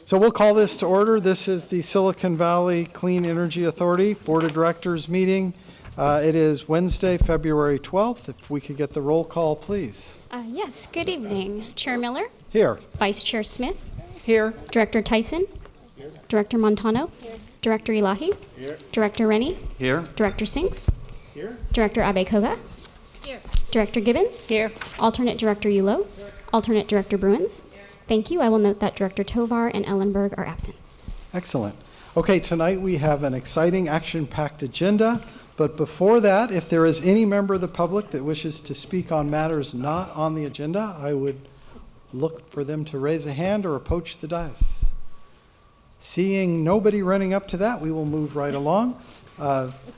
So we'll call this to order. This is the Silicon Valley Clean Energy Authority Board of Directors meeting. It is Wednesday, February 12th. If we could get the roll call, please. Yes, good evening. Chair Miller, Here. Vice Chair Smith, Here. Director Tyson, Director Montano, Director Elahi, Director Rennie, Here. Director Sinks, Director Abe-Koga, Director Gibbons, Here. Alternate Director Yulo, Alternate Director Bruins. Thank you. I will note that Director Tovar and Ellenberg are absent. Excellent. Okay, tonight we have an exciting action-packed agenda. But before that, if there is any member of the public that wishes to speak on matters not on the agenda, I would look for them to raise a hand or approach the dais. Seeing nobody running up to that, we will move right along.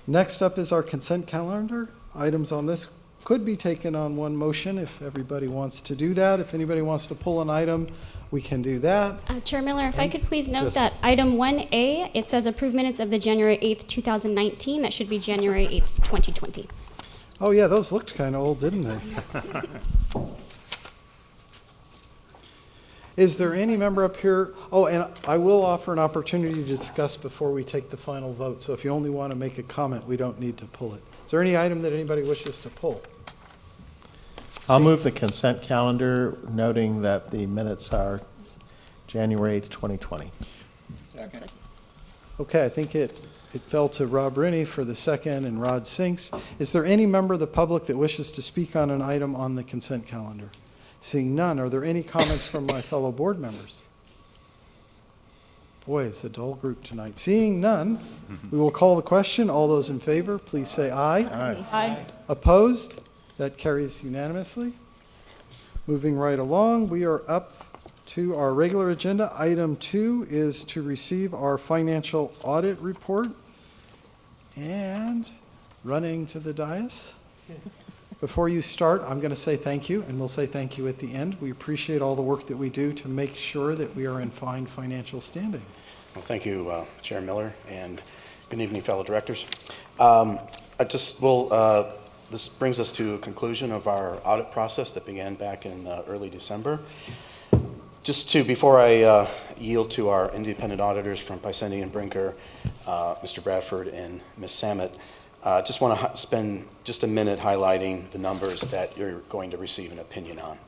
Next up is our consent calendar. Items on this could be taken on one motion if everybody wants to do that. If anybody wants to pull an item, we can do that. Chair Miller, if I could please note Yes. that item 1A, it says approved minutes of the January 8th, 2019. That should be January 8th, 2020. Oh yeah, those looked kind of old, didn't they? Is there any member up here? Oh, and I will offer an opportunity to discuss before we take the final vote. So if you only want to make a comment, we don't need to pull it. Is there any item that anybody wishes to pull? I'll move the consent calendar, noting that the minutes are January 8th, 2020. Okay, I think it fell to Rob Rennie for the second and Rod Sinks. Is there any member of the public that wishes to speak on an item on the consent calendar? Seeing none, are there any comments from my fellow board members? Boy, it's a dull group tonight. Seeing none, we will call the question. All those in favor, please say aye. Aye. Opposed? That carries unanimously. Moving right along, we are up to our regular agenda. Item 2 is to receive our financial audit report. And running to the dais. Before you start, I'm going to say thank you, and we'll say thank you at the end. We appreciate all the work that we do to make sure that we are in fine financial standing. Well, thank you, Chair Miller, and good evening, fellow directors. This brings us to a conclusion of our audit process that began back in early December. Before I yield to our independent auditors from Picendi and Brinker, Mr. Bradford and Ms. Samet, just want to spend just a minute highlighting the numbers that you're going to receive an opinion on.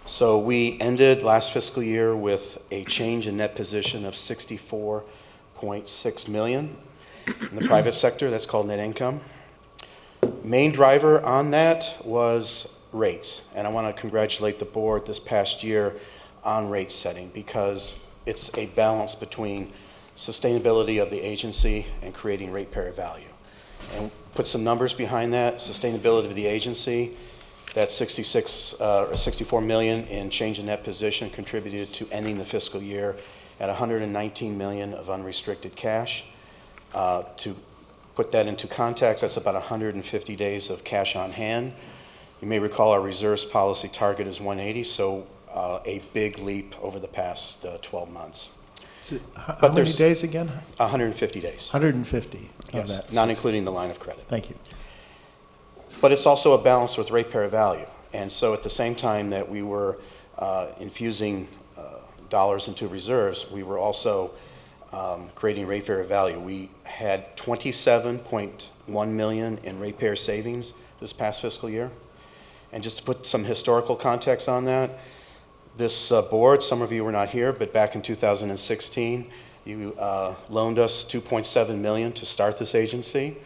So we ended last fiscal year with a change in net position of $64.6 million. In the private sector, that's called net income. Main driver on that was rates, and I want to congratulate the board this past year on rate setting because it's a balance between sustainability of the agency and creating ratepayer value. And put some numbers behind that. Sustainability of the agency, that 64 million in change in net position contributed to ending the fiscal year at 119 million of unrestricted cash. To put that into context, that's about 150 days of cash on hand. You may recall our reserves policy target is 180, so a big leap over the past 12 months. How many days again? 150 days. 150 of Yes, that. not including the line of credit. Thank you. But it's also a balance with ratepayer value. And so at the same time that we were infusing dollars into reserves, we were also creating ratepayer value. We had $27.1 million in ratepayer savings this past fiscal year. And just to put some historical context on that, this board, some of you were not here, but back in 2016, you loaned us $2.7 million to start this agency.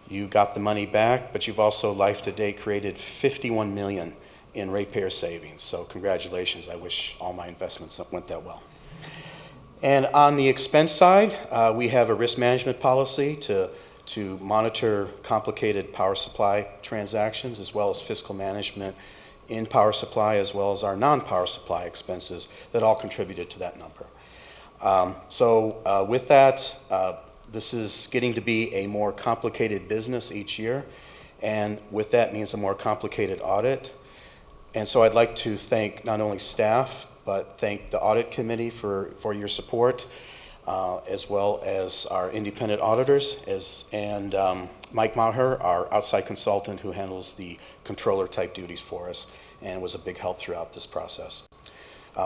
You got the money back, but you've also life to date created $51 million in ratepayer savings. So congratulations. I wish all my investments went that well. And on the expense side, we have a risk management policy to monitor complicated power supply transactions as well as fiscal management in power supply as well as our non-power supply expenses that all contributed to that number. With that, this is getting to be a more complicated business each year, and with that means a more complicated audit. And so I'd like to thank not only staff, but thank the audit committee for your support, as well as our independent auditors, and Mike Maher, our outside consultant who handles the controller type duties for us and was a big help throughout this process.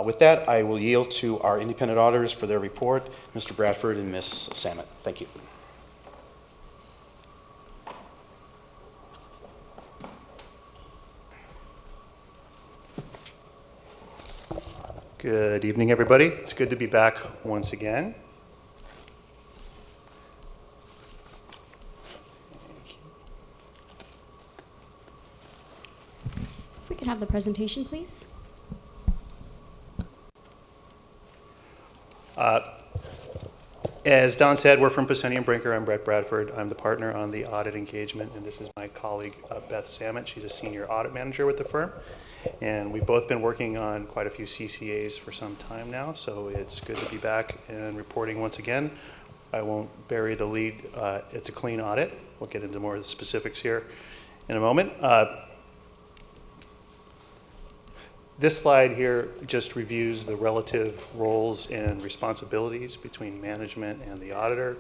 With that, I will yield to our independent auditors for their report, Mr. Bradford and Ms. Samet. Thank you. Good evening, everybody. It's good to be back once again. If we could have the presentation, please. As Don said, we're from Pisani & Brinker. I'm Brett Bradford. I'm the partner on the audit engagement, and this is my colleague, Beth Samet. She's a senior audit manager with the firm. And we've both been working on quite a few CCAs for some time now, so it's good to be back and reporting once again. I won't bury the lead. It's a clean audit. We'll get into more of the specifics here in a moment. This slide here just reviews the relative roles and responsibilities between management and the auditor.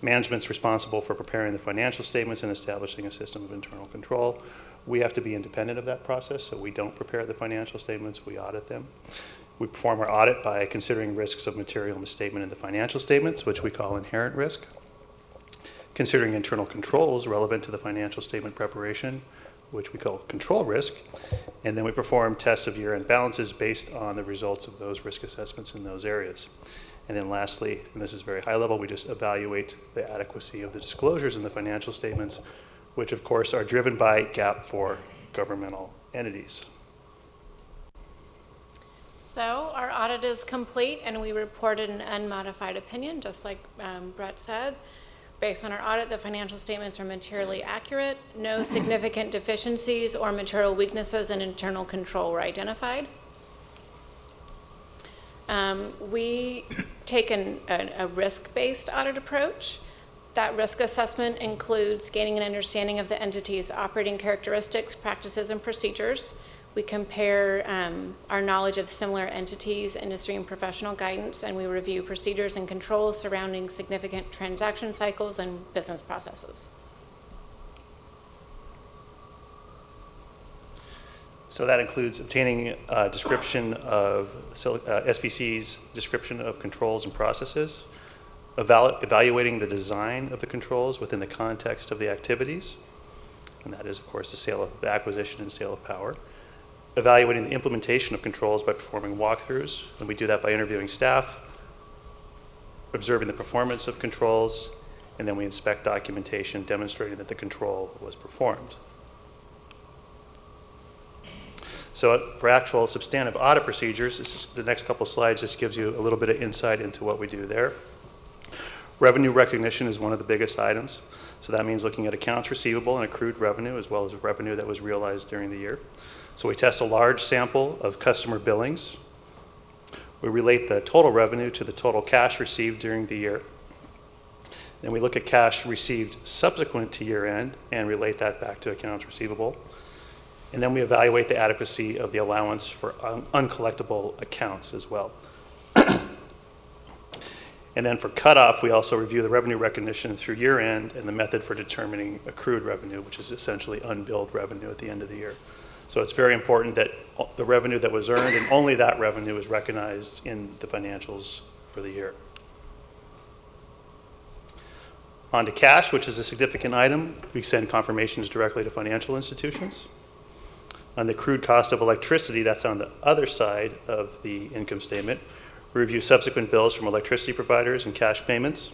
Management's responsible for preparing the financial statements and establishing a system of internal control. We have to be independent of that process, so we don't prepare the financial statements, we audit them. We perform our audit by considering risks of material misstatement in the financial statements, which we call inherent risk, considering internal controls relevant to the financial statement preparation, which we call control risk, and then we perform tests of year-end balances based on the results of those risk assessments in those areas. And then lastly, and this is very high level, we just evaluate the adequacy of the disclosures in the financial statements, which of course are driven by GAAP for governmental entities. So our audit is complete and we reported an unmodified opinion, just like Brett said. Based on our audit, the financial statements are materially accurate. No significant deficiencies or material weaknesses in internal control were identified. We take a risk-based audit approach. That risk assessment includes gaining an understanding of the entity's operating characteristics, practices, and procedures. We compare our knowledge of similar entities, industry, and professional guidance, and we review procedures and controls surrounding significant transaction cycles and business processes. So that includes obtaining a description of SVC's description of controls and processes, evaluating the design of the controls within the context of the activities, and that is, of course, the acquisition and sale of power, evaluating the implementation of controls by performing walkthroughs, and we do that by interviewing staff, observing the performance of controls, and then we inspect documentation demonstrating that the control was performed. So for actual substantive audit procedures, the next couple slides just gives you a little bit of insight into what we do there. Revenue recognition is one of the biggest items. So that means looking at accounts receivable and accrued revenue, as well as revenue that was realized during the year. So we test a large sample of customer billings. We relate the total revenue to the total cash received during the year. Then we look at cash received subsequent to year end and relate that back to accounts receivable. And then we evaluate the adequacy of the allowance for uncollectible accounts as well. And then for cutoff, we also review the revenue recognition through year end and the method for determining accrued revenue, which is essentially unbilled revenue at the end of the year. So it's very important that the revenue that was earned and only that revenue is recognized in the financials for the year. On to cash, which is a significant item. We send confirmations directly to financial institutions. On the accrued cost of electricity, that's on the other side of the income statement. We review subsequent bills from electricity providers and cash payments,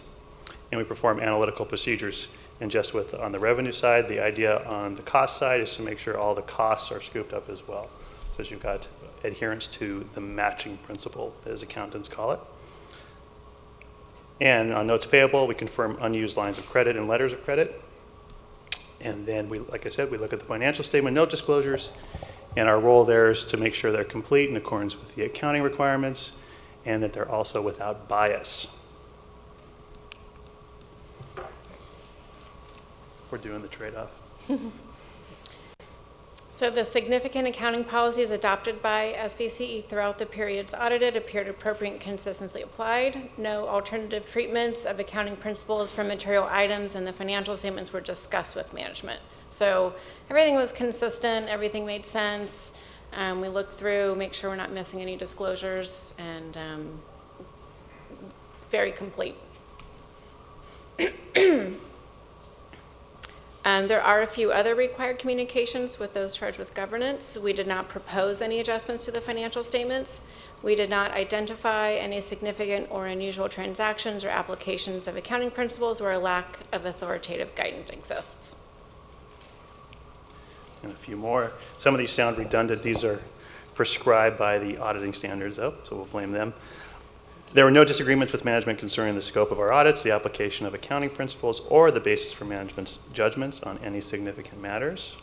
and we perform analytical procedures. And just on the revenue side, the idea on the cost side is to make sure all the costs are scooped up as well. So as you've got adherence to the matching principle, as accountants call it. And on notes payable, we confirm unused lines of credit and letters of credit. And then like I said, we look at the financial statement note disclosures, and our role there is to make sure they're complete in accordance with the accounting requirements and that they're also without bias. We're doing the trade-off. So the significant accounting policies adopted by SBCE throughout the periods audited appeared appropriate and consistently applied. No alternative treatments of accounting principles for material items in the financial statements were discussed with management. So everything was consistent, everything made sense. We look through, make sure we're not missing any disclosures, and it's very complete. There are a few other required communications with those charged with governance. We did not propose any adjustments to the financial statements. We did not identify any significant or unusual transactions or applications of accounting principles where a lack of authoritative guidance exists. And a few more. Some of these sound redundant. These are prescribed by the auditing standards, so we'll blame them. There were no disagreements with management concerning the scope of our audits, the application of accounting principles, or the basis for management's judgments on any significant matters.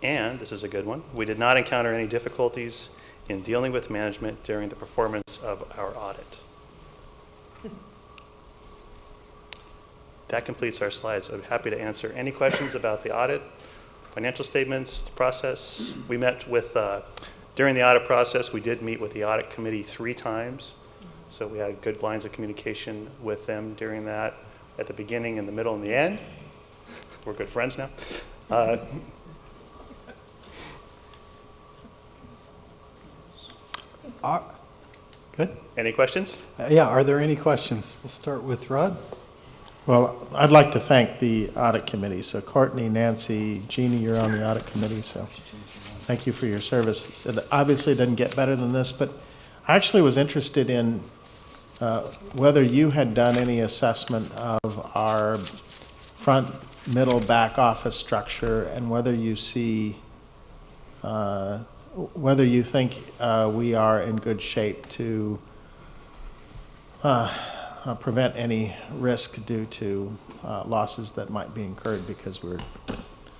And, this is a good one, we did not encounter any difficulties in dealing with management during the performance of our audit. That completes our slides. I'm happy to answer any questions about the audit, financial statements, the process. We met with, during the audit process, we did meet with the audit committee 3 times. So we had good lines of communication with them during that, at the beginning, in the middle, and the end. We're good friends now. Good. Any questions? Yeah, are there any questions? We'll start with Rod. Well, I'd like to thank the audit committee. So Courtney, Nancy, Jeannie, you're on the audit committee, so thank you for your service. It obviously doesn't get better than this, but I actually was interested in whether you had done any assessment of our front, middle, back office structure, and whether you see, whether you think we are in good shape to prevent any risk due to losses that might be incurred because we're...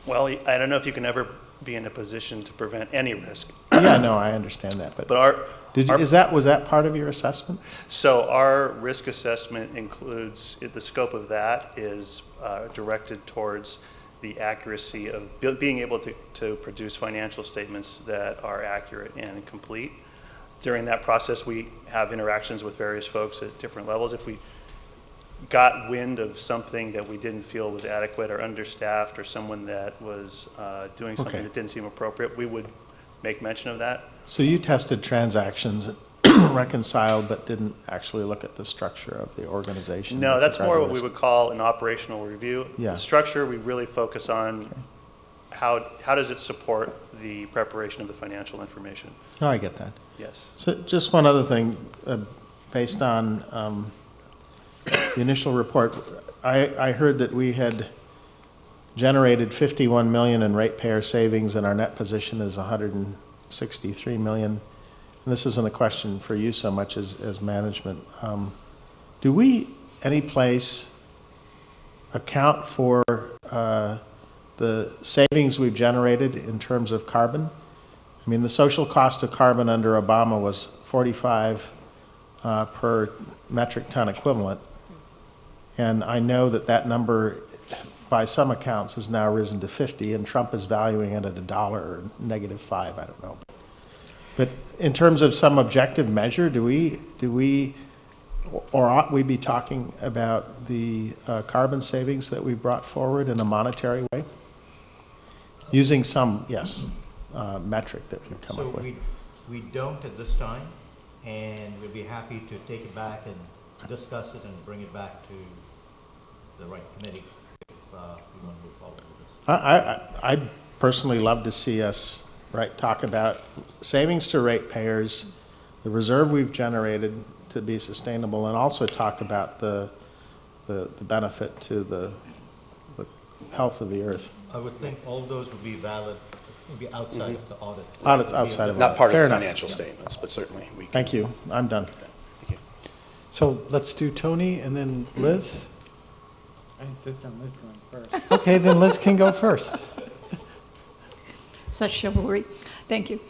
Well, I don't know if you can ever be in a position to prevent any risk. Yeah, no, I understand that, but was that part of your assessment? So our risk assessment includes, the scope of that is directed towards the accuracy of being able to produce financial statements that are accurate and complete. During that process, we have interactions with various folks at different levels. If we got wind of something that we didn't feel was adequate or understaffed, or someone that was doing something Okay. that didn't seem appropriate, we would make mention of that. So you tested transactions, reconciled, but didn't actually look at the structure of the organization? No, with that's regard more to what we risk? would call an operational review. Yeah. The structure, we really focus on how does it support the preparation of the financial information. Oh, I get that. Yes. So just one other thing, based on the initial report, I heard that we had generated 51 million in ratepayer savings and our net position is 163 million. And this isn't a question for you so much as management. Do we, any place, account for the savings we've generated in terms of carbon? I mean, the social cost of carbon under Obama was 45 per metric ton equivalent. And I know that number, by some accounts, has now risen to 50, and Trump is valuing it at $1 or -5, I don't know. But in terms of some objective measure, do we, or ought we be talking about the carbon savings that we brought forward in a monetary way? Using some, metric that we've come up with. So we don't at this time, and we'll be happy to take it back and discuss it and bring it back to the right committee if we want to move forward with this. I'd personally love to see us, talk about savings to ratepayers, the reserve we've generated to be sustainable, and also talk about the benefit to the health of the earth. I would think all those would be valid, would be outside of the audit. Outside of Not part of Fair the enough. financial statements, but certainly we can. Thank you. I'm done. So let's do Tony and then Liz. I insist on Liz going first. Okay, then Liz can go first. Such chivalry. Thank you.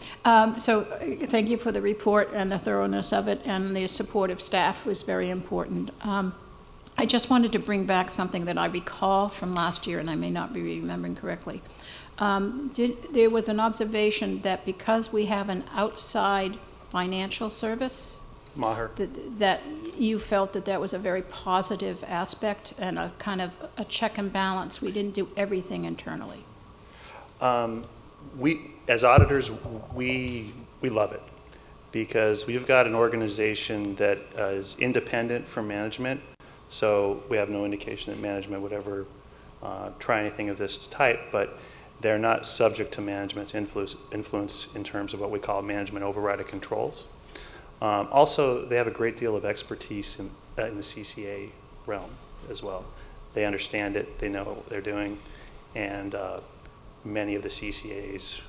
So thank you for the report and the thoroughness of it, and the support of staff was very important. I just wanted to bring back something that I recall from last year, and I may not be remembering correctly. There was an observation that because we have an outside financial service, Maher. that you felt that was a very positive aspect and a kind of a check and balance. We didn't do everything internally. as auditors, we love it because we've got an organization that is independent from management. So we have no indication that management would ever try anything of this type, but they're not subject to management's influence in terms of what we call management override of controls. Also, they have a great deal of expertise in the CCA realm as well. They understand it, they know what they're doing, and many of the CCAs,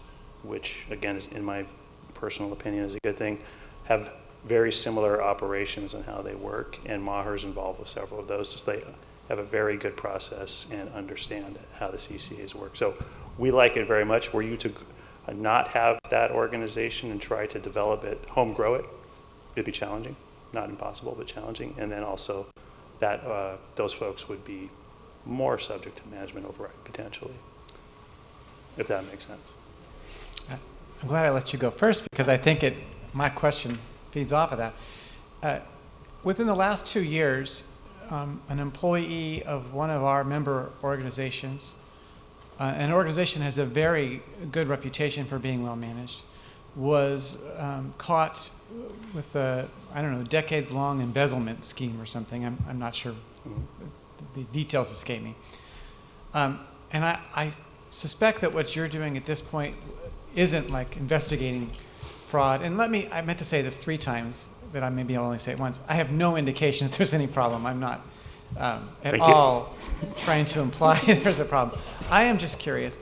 which again, is, in my personal opinion, is a good thing, have very similar operations and how they work, and Maher's involved with several of those, so they have a very good process and understand how the CCAs work. So we like it very much. Were you to not have that organization and try to develop it, home grow it, it'd be challenging, not impossible, but challenging. And then also that those folks would be more subject to management override potentially, if that makes sense. I'm glad I let you go first because I think my question feeds off of that. Within the last 2 years, an employee of one of our member organizations, an organization has a very good reputation for being well managed, was caught with a, I don't know, decades-long embezzlement scheme or something. I'm not sure. The details escape me. And I suspect that what you're doing at this point isn't like investigating fraud. And I meant to say this 3 times, but maybe I'll only say it once. I have no indication that there's any problem. I'm not at all trying to imply there's a problem. I am just curious,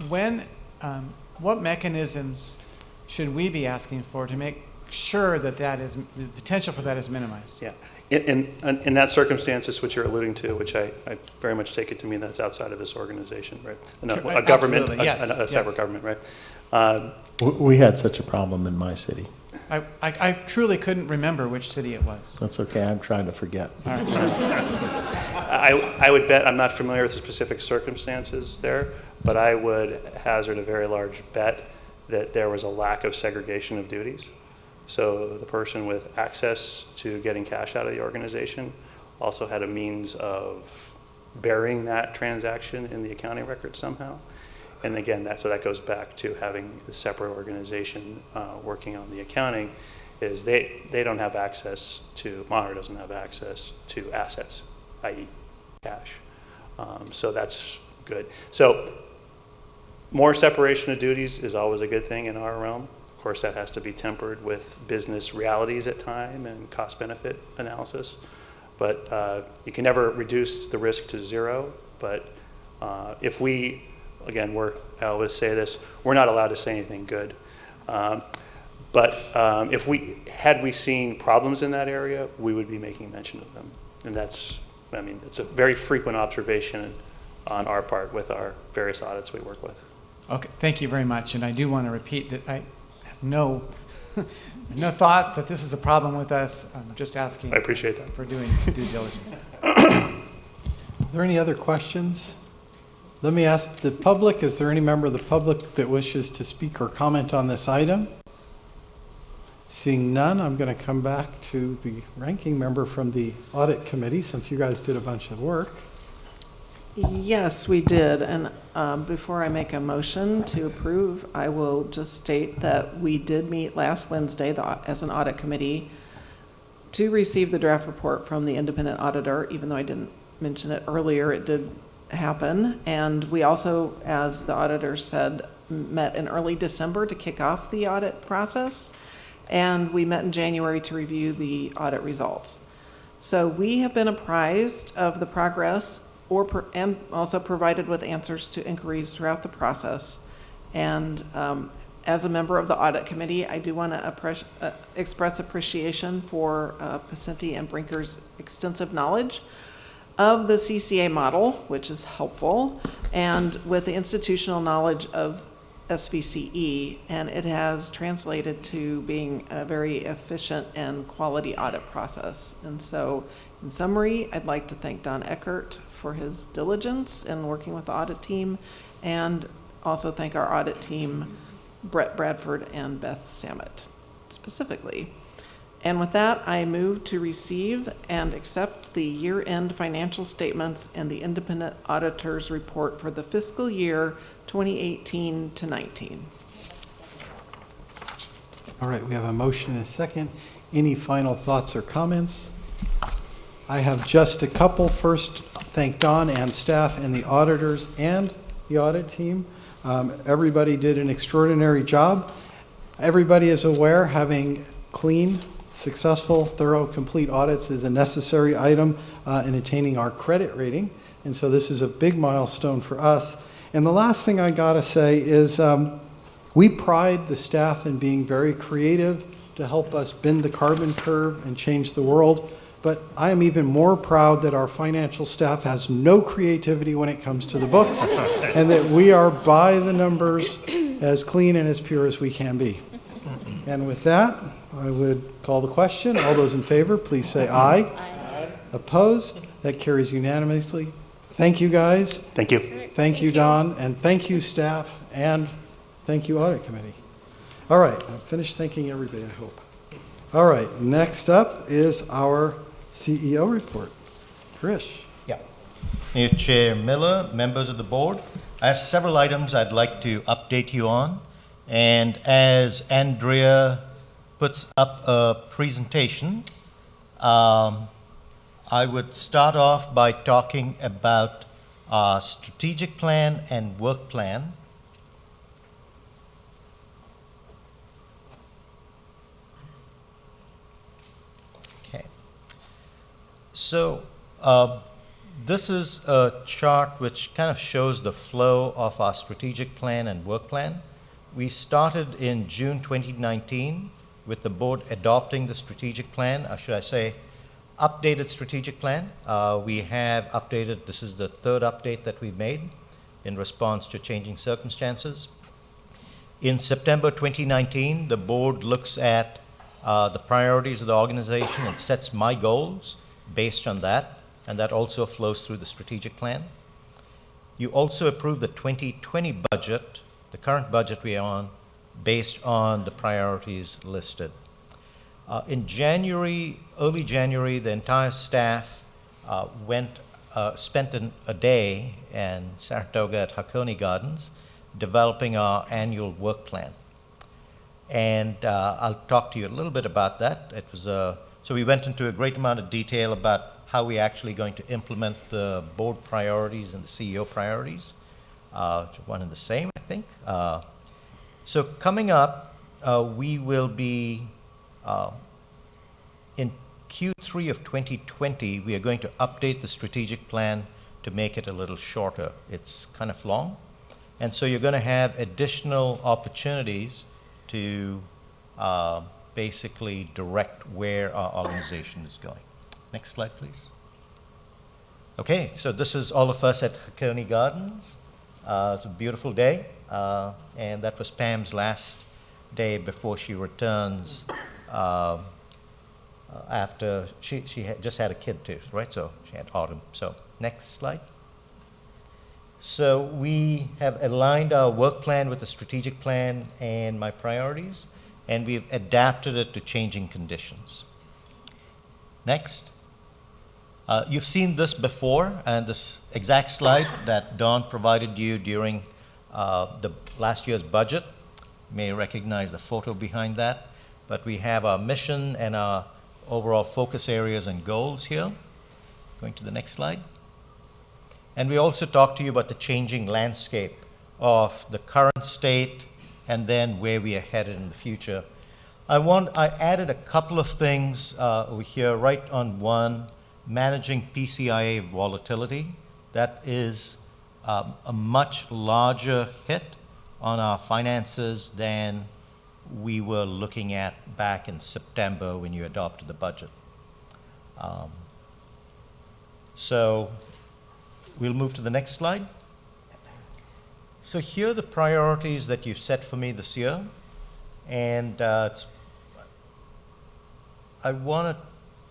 what mechanisms should we be asking for to make sure that the potential for that is minimized? Yeah. In that circumstance, is what you're alluding to, which I very much take it to mean that's outside of this organization, right? No, a government, a separate government, right? We had such a problem in my city. I truly couldn't remember which city it was. That's okay, I'm trying to forget. All right. I would bet, I'm not familiar with the specific circumstances there, but I would hazard a very large bet that there was a lack of segregation of duties. So the person with access to getting cash out of the organization also had a means of burying that transaction in the accounting record somehow. And again, so that goes back to having the separate organization working on the accounting, is they don't have access to, Maher doesn't have access to assets, i.e. cash. So that's good. So more separation of duties is always a good thing in our realm. Of course, that has to be tempered with business realities at time and cost-benefit analysis. But you can never reduce the risk to zero. But if we, again, I always say this, we're not allowed to say anything good. But if had we seen problems in that area, we would be making mention of them. And it's a very frequent observation on our part with our various audits we work with. Okay, thank you very much. And I do want to repeat that I have no thoughts that this is a problem with us. I'm just asking. I appreciate that. For doing due diligence. Are there any other questions? Let me ask the public, is there any member of the public that wishes to speak or comment on this item? Seeing none, I'm going to come back to the ranking member from the audit committee, since you guys did a bunch of work. Yes, we did. And before I make a motion to approve, I will just state that we did meet last Wednesday as an audit committee to receive the draft report from the independent auditor. Even though I didn't mention it earlier, it did happen. And we also, as the auditor said, met in early December to kick off the audit process. And we met in January to review the audit results. So we have been apprised of the progress and also provided with answers to inquiries throughout the process. And as a member of the audit committee, I do want to express appreciation for Pacenti and Brinker's extensive knowledge of the CCA model, which is helpful, and with the institutional knowledge of SVCE, and it has translated to being a very efficient and quality audit process. And so, in summary, I'd like to thank Don Eckert for his diligence in working with the audit team, and also thank our audit team, Brett Bradford and Beth Samet, specifically. And with that, I move to receive and accept the year-end financial statements and the independent auditor's report for the fiscal year 2018 to 19. All right, we have a motion and a second. Any final thoughts or comments? I have just a couple. First, thank Don and staff and the auditors and the audit team. Everybody did an extraordinary job. Everybody is aware having clean, successful, thorough, complete audits is a necessary item in attaining our credit rating. And so this is a big milestone for us. And the last thing I gotta say is we pride the staff in being very creative to help us bend the carbon curve and change the world. But I am even more proud that our financial staff has no creativity when it comes to the books and that we are by the numbers as clean and as pure as we can be. And with that, I would call the question. All those in favor, please say aye. Aye. Opposed? That carries unanimously. Thank you, guys. Thank you. Thank you, Don, and thank you, staff, and thank you, Audit Committee. All right, I've finished thanking everybody, I hope. All right, next up is our CEO report. Krish. Yeah. Chair Miller, members of the board, I have several items I'd like to update you on. And as Andrea puts up a presentation, I would start off by talking about our strategic plan and work plan. Okay. So this is a chart which kind of shows the flow of our strategic plan and work plan. We started in June 2019 with the board adopting the strategic plan, or should I say, updated strategic plan. We have updated, this is the third update that we've made in response to changing circumstances. In September 2019, the board looks at the priorities of the organization and sets my goals based on that, and that also flows through the strategic plan. You also approve the 2020 budget, the current budget we are on, based on the priorities listed. In January, early January, the entire staff spent a day in Saratoga at Hacconi Gardens developing our annual work plan. And I'll talk to you a little bit about that. It was so we went into a great amount of detail about how we're actually going to implement the board priorities and the CEO priorities. One and the same, I think. So coming up, we will be, in Q3 of 2020, we are going to update the strategic plan to make it a little shorter. It's kind of long. And so you're going to have additional opportunities to basically direct where our organization is going. Next slide, please. Okay, so this is all of us at Hacconi Gardens. It's a beautiful day, and that was Pam's last day before she returns after she had just had a kid too, right? So she had autumn. So next slide. So we have aligned our work plan with the strategic plan and my priorities, and we've adapted it to changing conditions. Next. You've seen this before, and this exact slide that Don provided you during the last year's budget. You may recognize the photo behind that, but we have our mission and our overall focus areas and goals here. Going to the next slide. And we also talked to you about the changing landscape of the current state and then where we are headed in the future. I added a couple of things over here, right on one, managing PCIA volatility. That is a much larger hit on our finances than we were looking at back in September when you adopted the budget. So we'll move to the next slide. So here are the priorities that you've set for me this year. And I want to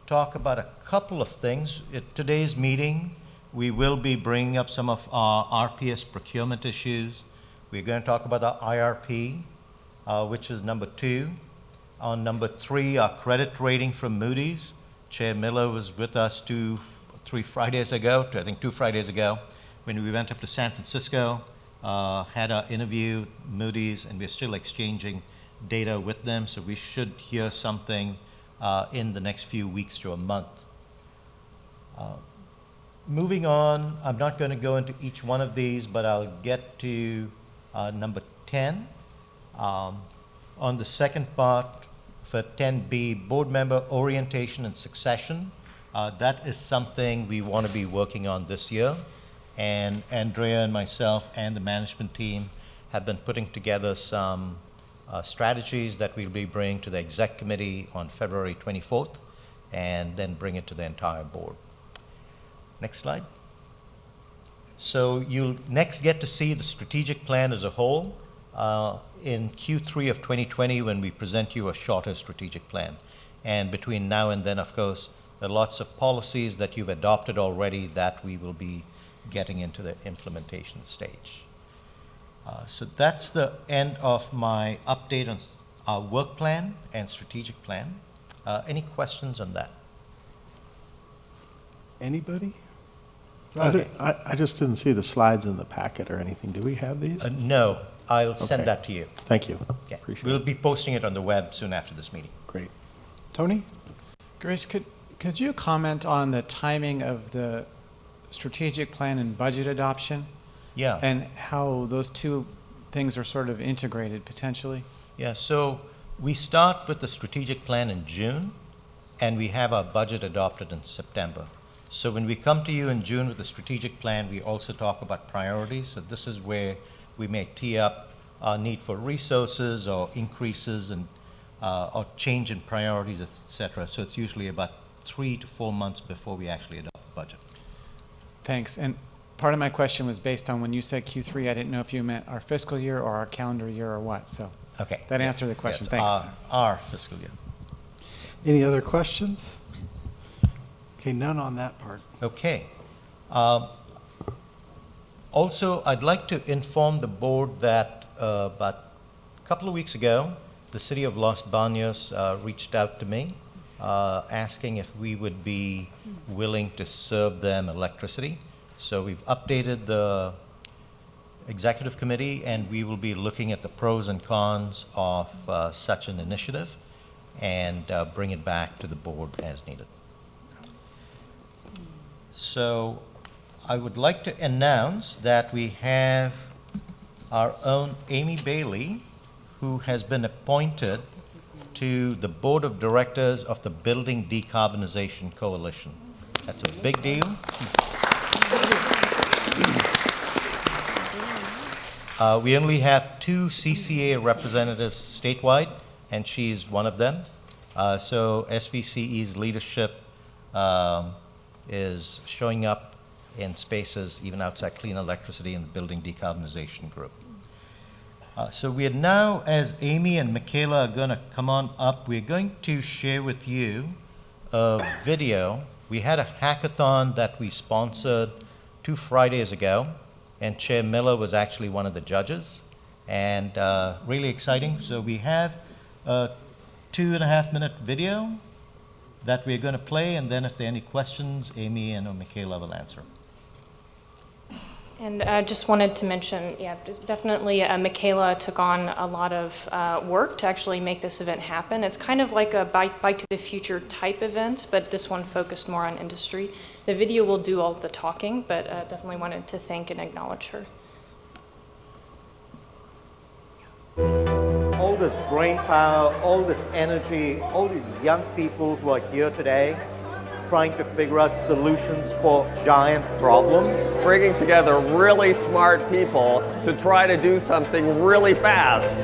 talk about a couple of things. At today's meeting, we will be bringing up some of our RPS procurement issues. We're going to talk about our IRP, which is number 2. On number 3, our credit rating from Moody's. Chair Miller was with us 2 Fridays ago, when we went up to San Francisco, had our interview, Moody's, and we're still exchanging data with them, so we should hear something in the next few weeks to a month. Moving on, I'm not going to go into each one of these, but I'll get to number 10. On the second part, for 10B, board member orientation and succession. That is something we want to be working on this year. And Andrea and myself and the management team have been putting together some strategies that we'll be bringing to the exec committee on February 24th, and then bring it to the entire board. Next slide. So you'll next get to see the strategic plan as a whole in Q3 of 2020 when we present you a shorter strategic plan. And between now and then, of course, there are lots of policies that you've adopted already that we will be getting into the implementation stage. So that's the end of my update on our work plan and strategic plan. Any questions on that? Anybody? I just didn't see the slides in the packet or anything. Do we have these? No, I'll send Okay. that to you. Thank you. Okay. Appreciate We'll it. be posting it on the web soon after this meeting. Great. Tony? Grace, could you comment on the timing of the strategic plan and budget adoption Yeah. and how those two things are sort of integrated potentially? Yeah, so we start with the strategic plan in June, and we have our budget adopted in September. So when we come to you in June with the strategic plan, we also talk about priorities. So this is where we may tee up our need for resources or increases and or change in priorities, et cetera. So it's usually about 3 to 4 months before we actually adopt the budget. Thanks. And part of my question was based on when you said Q3, I didn't know if you meant our fiscal year or our calendar year or what. So Okay. that answered the question. Yeah, it's Thanks. our fiscal year. Any other questions? Okay, none on that part. Okay. Also, I'd like to inform the board that about a couple of weeks ago, the city of Los Baños reached out to me asking if we would be willing to serve them electricity. So we've updated the executive committee, and we will be looking at the pros and cons of such an initiative and bring it back to the board as needed. So I would like to announce that we have our own Amy Bailey, who has been appointed to the board of directors of the Building Decarbonization Coalition. That's a big deal. We only have 2 CCA representatives statewide, and she is one of them. So SVCE's leadership is showing up in spaces even outside clean electricity and the building decarbonization group. So we are now, as Amy and Michaela are going to come on up, we're going to share with you a video. We had a hackathon that we sponsored 2 Fridays ago, and Chair Miller was actually one of the judges, and really exciting. So we have a 2.5-minute video that we're going to play, and then if there are any questions, Amy and Michaela will answer. And I just wanted to mention, yeah, definitely Michaela took on a lot of work to actually make this event happen. It's kind of like a Bike to the Future type event, but this one focused more on industry. The video will do all the talking, but definitely wanted to thank and acknowledge her. All this brain power, all this energy, all these young people who are here today trying to figure out solutions for giant problems. Bringing together really smart people to try to do something really fast.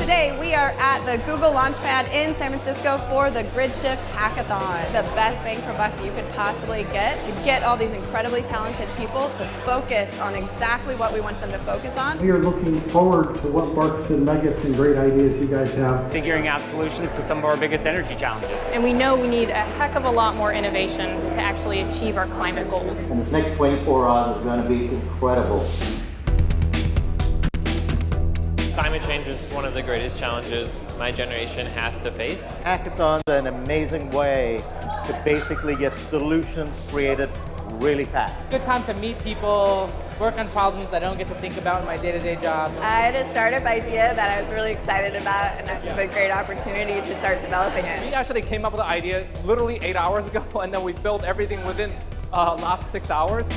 Today we are at the Google Launchpad in San Francisco for the GridShift Hackathon. The best bang for buck you could possibly get to get all these incredibly talented people to focus on exactly what we want them to focus on. We are looking forward to what sparks and nuggets and great ideas you guys have. Figuring out solutions to some of our biggest energy challenges. And we know we need a heck of a lot more innovation to actually achieve our climate goals. And this next 24 hours is going to be incredible. Climate change is one of the greatest challenges my generation has to face. Hackathons are an amazing way to basically get solutions created really fast. Good time to meet people, work on problems I don't get to think about in my day-to-day job. I had a startup idea that I was really excited about, and this is a great opportunity to start developing it. We actually came up with the idea literally 8 hours ago, and then we built everything within last 6 hours.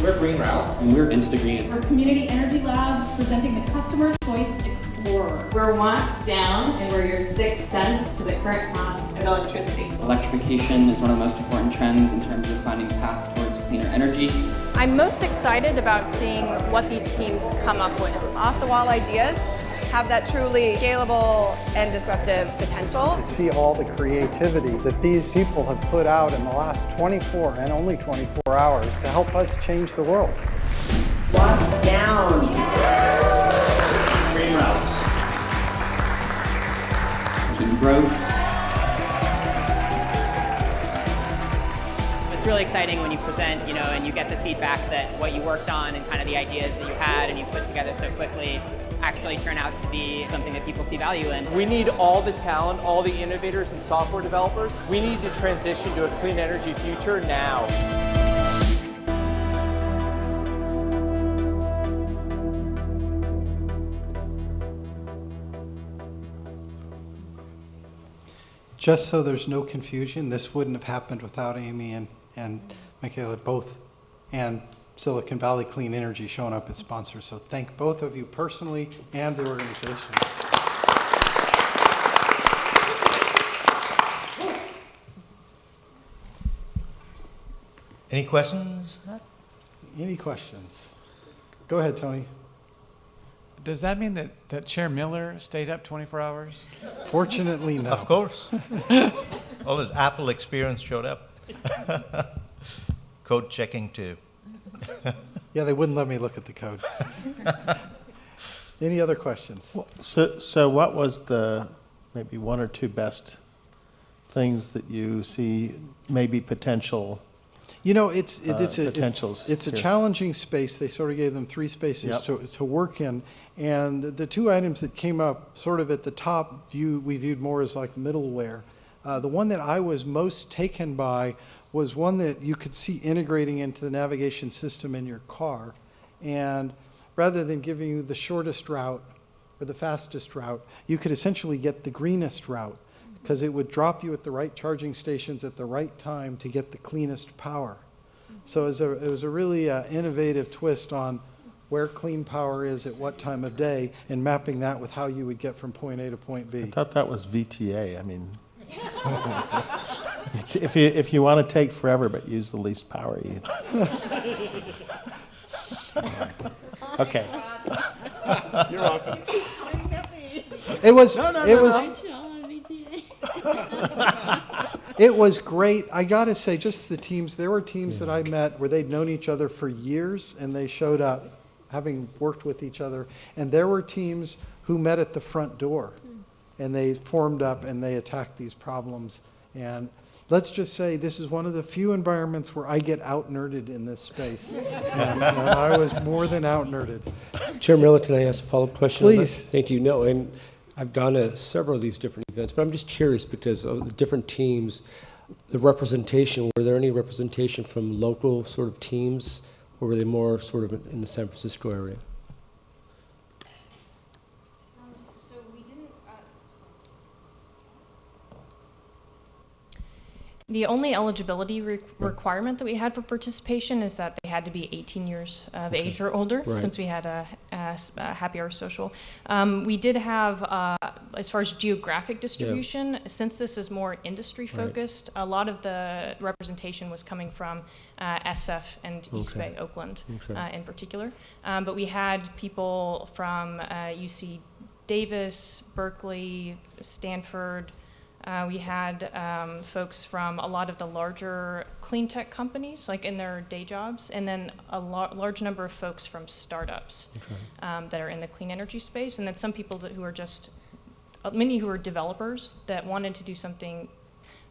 We're Green Routes. And we're InstaGreen. We're Community Energy Labs presenting the Customer Choice Explorer. We're Watts Down, and we're your 6 cents to the current cost of electricity. Electrification is one of the most important trends in terms of finding a path towards cleaner energy. I'm most excited about seeing what these teams come up with. Off-the-wall ideas have that truly scalable and disruptive potential. To see all the creativity that these people have put out in the last 24 and only 24 hours to help us change the world. Watts Down. Green Routes. Team growth. It's really exciting when you present, and you get the feedback that what you worked on and kind of the ideas that you had and you put together so quickly actually turn out to be something that people see value in. We need all the talent, all the innovators and software developers. We need to transition to a clean energy future now. Just so there's no confusion, this wouldn't have happened without Amy and Michaela both, and Silicon Valley Clean Energy showing up as sponsors. So thank both of you personally and the organization. Any questions? Any questions? Go ahead, Tony. Does that mean that Chair Miller stayed up 24 hours? Fortunately, no. Of course. All his Apple experience showed up. Code checking too. Yeah, they wouldn't let me look at the code. Any other questions? So what was the maybe one or two best things that you see maybe potential? Potentials it's a here. challenging space. They sort of gave them 3 spaces to work in. And the 2 items that came up sort of at the top we viewed more as like middleware. The one that I was most taken by was one that you could see integrating into the navigation system in your car. And rather than giving you the shortest route or the fastest route, you could essentially get the greenest route, because it would drop you at the right charging stations at the right time to get the cleanest power. So it was a really innovative twist on where clean power is at what time of day, and mapping that with how you would get from point A to point B. I thought that was VTA. I mean, if you want to take forever but use the least power, you. Okay. You're welcome. It was. No. It was great. I got to say, just the teams. There were teams that I met where they'd known each other for years, and they showed up, having worked with each other. And there were teams who met at the front door, and they formed up and they attacked these problems. And let's just say this is one of the few environments where I get out-nerded in this space. And I was more than out-nerded. Chair Miller, can I ask a follow-up question? Please. Thank you. No, and I've gone to several of these different events, but I'm just curious because of the different teams, the representation, were there any representation from local sort of teams, or were they more sort of in the San Francisco area? The only eligibility requirement that we had for participation is that they had to be 18 years of age or older, since we had a happy hour social. We did have, as far as geographic distribution, since this is more industry focused, a lot of the representation was coming from SF and East Bay, Oakland in particular. But we had people from UC Davis, Berkeley, Stanford. We had folks from a lot of the larger clean tech companies, like in their day jobs, and then a large number of folks from startups that are in the clean energy space, and then some people who are just, many who are developers that wanted to do something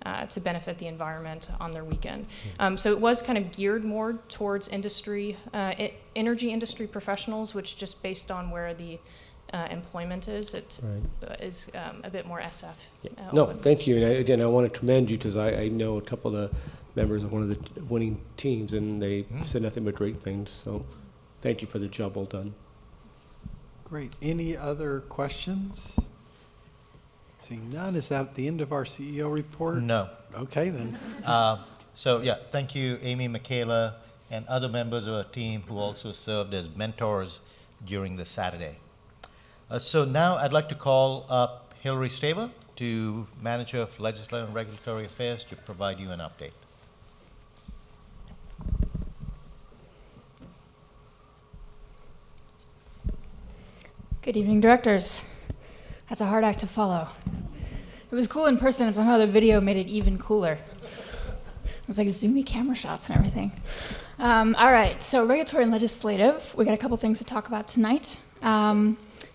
to benefit the environment on their weekend. So it was kind of geared more towards energy industry professionals, which just based on where the employment is, it is a bit more SF. No, thank you. And again, I want to commend you because I know a couple of the members of one of the winning teams, and they said nothing but great things. So thank you for the job well done. Great. Any other questions? Seeing none, is that the end of our CEO report? No. Okay, then. So, yeah, thank you, Amy, Michaela, and other members of our team who also served as mentors during this Saturday. So now I'd like to call up Hillary Staver, Manager of Legislative and Regulatory Affairs, to provide you an update. Good evening, directors. That's a hard act to follow. It was cool in person, and somehow the video made it even cooler. It was like zoomy camera shots and everything. All right, so regulatory and legislative, we got a couple things to talk about tonight.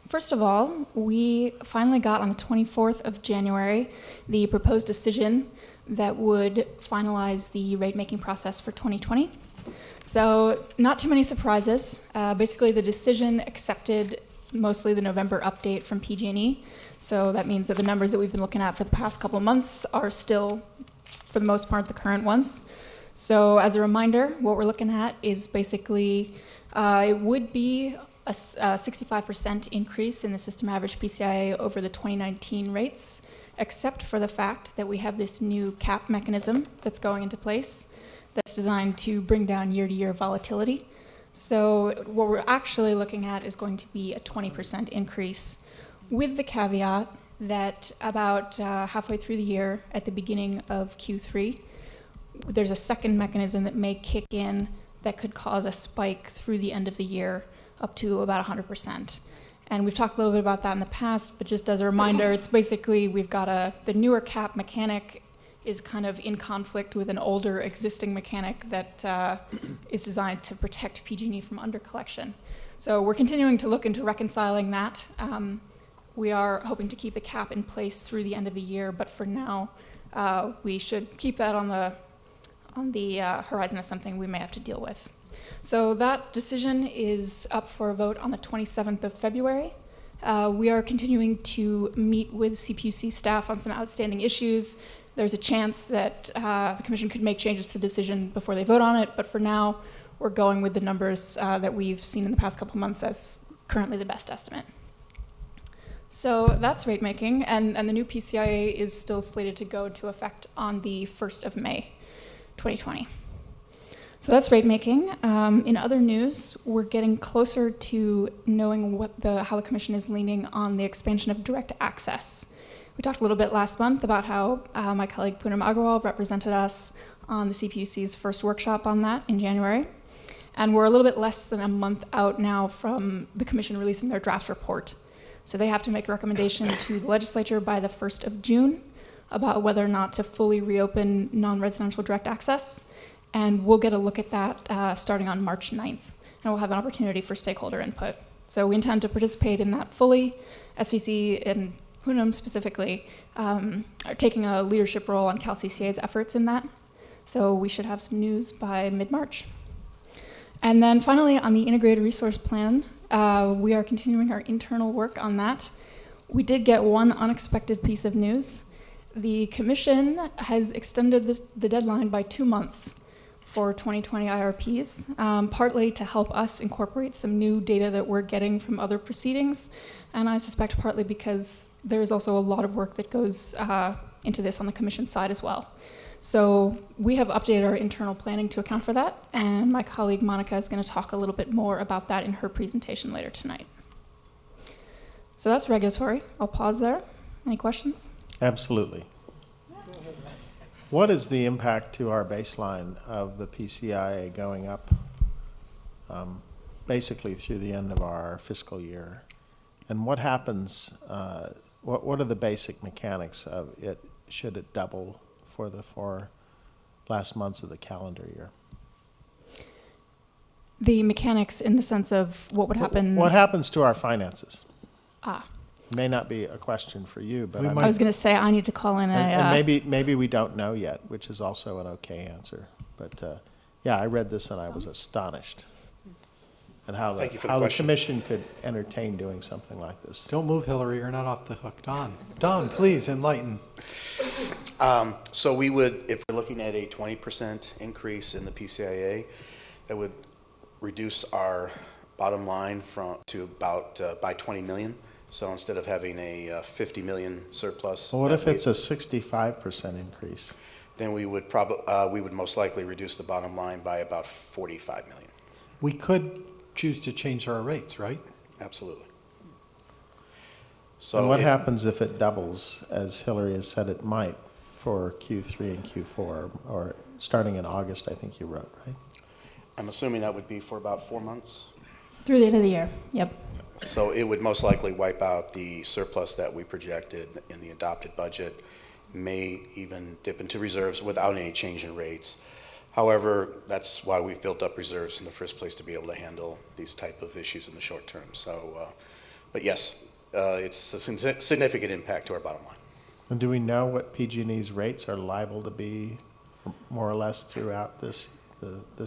First of all, we finally got on the 24th of January the proposed decision that would finalize the rate-making process for 2020. So not too many surprises. Basically, the decision accepted mostly the November update from PG&E. So that means that the numbers that we've been looking at for the past couple of months are still, for the most part, the current ones. So as a reminder, what we're looking at is basically, it would be a 65% increase in the system average PCIA over the 2019 rates, except for the fact that we have this new cap mechanism that's going into place that's designed to bring down year-to-year volatility. So what we're actually looking at is going to be a 20% increase, with the caveat that about halfway through the year, at the beginning of Q3, there's a second mechanism that may kick in that could cause a spike through the end of the year up to about 100%. And we've talked a little bit about that in the past, but just as a reminder, it's basically we've got the newer cap mechanic is kind of in conflict with an older existing mechanic that is designed to protect PG&E from undercollection. So we're continuing to look into reconciling that. We are hoping to keep the cap in place through the end of the year, but for now, we should keep that on the horizon as something we may have to deal with. So that decision is up for a vote on the 27th of February. We are continuing to meet with CPUC staff on some outstanding issues. There's a chance that the Commission could make changes to the decision before they vote on it, but for now, we're going with the numbers that we've seen in the past couple months as currently the best estimate. So that's rate making, and the new PCIA is still slated to go into effect on the 1st of May, 2020. So that's rate making. In other news, we're getting closer to knowing how the Commission is leaning on the expansion of direct access. We talked a little bit last month about how my colleague Poonam Agarwal represented us on the CPUC's first workshop on that in January. And we're a little bit less than a month out now from the Commission releasing their draft report. So they have to make a recommendation to the legislature by the 1st of June about whether or not to fully reopen non-residential direct access. And we'll get a look at that starting on March 9th. And we'll have an opportunity for stakeholder input. So we intend to participate in that fully. SVC and Poonam specifically are taking a leadership role on CalCCA's efforts in that. So we should have some news by mid-March. And then finally, on the integrated resource plan, we are continuing our internal work on that. We did get one unexpected piece of news. The Commission has extended the deadline by 2 months for 2020 IRPs, partly to help us incorporate some new data that we're getting from other proceedings, and I suspect partly because there's also a lot of work that goes into this on the Commission side as well. So we have updated our internal planning to account for that, and my colleague Monica is going to talk a little bit more about that in her presentation later tonight. So that's regulatory. I'll pause there. Any questions? Absolutely. What is the impact to our baseline of the PCIA going up basically through the end of our fiscal year? And what happens, what are the basic mechanics of it, should it double for the 4 last months of the calendar year? The mechanics in the sense of what would happen? What happens to our finances? may not be a question for you, but I was going to say, I need to call in and maybe we don't know yet, which is also an okay answer. But yeah, I read this and I was astonished at how Thank you for the how the question. commission could entertain doing something like this. Don't move, Hillary, you're not off the hook. Don, please enlighten. So we would, if we're looking at a 20% increase in the PCIA, that would reduce our bottom line to about by 20 million. So instead of having a 50 million surplus. Well, what if it's a 65% increase? Then we would most likely reduce the bottom line by about 45 million. We could choose to change our rates, right? Absolutely. And what happens if it doubles, as Hillary has said it might, for Q3 and Q4, or starting in August, I think you wrote, right? I'm assuming that would be for about 4 months. through the end of the year. Yep. So it would most likely wipe out the surplus that we projected in the adopted budget, may even dip into reserves without any change in rates. However, that's why we've built up reserves in the first place, to be able to handle these type of issues in the short term. So, but yes, it's a significant impact to our bottom line. And do we know what PG&E's rates are liable to be more or less throughout this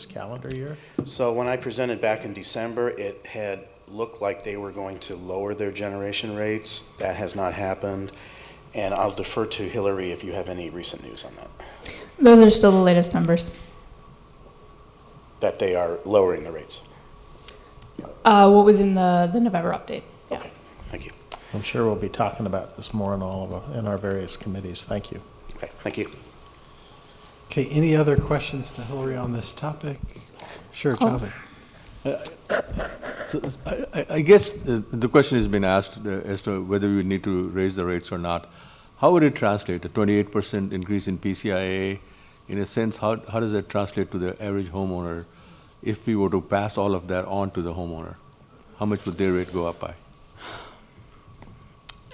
calendar year? So when I presented back in December, it had looked like they were going to lower their generation rates. That has not happened. And I'll defer to Hillary if you have any recent news on that. Those are still the latest numbers. That they are lowering the rates. What was in the November update? Yeah. Okay, thank you. I'm sure we'll be talking about this more in our various committees. Thank you. Okay, thank you. Okay, any other questions to Hillary on this topic? Sure, Javed. So I guess the question has been asked as to whether we need to raise the rates or not. How would it translate, a 28% increase in PCIA? In a sense, how does that translate to the average homeowner if we were to pass all of that on to the homeowner? How much would their rate go up by?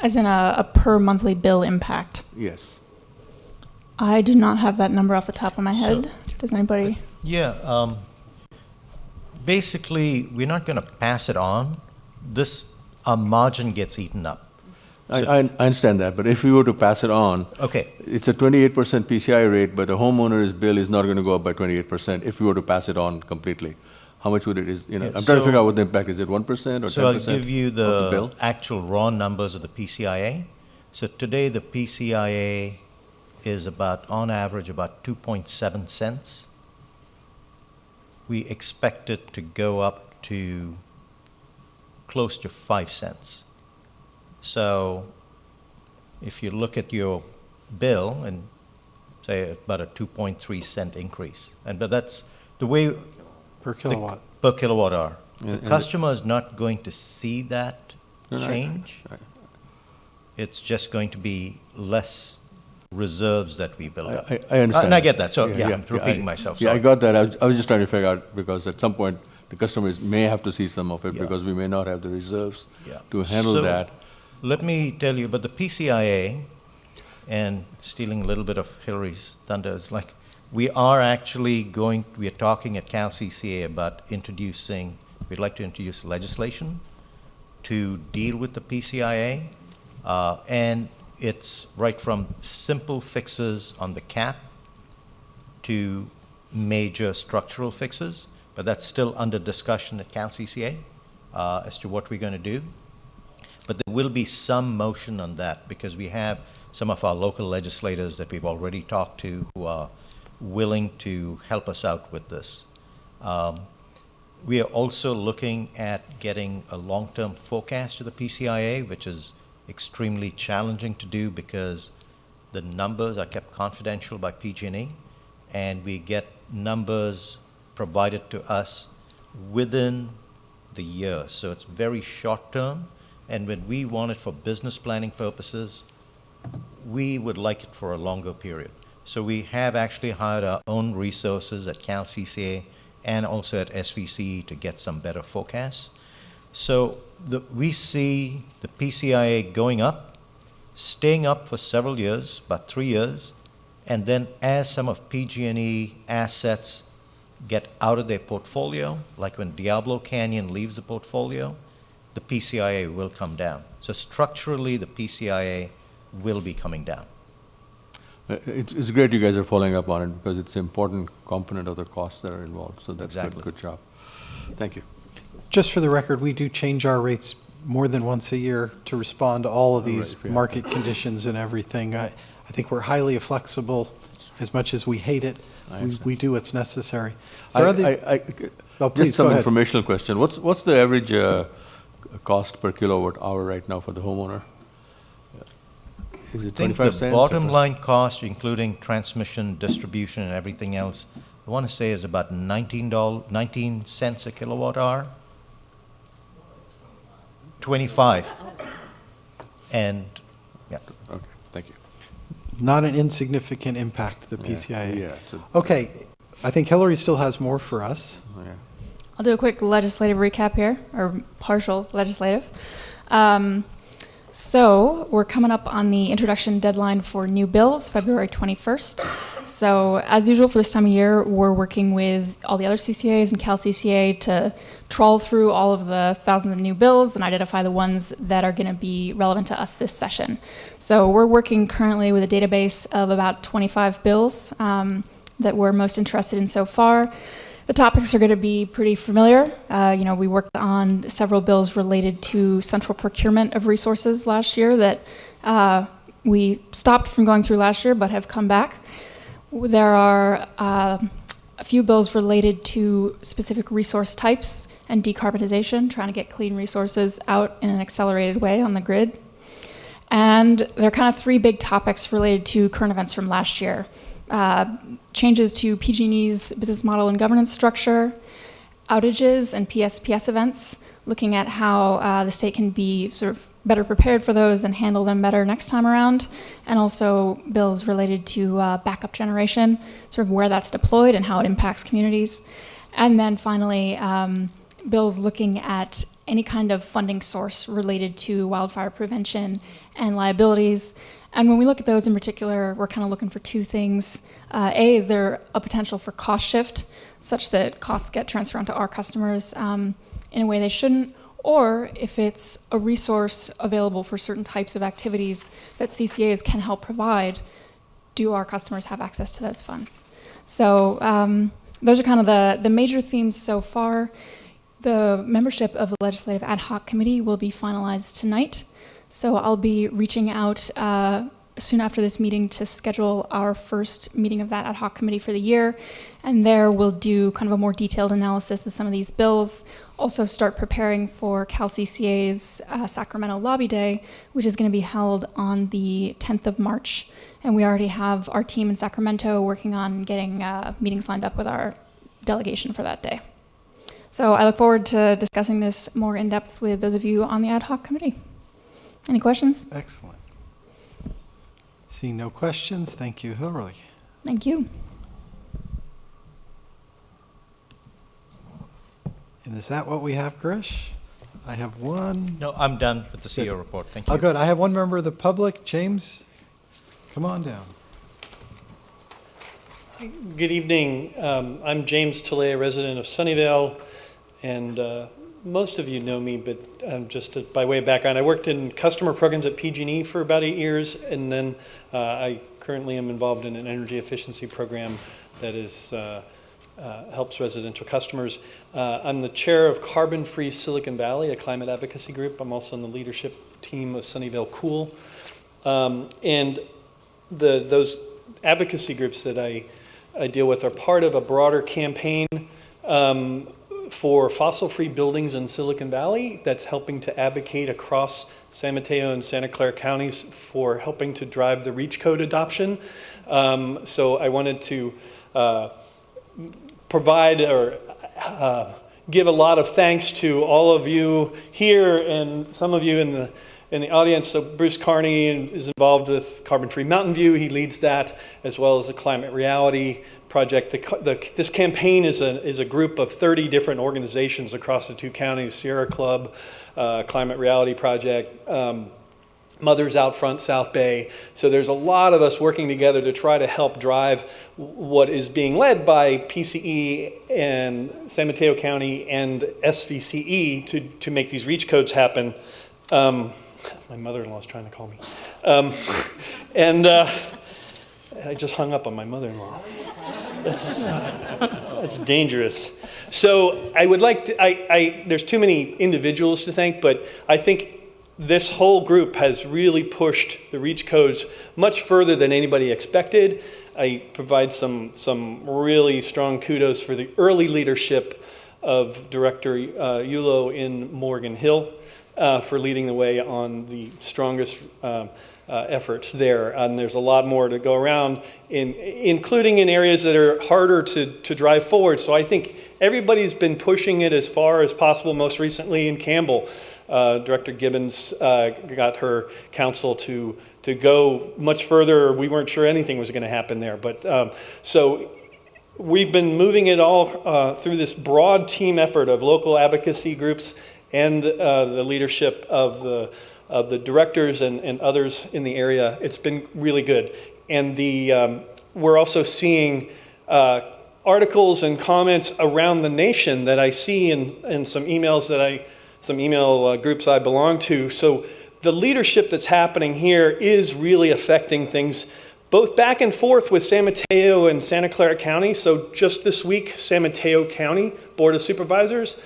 As in a per monthly bill impact? Yes. I do not have that number off the top of my head. Does anybody? Yeah. Basically, we're not going to pass it on. Our margin gets eaten up. I understand that, but if we were to pass it on, okay, it's a 28% PCI rate, but the homeowner's bill is not going to go up by 28% if we were to pass it on completely. How much would it is? I'm trying to figure out what the impact is. Is it 1% or 10%? So I'll give you of the bill? actual raw numbers of the PCIA. So today the PCIA is on average about 2.7 cents. We expect it to go up to close to 5 cents. So if you look at your bill and say about a 2.3 cent increase, but that's the way per kilowatt. Per kilowatt hour. Yeah, The customer is not going to see that change. It's just going to be less reserves that we build up. I understand. And I get that. So Yeah, I'm repeating myself. Yeah, I Sorry. got that. I was just trying to figure out, because at some point, the customers may have to see some of it because we may not have the reserves to handle So, that. Let me tell you about the PCIA, and stealing a little bit of Hillary's thunder, is like we are talking at CalCCA about we'd like to introduce legislation to deal with the PCIA, and it's right from simple fixes on the cap to major structural fixes, but that's still under discussion at CalCCA as to what we're going to do. But there will be some motion on that because we have some of our local legislators that we've already talked to who are willing to help us out with this. We are also looking at getting a long-term forecast to the PCIA, which is extremely challenging to do because the numbers are kept confidential by PG&E, and we get numbers provided to us within the year. So it's very short-term, and when we want it for business planning purposes, we would like it for a longer period. So we have actually hired our own resources at CalCCA and also at SVC to get some better forecasts. So we see the PCIA going up, staying up for several years, about 3 years, and then as some of PG&E assets get out of their portfolio, like when Diablo Canyon leaves the portfolio, the PCIA will come down. So structurally, the PCIA will be coming down. It's great you guys are following up on it because it's an important component of the costs that are involved. So that's Exactly. good job. Thank you. Just for the record, we do change our rates more than once a year to respond to all of these Right, yeah. market conditions and everything. I think we're highly flexible. As much as we hate it, we do what's necessary. Is there Oh, please, just some go ahead. informational question. What's the average cost per kilowatt hour right now for the homeowner? Is it I think 25 the cents? bottom line cost, including transmission, distribution, and everything else, I want to say is about $19 cents a kilowatt hour. 25. And, yeah. Okay, thank you. Not an insignificant impact, the Yeah, PCIA. yeah, it's a- Okay, I think Hillary still has more for us. Yeah. I'll do a quick legislative recap here, or partial legislative. So we're coming up on the introduction deadline for new bills, February 21st. So as usual for this time of year, we're working with all the other CCAs and Cal CCA to trawl through all of the thousands of new bills and identify the ones that are going to be relevant to us this session. So we're working currently with a database of about 25 bills that we're most interested in so far. The topics are going to be pretty familiar. We worked on several bills related to central procurement of resources last year that we stopped from going through last year but have come back. There are a few bills related to specific resource types and decarbonization, trying to get clean resources out in an accelerated way on the grid. And there are kind of three big topics related to current events from last year. Changes to PG&E's business model and governance structure, outages and PSPS events, looking at how the state can be sort of better prepared for those and handle them better next time around, and also bills related to backup generation, sort of where that's deployed and how it impacts communities. And then finally, bills looking at any kind of funding source related to wildfire prevention and liabilities. And when we look at those in particular, we're kind of looking for two things. A, is there a potential for cost shift, such that costs get transferred onto our customers in a way they shouldn't? Or if it's a resource available for certain types of activities that CCAs can help provide, do our customers have access to those funds? So those are kind of the major themes so far. The membership of the Legislative Ad Hoc Committee will be finalized tonight. So I'll be reaching out soon after this meeting to schedule our first meeting of that ad hoc committee for the year. And there we'll do kind of a more detailed analysis of some of these bills. Also start preparing for Cal CCA's Sacramento Lobby Day, which is going to be held on the 10th of March. And we already have our team in Sacramento working on getting meetings lined up with our delegation for that day. So I look forward to discussing this more in depth with those of you on the ad hoc committee. Any questions? Excellent. Seeing no questions, thank you, Hillary. Thank you. And is that what we have, Girish? I have one. No, I'm done with the CEO report. Thank you. Oh, good. I have one member of the public. James, come on down. Good evening. I'm James Tilley, a resident of Sunnyvale, and most of you know me, but just by way of background, I worked in customer programs at PG&E for about 8 years, and then I currently am involved in an energy efficiency program that is helps residential customers. I'm the chair of Carbon Free Silicon Valley, a climate advocacy group. I'm also on the leadership team of Sunnyvale Cool. And those advocacy groups that I deal with are part of a broader campaign for fossil-free buildings in Silicon Valley that's helping to advocate across San Mateo and Santa Clara counties for helping to drive the REACH code adoption. So I wanted to provide or give a lot of thanks to all of you here and some of you in the audience. So Bruce Carney is involved with Carbon Free Mountain View. He leads that, as well as the Climate Reality Project. This campaign is a group of 30 different organizations across the two counties: Sierra Club, Climate Reality Project, Mothers Out Front, South Bay. So there's a lot of us working together to try to help drive what is being led by PCE and San Mateo County and SVCE to make these reach codes happen. My mother-in-law is trying to call me. I just hung up on my mother-in-law. That's dangerous. So I would like to, there's too many individuals to thank, but I think this whole group has really pushed the reach codes much further than anybody expected. I provide some really strong kudos for the early leadership of Director Yulo in Morgan Hill for leading the way on the strongest efforts there. And there's a lot more to go around, including in areas that are harder to drive forward. So I think everybody's been pushing it as far as possible. Most recently in Campbell, Director Gibbons got her council to go much further. We weren't sure anything was going to happen there. But so we've been moving it all through this broad team effort of local advocacy groups and the leadership of the directors and others in the area. It's been really good. And we're also seeing articles and comments around the nation that I see in some emails some email groups I belong to. So the leadership that's happening here is really affecting things both back and forth with San Mateo and Santa Clara County. So just this week, San Mateo County Board of Supervisors,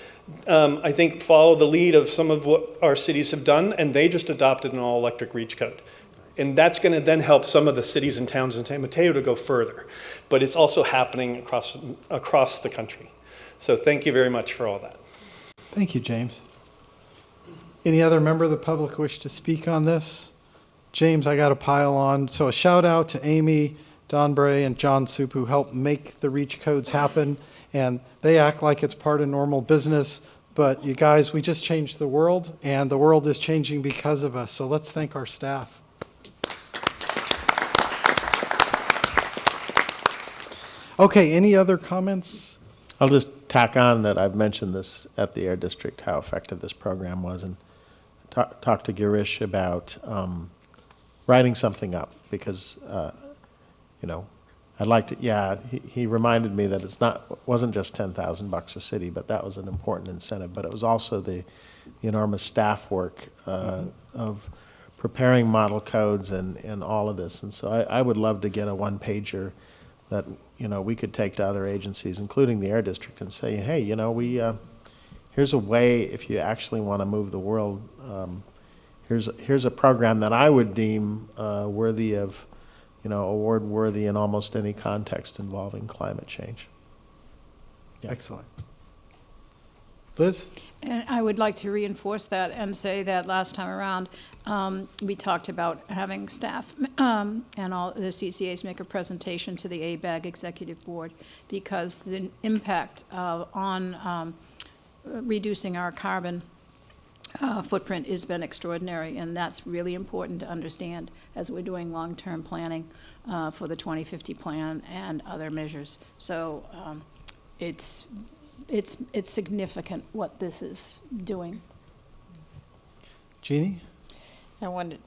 I think, follow the lead of some of what our cities have done, and they just adopted an all-electric reach code. And that's going to then help some of the cities and towns in San Mateo to go further. But it's also happening across the country. So thank you very much for all that. Thank you, James. Any other member of the public wish to speak on this? James, I got to pile on. So a shout out to Amy, Don Bray, and John Soup, who helped make the reach codes happen. And they act like it's part of normal business. But you guys, we just changed the world, and the world is changing because of us. So let's thank our staff. Okay, any other comments? I'll just tack on that I've mentioned this at the Air District, how effective this program was, and talk to Girish about writing something up, because, I'd like to, he reminded me that wasn't just $10,000 a city, but that was an important incentive, but it was also the enormous staff work of preparing model codes and all of this. And so I would love to get a one-pager that, we could take to other agencies, including the Air District, and say, hey, here's a way, if you actually want to move the world, here's a program that I would deem worthy of, award-worthy in almost any context involving climate change. Yeah. Excellent. Liz? And I would like to reinforce that and say that last time around, we talked about having staff and all the CCAs make a presentation to the ABAG Executive Board, because the impact on reducing our carbon footprint has been extraordinary, and that's really important to understand as we're doing long-term planning for the 2050 plan and other measures. So it's significant what this is doing. Jeannie? I wanted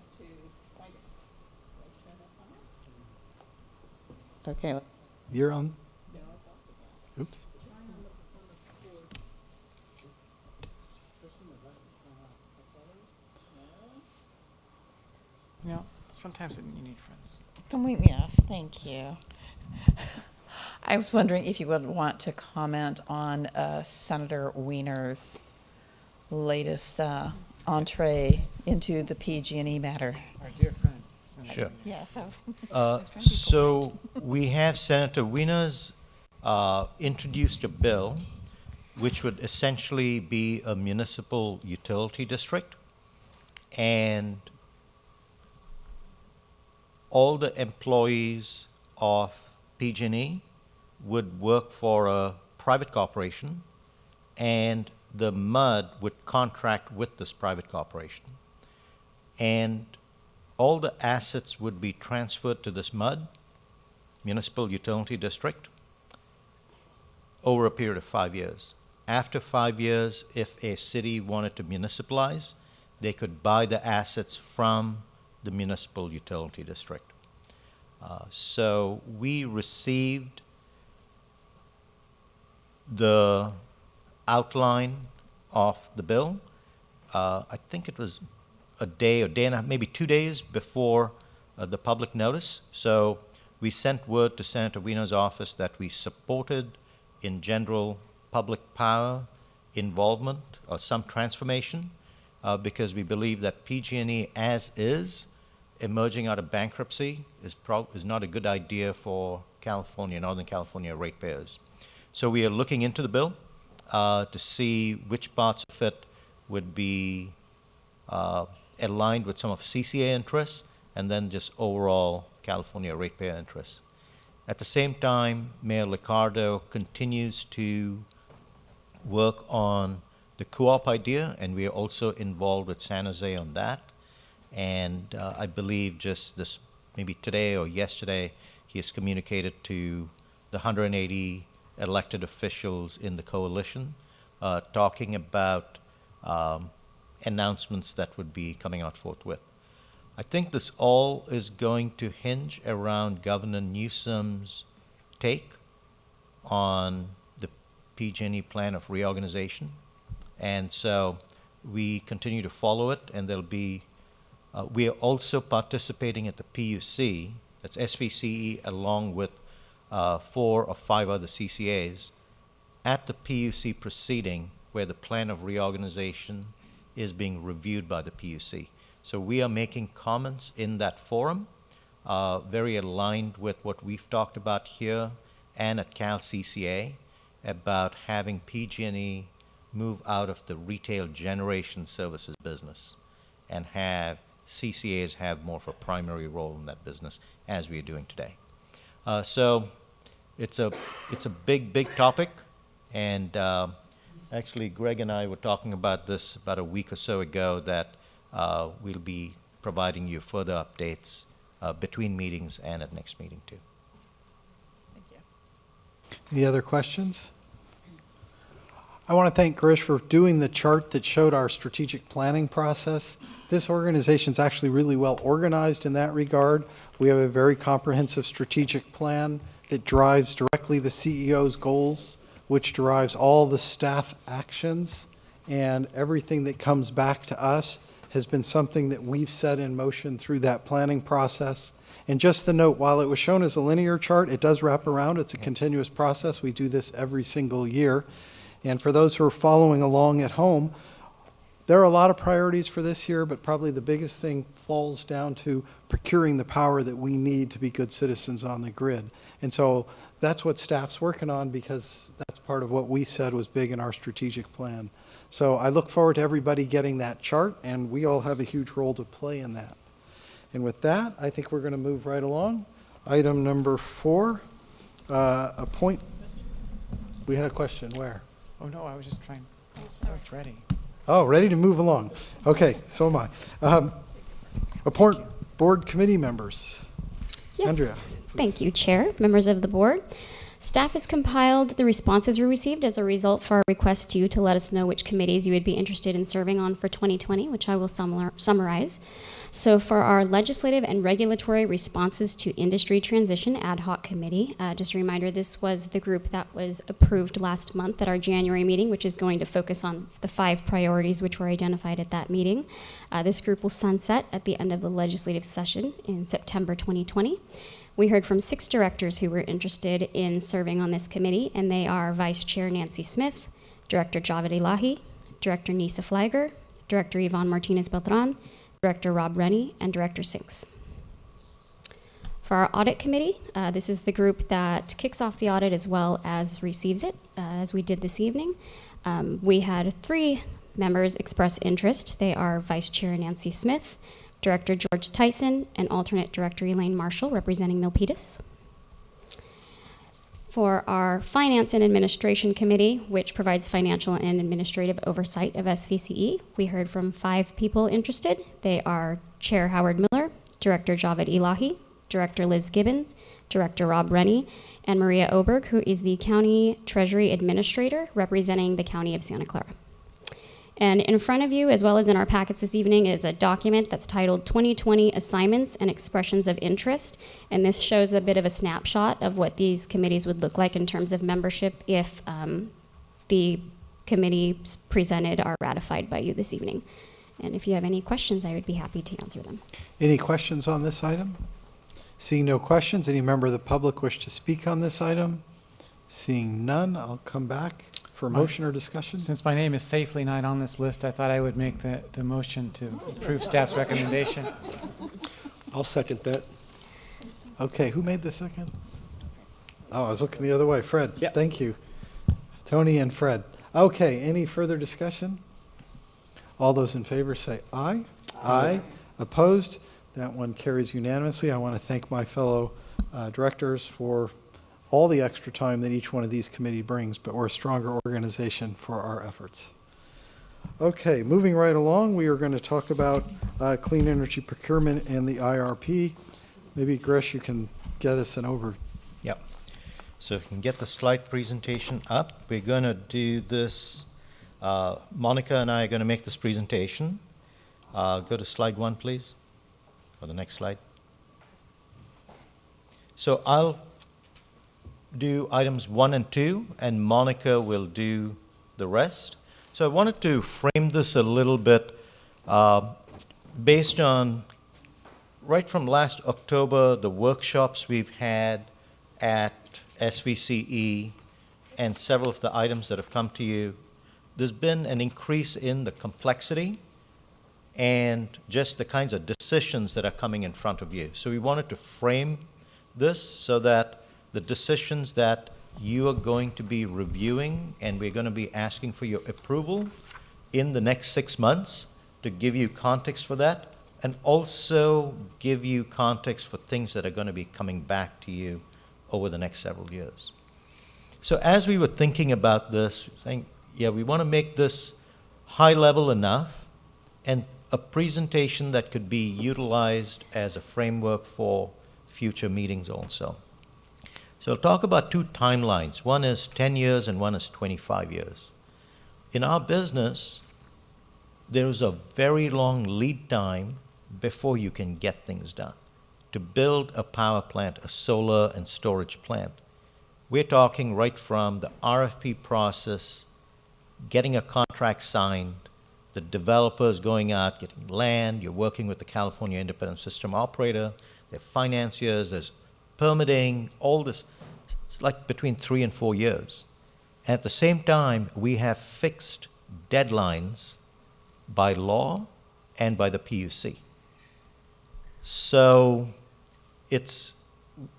to. Okay. You're on. Oops. Sometimes you need friends. Yes, thank you. I was wondering if you would want to comment on Senator Wiener's latest entree into the PG&E matter. Our dear friend. Sure. Yes. So we have Senator Wiener's introduced a bill which would essentially be a municipal utility district, and all the employees of PG&E would work for a private corporation, and the MUD would contract with this private corporation. And all the assets would be transferred to this MUD, Municipal Utility District, over a period of 5 years. After 5 years, if a city wanted to municipalize, they could buy the assets from the municipal utility district. So we received the outline of the bill. I think it was a day and a half, maybe 2 days before the public notice. So we sent word to Senator Wiener's office that we supported, in general, public power involvement or some transformation, because we believe that PG&E as is, emerging out of bankruptcy, is not a good idea for California, Northern California ratepayers. So we are looking into the bill to see which parts of it would be aligned with some of CCA interests and then just overall California ratepayer interests. At the same time, Mayor Liccardo continues to work on the co-op idea, and we are also involved with San Jose on that. And I believe just this, maybe today or yesterday, he has communicated to the 180 elected officials in the coalition, talking about announcements that would be coming out forthwith. I think this all is going to hinge around Governor Newsom's take on the PG&E plan of reorganization. And so we continue to follow it, and there'll be, we are also participating at the PUC, that's SVCE, along with 4 or 5 other CCAs, at the PUC proceeding where the plan of reorganization is being reviewed by the PUC. So we are making comments in that forum, very aligned with what we've talked about here and at Cal CCA about having PG&E move out of the retail generation services business and have CCAs have more of a primary role in that business as we are doing today. So it's a big, big topic, and actually Greg and I were talking about this about a week or so ago, that we'll be providing you further updates between meetings and at next meeting too. Thank you. Any other questions? I want to thank Girish for doing the chart that showed our strategic planning process. This organization's actually really well organized in that regard. We have a very comprehensive strategic plan that drives directly the CEO's goals, which drives all the staff actions, and everything that comes back to us has been something that we've set in motion through that planning process. And just the note, while it was shown as a linear chart, it does wrap around. It's a continuous process. We do this every single year. And for those who are following along at home, there are a lot of priorities for this year, but probably the biggest thing falls down to procuring the power that we need to be good citizens on the grid. And so that's what staff's working on, because that's part of what we said was big in our strategic plan. So I look forward to everybody getting that chart, and we all have a huge role to play in that. And with that, I think we're going to move right along. Item number 4, appoint. We had a question. Where? Oh, no, I was just trying. I was ready. Oh, ready to move along. Okay, so am I. Appoint board committee members. Yes. Andrea. Thank you, Chair, members of the board. Staff has compiled the responses we received as a result for our request to you to let us know which committees you would be interested in serving on for 2020, which I will summarize. So for our legislative and regulatory responses to industry transition ad hoc committee, just a reminder, this was the group that was approved last month at our January meeting, which is going to focus on the 5 priorities which were identified at that meeting. This group will sunset at the end of the legislative session in September 2020. We heard from 6 directors who were interested in serving on this committee, and they are Vice Chair Nancy Smith, Director Javed Elahi, Director Nisa Flagger, Director Yvonne Martinez-Beltran, Director Rob Rennie, and Director Sinks. For our audit committee, this is the group that kicks off the audit as well as receives it, as we did this evening. We had 3 members express interest. They are Vice Chair Nancy Smith, Director George Tyson, and alternate Director Elaine Marshall, representing Milpitas. For our Finance and Administration Committee, which provides financial and administrative oversight of SVCE, we heard from 5 people interested. They are Chair Howard Miller, Director Javed Elahi, Director Liz Gibbons, Director Rob Rennie, and Maria Oberg, who is the County Treasury Administrator representing the County of Santa Clara. And in front of you, as well as in our packets this evening, is a document that's titled 2020 Assignments and Expressions of Interest. And this shows a bit of a snapshot of what these committees would look like in terms of membership if the committees presented are ratified by you this evening. And if you have any questions, I would be happy to answer them. Any questions on this item? Seeing no questions, any member of the public wish to speak on this item? Seeing none, I'll come back for motion or discussion. Since my name is safely not on this list, I thought I would make the motion to approve staff's recommendation. I'll second that. Okay, who made the second? Oh, I was looking the other way. Fred, Yeah. thank you. Tony and Fred. Okay, any further discussion? All those in favor say aye. Aye. Opposed? That one carries unanimously. I want to thank my fellow directors for all the extra time that each one of these committee brings, but we're a stronger organization for our efforts. Okay, moving right along, we are going to talk about clean energy procurement and the IRP. Maybe, Gresh, you can get us an overview. Yep. So if you can get the slide presentation up, we're going to do this. Monica and I are going to make this presentation. Go to slide 1, please, or the next slide. So I'll do items 1 and 2, and Monica will do the rest. So I wanted to frame this a little bit based on, right from last October, the workshops we've had at SVCE and several of the items that have come to you. There's been an increase in the complexity and just the kinds of decisions that are coming in front of you. So we wanted to frame this so that the decisions that you are going to be reviewing and we're going to be asking for your approval in the next 6 months, to give you context for that and also give you context for things that are going to be coming back to you over the next several years. So as we were thinking about this, saying, yeah, we want to make this high level enough and a presentation that could be utilized as a framework for future meetings also. So I'll talk about 2 timelines. One is 10 years and one is 25 years. In our business, there is a very long lead time before you can get things done. To build a power plant, a solar and storage plant, we're talking right from the RFP process, getting a contract signed, the developers going out, getting land, you're working with the California Independent System Operator, their financiers, there's permitting, all this. It's like between 3 and 4 years. And at the same time, we have fixed deadlines by law and by the PUC. So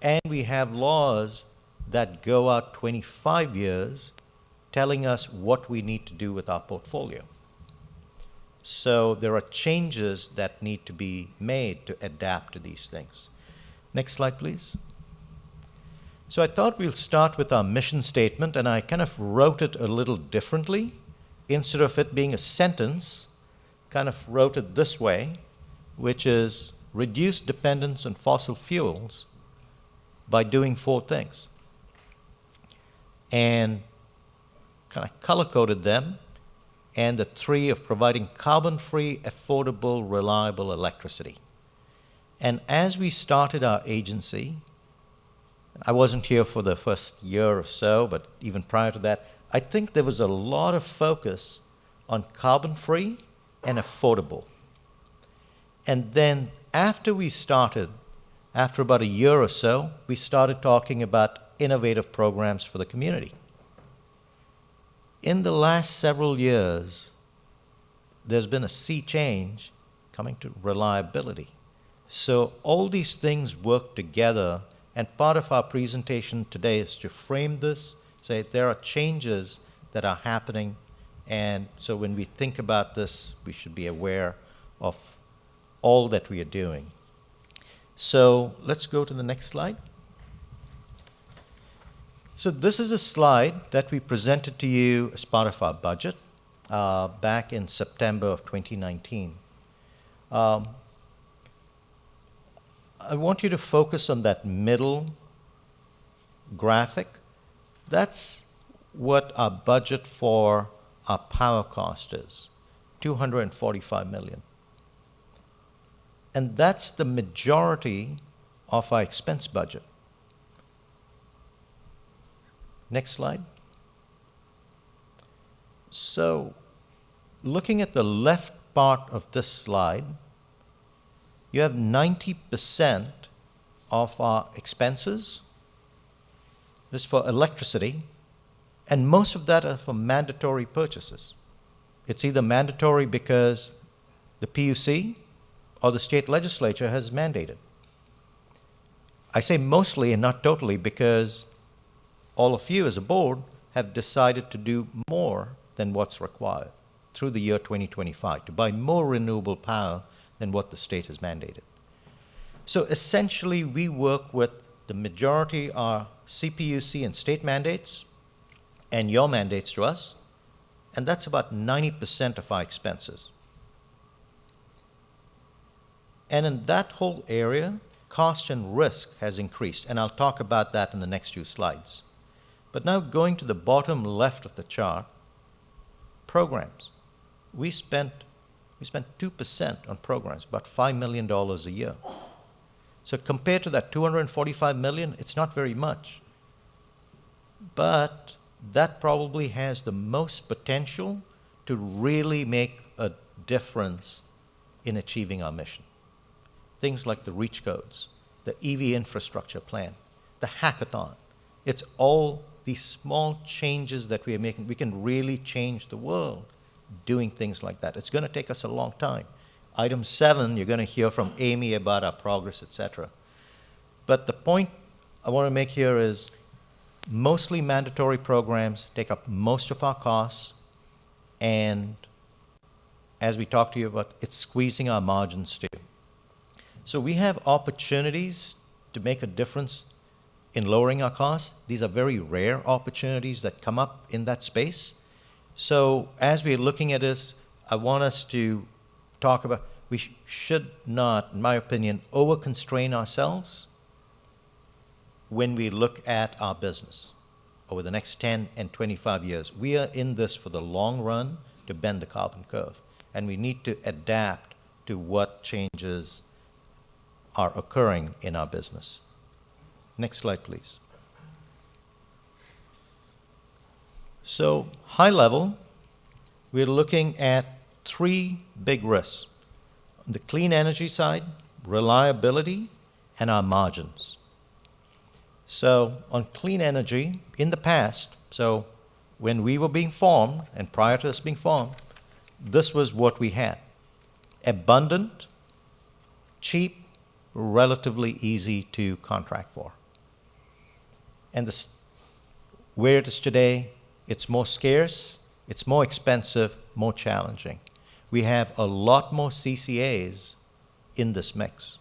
and we have laws that go out 25 years telling us what we need to do with our portfolio. So there are changes that need to be made to adapt to these things. Next slide, please. So I thought we'll start with our mission statement, and I kind of wrote it a little differently. Instead of it being a sentence, kind of wrote it this way, which is reduce dependence on fossil fuels by doing 4 things. And kind of color-coded them, and the 3 of providing carbon-free, affordable, reliable electricity. And as we started our agency, I wasn't here for the first year or so, but even prior to that, I think there was a lot of focus on carbon-free and affordable. And then after we started, after about a year or so, we started talking about innovative programs for the community. In the last several years, there's been a sea change coming to reliability. So all these things work together, and part of our presentation today is to frame this, say there are changes that are happening, and so when we think about this, we should be aware of all that we are doing. So let's go to the next slide. So this is a slide that we presented to you as part of our budget back in September of 2019. I want you to focus on that middle graphic. That's what our budget for our power cost is. $245 million. And that's the majority of our expense budget. Next slide. So, looking at the left part of this slide, you have 90% of our expenses is for electricity, and most of that are for mandatory purchases. It's either mandatory because the PUC or the state legislature has mandated. I say mostly and not totally because all of you as a board have decided to do more than what's required through the year 2025, to buy more renewable power than what the state has mandated. So essentially, we work with the majority are CPUC and state mandates, and your mandates to us, and that's about 90% of our expenses. And in that whole area, cost and risk has increased, and I'll talk about that in the next few slides. But now going to the bottom left of the chart, programs. We spent 2% on programs, about $5 million a year. So compared to that $245 million, it's not very much. But that probably has the most potential to really make a difference in achieving our mission. Things like the REACH codes, the EV infrastructure plan, the hackathon. It's all these small changes that we are making. We can really change the world doing things like that. It's going to take us a long time. Item 7, you're going to hear from Amy about our progress, etc. But the point I want to make here is mostly mandatory programs take up most of our costs, and as we talked to you about, it's squeezing our margins too. So we have opportunities to make a difference in lowering our costs. These are very rare opportunities that come up in that space. So as we're looking at this, I want us to talk about, we should not, in my opinion, over-constrain ourselves when we look at our business over the next 10 and 25 years. We are in this for the long run to bend the carbon curve, and we need to adapt to what changes are occurring in our business. Next slide, please. So, high level, we're looking at 3 big risks. On the clean energy side, reliability, and our margins. So, on clean energy, in the past, so when we were being formed, and prior to us being formed, this was what we had. Abundant, cheap, relatively easy to contract for. And where it is today, it's more scarce, it's more expensive, more challenging. We have a lot more CCAs in this mix.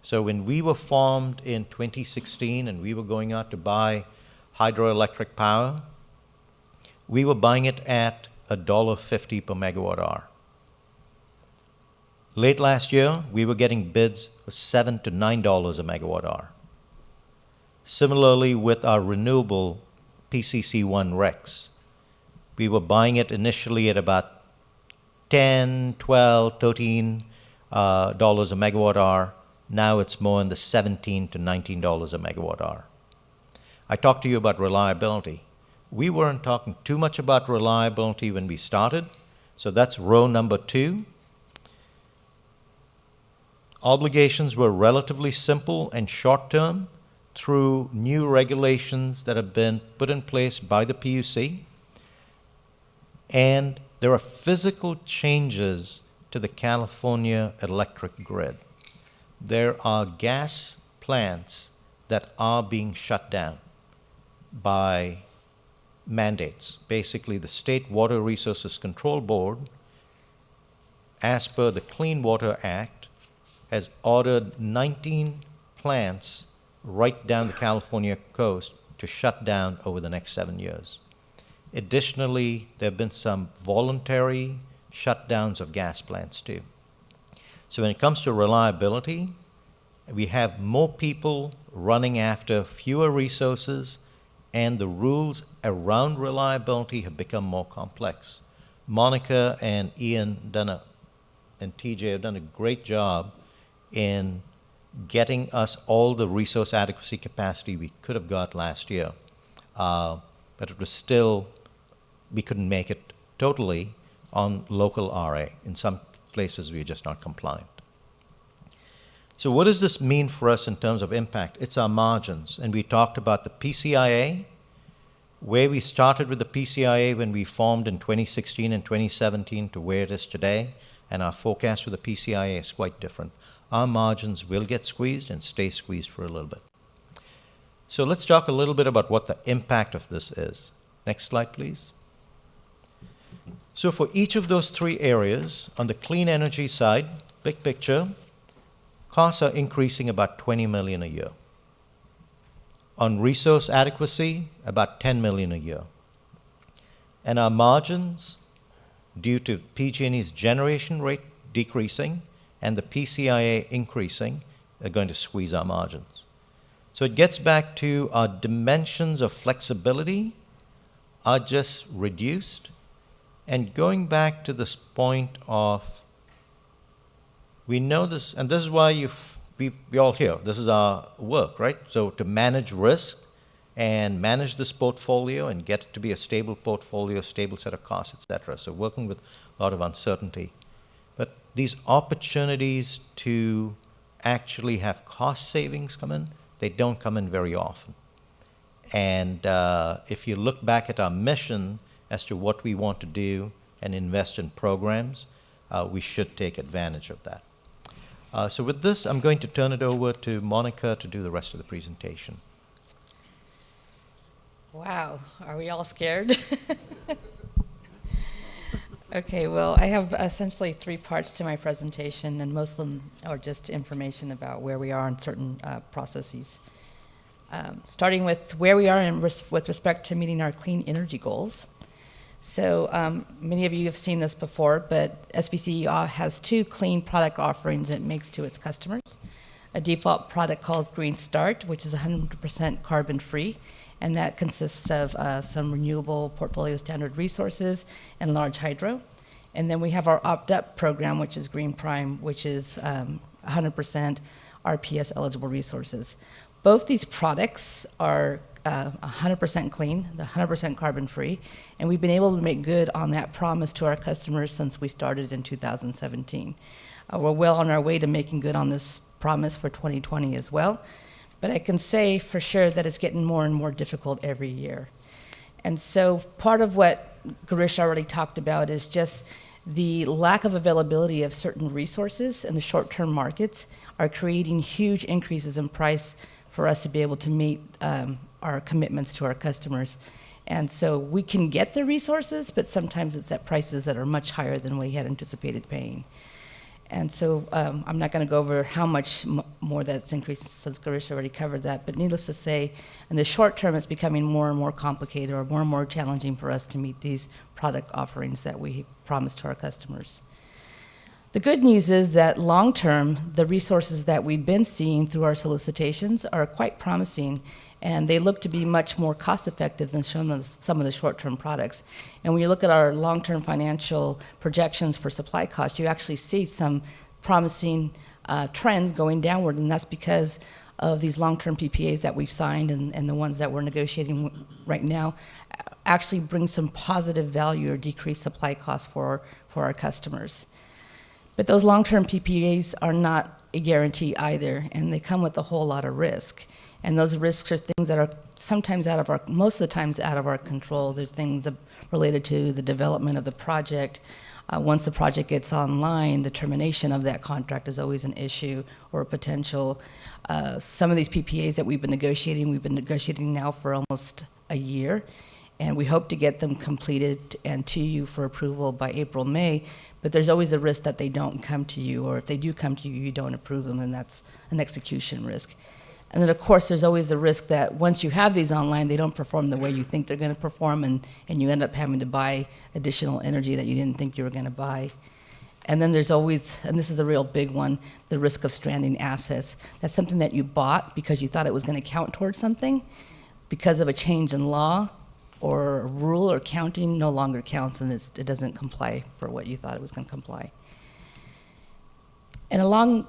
So when we were formed in 2016 and we were going out to buy hydroelectric power, we were buying it at $1.50 per megawatt hour. Late last year, we were getting bids for $7 to $9 a megawatt hour. Similarly, with our renewable PCC1 RECs, we were buying it initially at about $10, $12, $13 a megawatt hour. Now it's more in the $17 to $19 a megawatt hour. I talked to you about reliability. We weren't talking too much about reliability when we started, so that's row number 2. Obligations were relatively simple and short-term through new regulations that have been put in place by the PUC. And there are physical changes to the California electric grid. There are gas plants that are being shut down by mandates. Basically, the State Water Resources Control Board, as per the Clean Water Act, has ordered 19 plants right down the California coast to shut down over the next 7 years. Additionally, there have been some voluntary shutdowns of gas plants too. So when it comes to reliability, we have more people running after fewer resources, and the rules around reliability have become more complex. Monica and Ian and TJ have done a great job in getting us all the resource adequacy capacity we could have got last year. But it was still, we couldn't make it totally on local RA. In some places, we are just not compliant. So what does this mean for us in terms of impact? It's our margins. And we talked about the PCIA, where we started with the PCIA when we formed in 2016 and 2017 to where it is today. And our forecast for the PCIA is quite different. Our margins will get squeezed and stay squeezed for a little bit. So let's talk a little bit about what the impact of this is. Next slide, please. So for each of those three areas, on the clean energy side, big picture, costs are increasing about $20 million a year. On resource adequacy, about $10 million a year. And our margins, due to PG&E's generation rate decreasing and the PCIA increasing, are going to squeeze our margins. So it gets back to our dimensions of flexibility are just reduced. And going back to this point of, we know this, and this is why we all here, this is our work, right? So to manage risk and manage this portfolio and get it to be a stable portfolio, stable set of costs, et cetera. So working with a lot of uncertainty. But these opportunities to actually have cost savings come in, they don't come in very often. And if you look back at our mission as to what we want to do and invest in programs, we should take advantage of that. So with this, I'm going to turn it over to Monica to do the rest of the presentation. Wow, are we all scared? Okay, well, I have essentially three parts to my presentation, and most of them are just information about where we are in certain processes. Starting with where we are with respect to meeting our clean energy goals. So many of you have seen this before, but SBC has two clean product offerings it makes to its customers. A default product called Green Start, which is 100% carbon-free, and that consists of some renewable portfolio standard resources and large hydro. And then we have our opt-up program, which is Green Prime, which is 100% RPS eligible resources. Both these products are 100% clean, 100% carbon-free, and we've been able to make good on that promise to our customers since we started in 2017. We're well on our way to making good on this promise for 2020 as well, but I can say for sure that it's getting more and more difficult every year. And so part of what Girish already talked about is just the lack of availability of certain resources in the short-term markets are creating huge increases in price for us to be able to meet our commitments to our customers. And so we can get the resources, but sometimes it's at prices that are much higher than we had anticipated paying. And so I'm not going to go over how much more that's increased since Girish already covered that, but needless to say, in the short term, it's becoming more and more complicated or more and more challenging for us to meet these product offerings that we promise to our customers. The good news is that long term, the resources that we've been seeing through our solicitations are quite promising, and they look to be much more cost effective than some of the short-term products. And when you look at our long-term financial projections for supply costs, you actually see some promising trends going downward, and that's because of these long-term PPAs that we've signed and the ones that we're negotiating right now actually bring some positive value or decreased supply costs for our customers. But those long-term PPAs are not a guarantee either, and they come with a whole lot of risk. And those risks are things that are sometimes most of the times out of our control. They're things related to the development of the project. Once the project gets online, the termination of that contract is always an issue or a potential. Some of these PPAs that we've been negotiating now for almost a year, and we hope to get them completed and to you for approval by April, May, but there's always a risk that they don't come to you, or if they do come to you, you don't approve them, and that's an execution risk. And then, of course, there's always the risk that once you have these online, they don't perform the way you think they're going to perform, and you end up having to buy additional energy that you didn't think you were going to buy. And then there's always, and this is a real big one, the risk of stranding assets. That's something that you bought because you thought it was going to count towards something. Because of a change in law or a rule or counting no longer counts, and it doesn't comply for what you thought it was going to comply. And along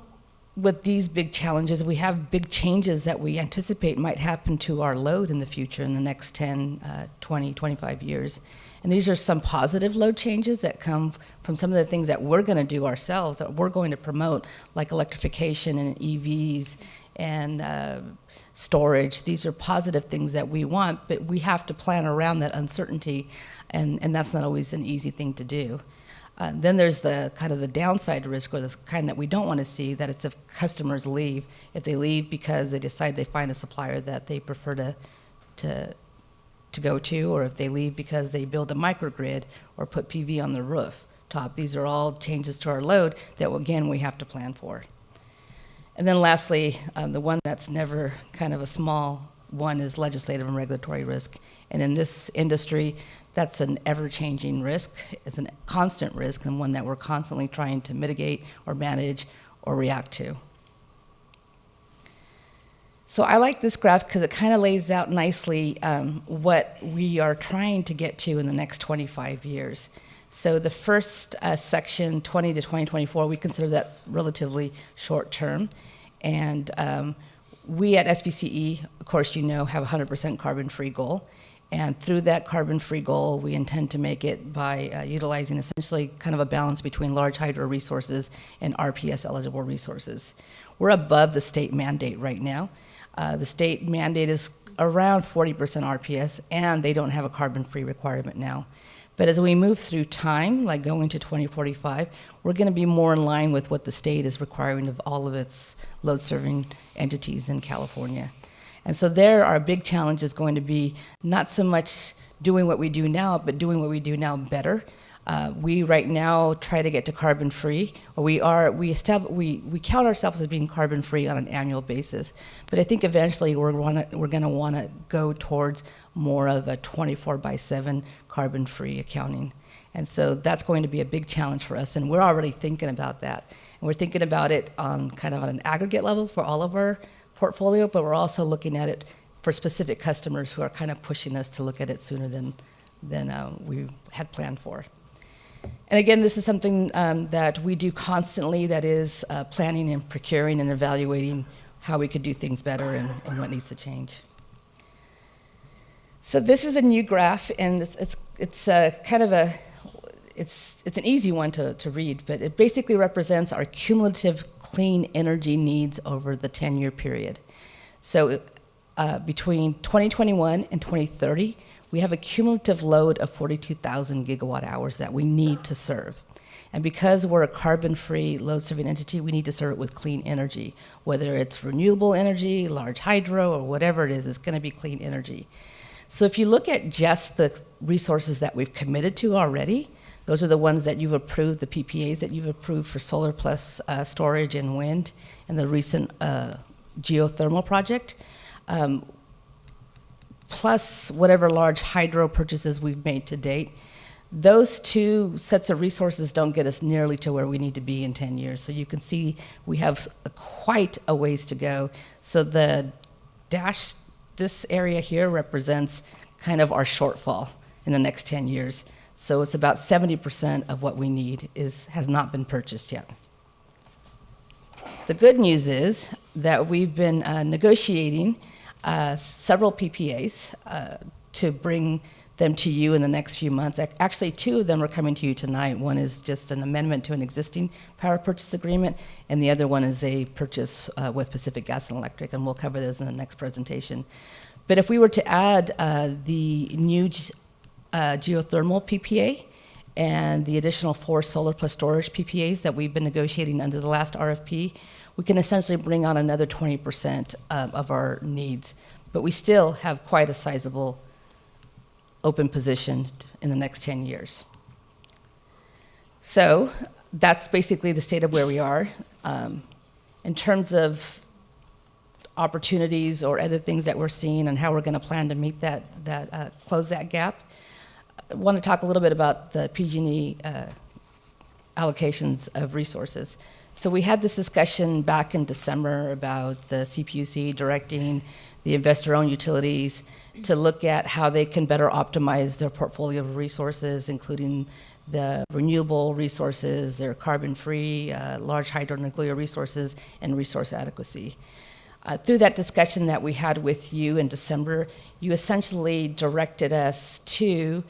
with these big challenges, we have big changes that we anticipate might happen to our load in the future in the next 10, 20, 25 years. And these are some positive load changes that come from some of the things that we're going to do ourselves, that we're going to promote, like electrification and EVs and storage. These are positive things that we want, but we have to plan around that uncertainty, and that's not always an easy thing to do. Then there's the kind of the downside risk, or the kind that we don't want to see, that it's if customers leave. If they leave because they decide they find a supplier that they prefer to go to, or if they leave because they build a microgrid or put PV on the rooftop. These are all changes to our load that, again, we have to plan for. And then lastly, the one that's never kind of a small one is legislative and regulatory risk. And in this industry, that's an ever-changing risk. It's a constant risk, and one that we're constantly trying to mitigate or manage or react to. So I like this graph because it kind of lays out nicely what we are trying to get to in the next 25 years. So the first section, 20 to 2024, we consider that relatively short term. And we at SBCE, of course, you know, have a 100% carbon-free goal. And through that carbon-free goal, we intend to make it by utilizing essentially kind of a balance between large hydro resources and RPS-eligible resources. We're above the state mandate right now. The state mandate is around 40% RPS, and they don't have a carbon-free requirement now. But as we move through time, like going to 2045, we're going to be more in line with what the state is requiring of all of its load-serving entities in California. And so there, our big challenge is going to be not so much doing what we do now, but doing what we do now better. We right now try to get to carbon-free, or we count ourselves as being carbon-free on an annual basis. But I think eventually we're going to want to go towards more of a 24/7 carbon-free accounting. And so that's going to be a big challenge for us, and we're already thinking about that. And we're thinking about it on kind of on an aggregate level for all of our portfolio, but we're also looking at it for specific customers who are kind of pushing us to look at it sooner than we had planned for. And again, this is something that we do constantly, that is planning and procuring and evaluating how we could do things better and what needs to change. So this is a new graph, and it's kind of it's an easy one to read, but it basically represents our cumulative clean energy needs over the 10-year period. So between 2021 and 2030, we have a cumulative load of 42,000 gigawatt hours that we need to serve. And because we're a carbon-free load-serving entity, we need to serve it with clean energy. Whether it's renewable energy, large hydro, or whatever it is, it's going to be clean energy. So if you look at just the resources that we've committed to already, those are the ones that you've approved, the PPAs that you've approved for solar plus storage and wind, and the recent geothermal project, plus whatever large hydro purchases we've made to date. Those two sets of resources don't get us nearly to where we need to be in 10 years. So you can see we have quite a ways to go. So the dash, this area here represents kind of our shortfall in the next 10 years. So it's about 70% of what we need has not been purchased yet. The good news is that we've been negotiating several PPAs to bring them to you in the next few months. Actually, two of them are coming to you tonight. One is just an amendment to an existing power purchase agreement, and the other one is a purchase with Pacific Gas and Electric, and we'll cover those in the next presentation. But if we were to add the new geothermal PPA and the additional 4 solar plus storage PPAs that we've been negotiating under the last RFP, we can essentially bring on another 20% of our needs. But we still have quite a sizable open position in the next 10 years. So that's basically the state of where we are. In terms of opportunities or other things that we're seeing and how we're going to plan to meet close that gap, I want to talk a little bit about the PG&E allocations of resources. So we had this discussion back in December about the CPUC directing the investor-owned utilities to look at how they can better optimize their portfolio of resources, including the renewable resources, their carbon-free, large hydronuclear resources, and resource adequacy. Through that discussion that we had with you in December, you essentially directed us to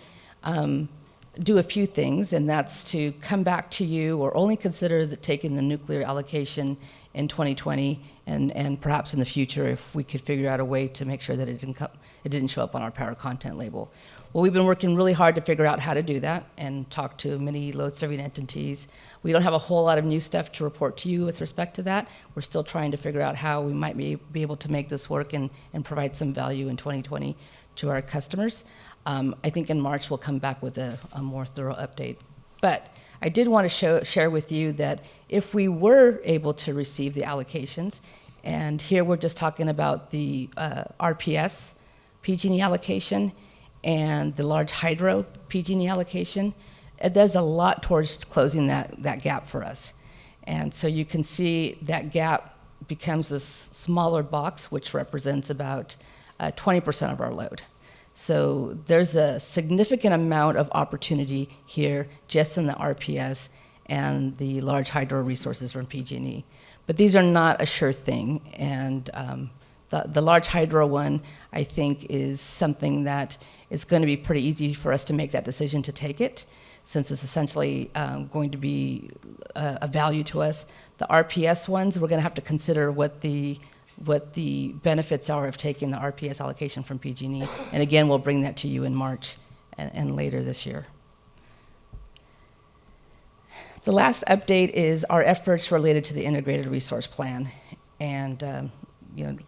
do a few things, and that's to come back to you or only consider taking the nuclear allocation in 2020 and perhaps in the future if we could figure out a way to make sure that it didn't show up on our power content label. Well, we've been working really hard to figure out how to do that and talk to many load-serving entities. We don't have a whole lot of new stuff to report to you with respect to that. We're still trying to figure out how we might be able to make this work and provide some value in 2020 to our customers. I think in March we'll come back with a more thorough update. But I did want to share with you that if we were able to receive the allocations, and here we're just talking about the RPS PG&E allocation and the large hydro PG&E allocation, there's a lot towards closing that gap for us. And so you can see that gap becomes this smaller box, which represents about 20% of our load. So there's a significant amount of opportunity here just in the RPS and the large hydro resources from PG&E. But these are not a sure thing, and the large hydro one, I think, is something that is going to be pretty easy for us to make that decision to take it, since it's essentially going to be a value to us. The RPS ones, we're going to have to consider what the benefits are of taking the RPS allocation from PG&E. And again, we'll bring that to you in March and later this year. The last update is our efforts related to the Integrated Resource Plan. And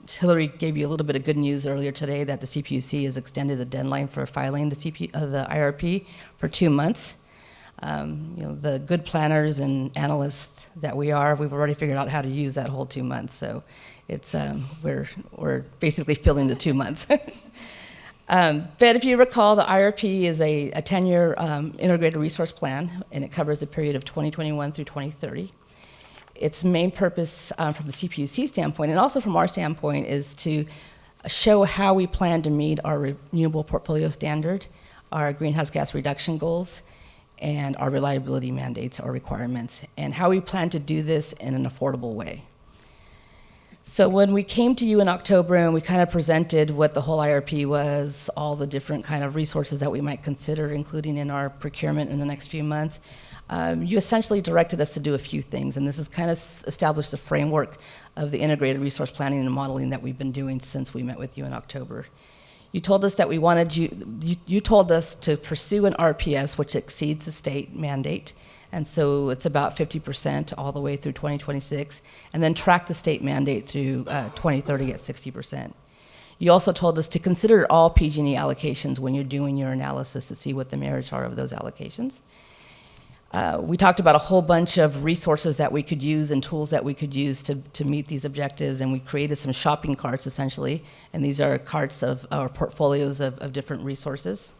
Hillary gave you a little bit of good news earlier today that the CPUC has extended the deadline for filing the IRP for 2 months. The good planners and analysts that we are, we've already figured out how to use that whole 2 months. So it's we're basically filling the 2 months. But if you recall, the IRP is a 10-year integrated resource plan, and it covers the period of 2021 through 2030. Its main purpose from the CPUC standpoint, and also from our standpoint, is to show how we plan to meet our renewable portfolio standard, our greenhouse gas reduction goals, and our reliability mandates or requirements, and how we plan to do this in an affordable way. So when we came to you in October and we kind of presented what the whole IRP was, all the different kind of resources that we might consider including in our procurement in the next few months, you essentially directed us to do a few things, and this has kind of established the framework of the integrated resource planning and modeling that we've been doing since we met with you in October. You told us that you told us to pursue an RPS which exceeds the state mandate, and so it's about 50% all the way through 2026, and then track the state mandate through 2030 at 60%. You also told us to consider all PG&E allocations when you're doing your analysis to see what the merits are of those allocations. We talked about a whole bunch of resources that we could use and tools that we could use to meet these objectives, and we created some shopping carts essentially, and these are carts of our portfolios of different resources.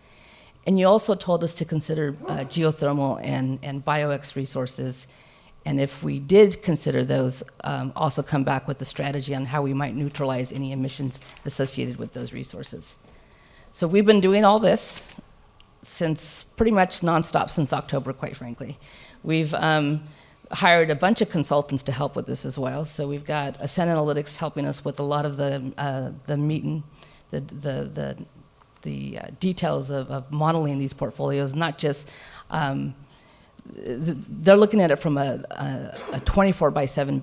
And you also told us to consider geothermal and bioex resources, and if we did consider those, also come back with a strategy on how we might neutralize any emissions associated with those resources. So we've been doing all this since pretty much nonstop since October, quite frankly. We've hired a bunch of consultants to help with this as well. So we've got Ascend Analytics helping us with a lot of the meat and the details of modeling these portfolios, not just, they're looking at it from a 24/7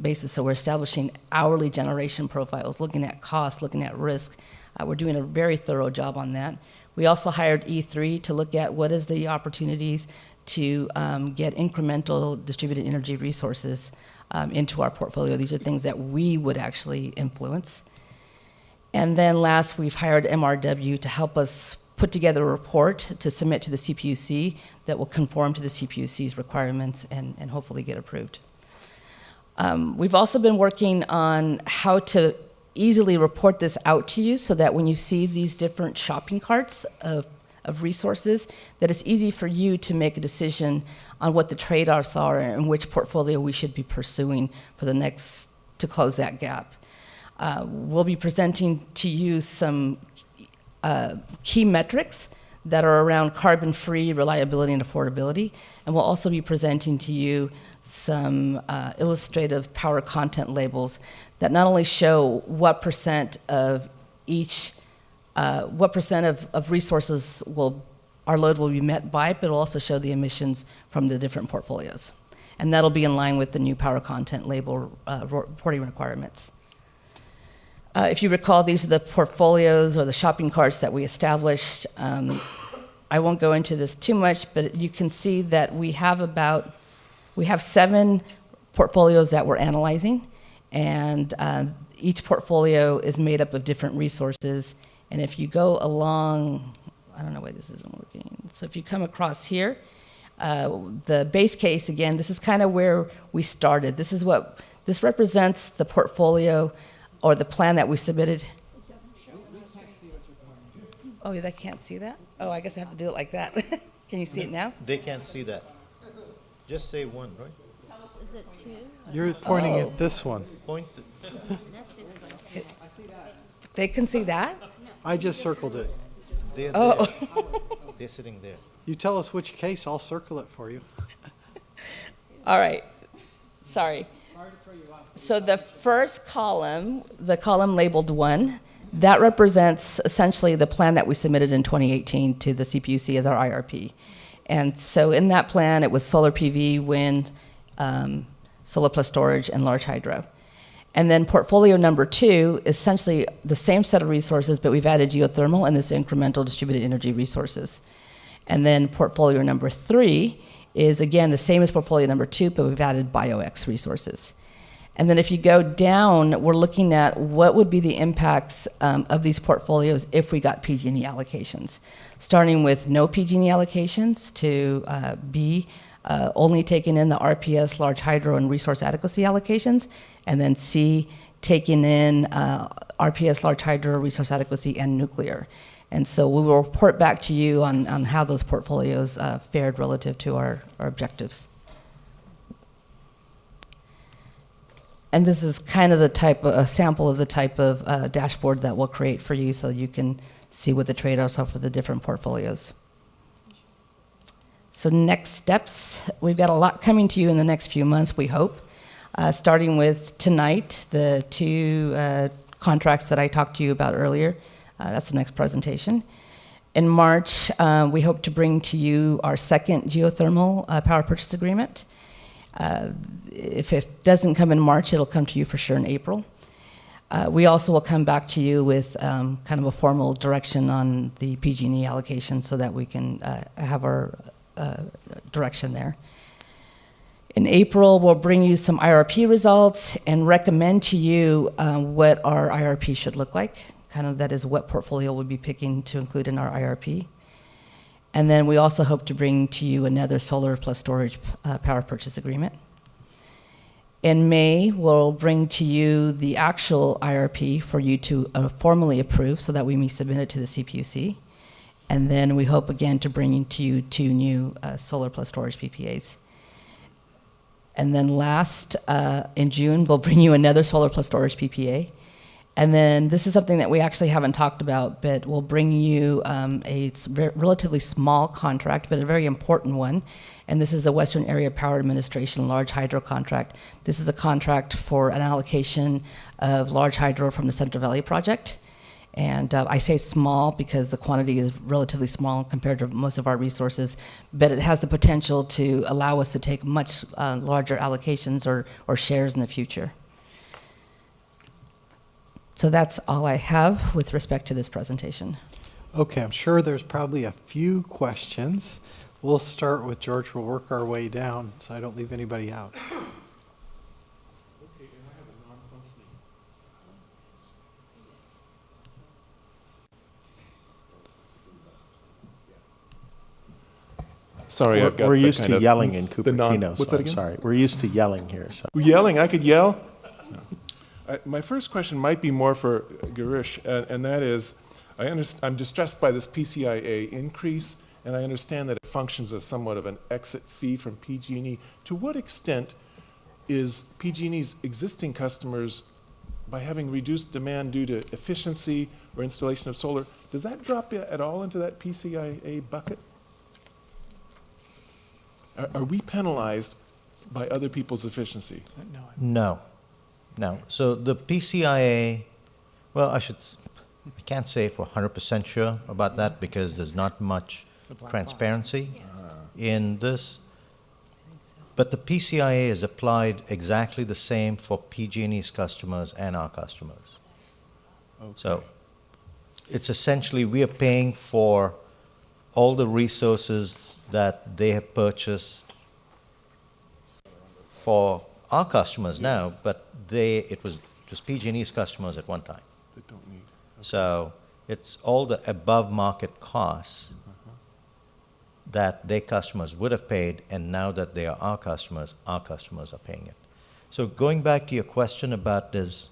basis, so we're establishing hourly generation profiles, looking at cost, looking at risk. We're doing a very thorough job on that. We also hired E3 to look at what is the opportunities to get incremental distributed energy resources into our portfolio. These are things that we would actually influence. And then last, we've hired MRW to help us put together a report to submit to the CPUC that will conform to the CPUC's requirements and hopefully get approved. We've also been working on how to easily report this out to you so that when you see these different shopping carts of of resources that it's easy for you to make a decision on what the trade-offs are and which portfolio we should be pursuing for the next, to close that gap. We'll be presenting to you some key metrics that are around carbon-free, reliability, and affordability. And we'll also be presenting to you some illustrative power content labels that not only show what percent of each, what percent of resources our load will be met by, but it'll also show the emissions from the different portfolios. And that'll be in line with the new power content label reporting requirements. If you recall, these are the portfolios or the shopping carts that we established. I won't go into this too much, but you can see that we have 7 portfolios that we're analyzing, and each portfolio is made up of different resources. And if you go along, I don't know why this isn't working. So if you come across here, the base case, again, this is kind of where we started. This represents the portfolio or the plan that we submitted. Oh, they can't see that? Oh, I guess I have to do it like that. Can you see it now? They can't see that. Just say one, right? Is it two? You're pointing at this one. Point. They can see that? I just circled it. They're Oh. there. They're sitting there. You tell us which case, I'll circle it for you. All right. Sorry. So the first column, the column labeled 1, that represents essentially the plan that we submitted in 2018 to the CPUC as our IRP. And so in that plan, it was solar PV, wind, solar plus storage, and large hydro. And then portfolio number 2, essentially the same set of resources, but we've added geothermal and this incremental distributed energy resources. And then portfolio number 3 is, again, the same as portfolio number 2, but we've added BioX resources. And then if you go down, we're looking at what would be the impacts of these portfolios if we got PG&E allocations, starting with no PG&E allocations to B, only taking in the RPS, large hydro, and resource adequacy allocations, and then C, taking in RPS, large hydro, resource adequacy, and nuclear. And so we will report back to you on how those portfolios fared relative to our objectives. And this is kind of a sample of the type of dashboard that we'll create for you so you can see what the trade-offs are for the different portfolios. So next steps, we've got a lot coming to you in the next few months, we hope. Starting with tonight, the 2 contracts that I talked to you about earlier. That's the next presentation. In March, we hope to bring to you our second geothermal power purchase agreement. If it doesn't come in March, it'll come to you for sure in April. We also will come back to you with kind of a formal direction on the PG&E allocation so that we can have our direction there. In April, we'll bring you some IRP results and recommend to you what our IRP should look like. Kind of that is what portfolio we'll be picking to include in our IRP. And then we also hope to bring to you another solar plus storage power purchase agreement. In May, we'll bring to you the actual IRP for you to formally approve so that we may submit it to the CPUC. And then we hope again to bring to you 2 new solar plus storage PPAs. And then last, in June, we'll bring you another solar plus storage PPA. And then this is something that we actually haven't talked about, but we'll bring you a relatively small contract, but a very important one. And this is the Western Area Power Administration Large Hydro Contract. This is a contract for an allocation of large hydro from the Central Valley Project. And I say small because the quantity is relatively small compared to most of our resources, but it has the potential to allow us to take much larger allocations or shares in the future. So that's all I have with respect to this presentation. Okay, I'm sure there's probably a few questions. We'll start with George. We'll work our way down so I don't leave anybody out. Sorry, I've got We're the used kind to of yelling in the non- Cupertino. what's So that I'm again? sorry. We're used to yelling here. So. Yelling? I could yell? My first question might be more for Girish, and that is, I'm distressed by this PCIA increase, and I understand that it functions as somewhat of an exit fee from PG&E. To what extent is PG&E's existing customers, by having reduced demand due to efficiency or installation of solar, does that drop at all into that PCIA bucket? Are we penalized by other people's efficiency? No. So the PCIA, well, I can't say for 100% sure about that because there's not much transparency in this. But the PCIA is applied exactly the same for PG&E's customers and our customers. Okay. So it's essentially we are paying for all the resources that they have purchased for our customers now, but it was just PG&E's customers at one time. That don't need. So it's all the above market costs that their customers would have paid, and now that they are our customers are paying it. So going back to your question about this,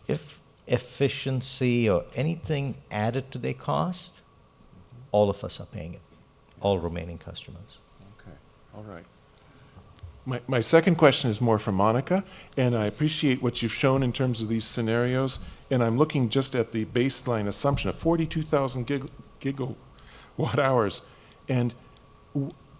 if efficiency or anything added to their cost, all of us are paying it, all remaining customers. Okay, all right. My second question is more for Monica, and I appreciate what you've shown in terms of these scenarios, and I'm looking just at the baseline assumption of 42,000 gigawatt hours, and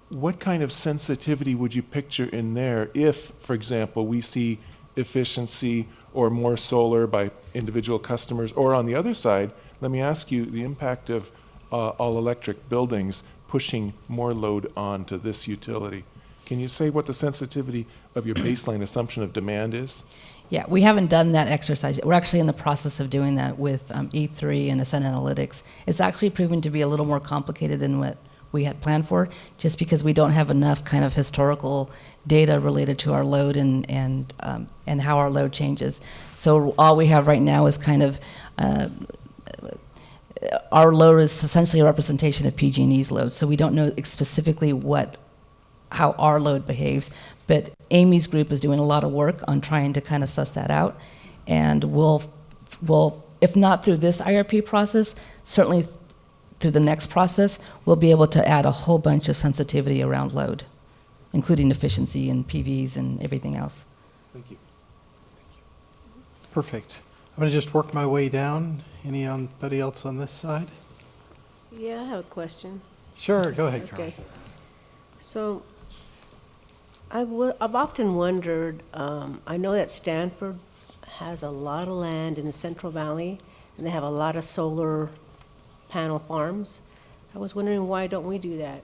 what kind of sensitivity would you picture in there if, for example, we see efficiency or more solar by individual customers, or on the other side, let me ask you the impact of all-electric buildings pushing more load onto this utility. Can you say what the sensitivity of your baseline assumption of demand is? Yeah, we haven't done that exercise. We're actually in the process of doing that with E3 and Ascent Analytics. It's actually proven to be a little more complicated than what we had planned for, just because we don't have enough kind of historical data related to our load and how our load changes. So all we have right now is kind of our load is essentially a representation of PG&E's load. So we don't know specifically how our load behaves, but Amy's group is doing a lot of work on trying to kind of suss that out, and we'll if not through this IRP process, certainly through the next process, we'll be able to add a whole bunch of sensitivity around load, including efficiency and PVs and everything else. Thank you. Perfect. I'm going to just work my way down. Anybody else on this side? Yeah, I have a question. Sure, go ahead, Carl. Okay. So I've often wondered, I know that Stanford has a lot of land in the Central Valley, and they have a lot of solar panel farms. I was wondering, why don't we do that?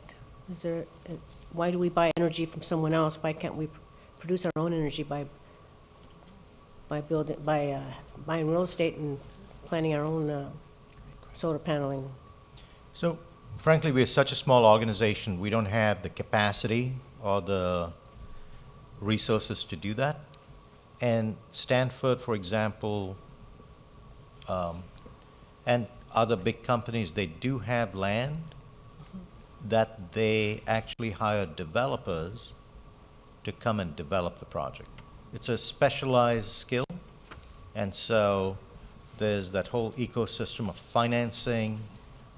Why do we buy energy from someone else? Why can't we produce our own energy by buying real estate and planning our own solar paneling? So frankly, we're such a small organization, we don't have the capacity or the resources to do that. And Stanford, for example, and other big companies, they do have land that they actually hire developers to come and develop the project. It's a specialized skill, and so there's that whole ecosystem of financing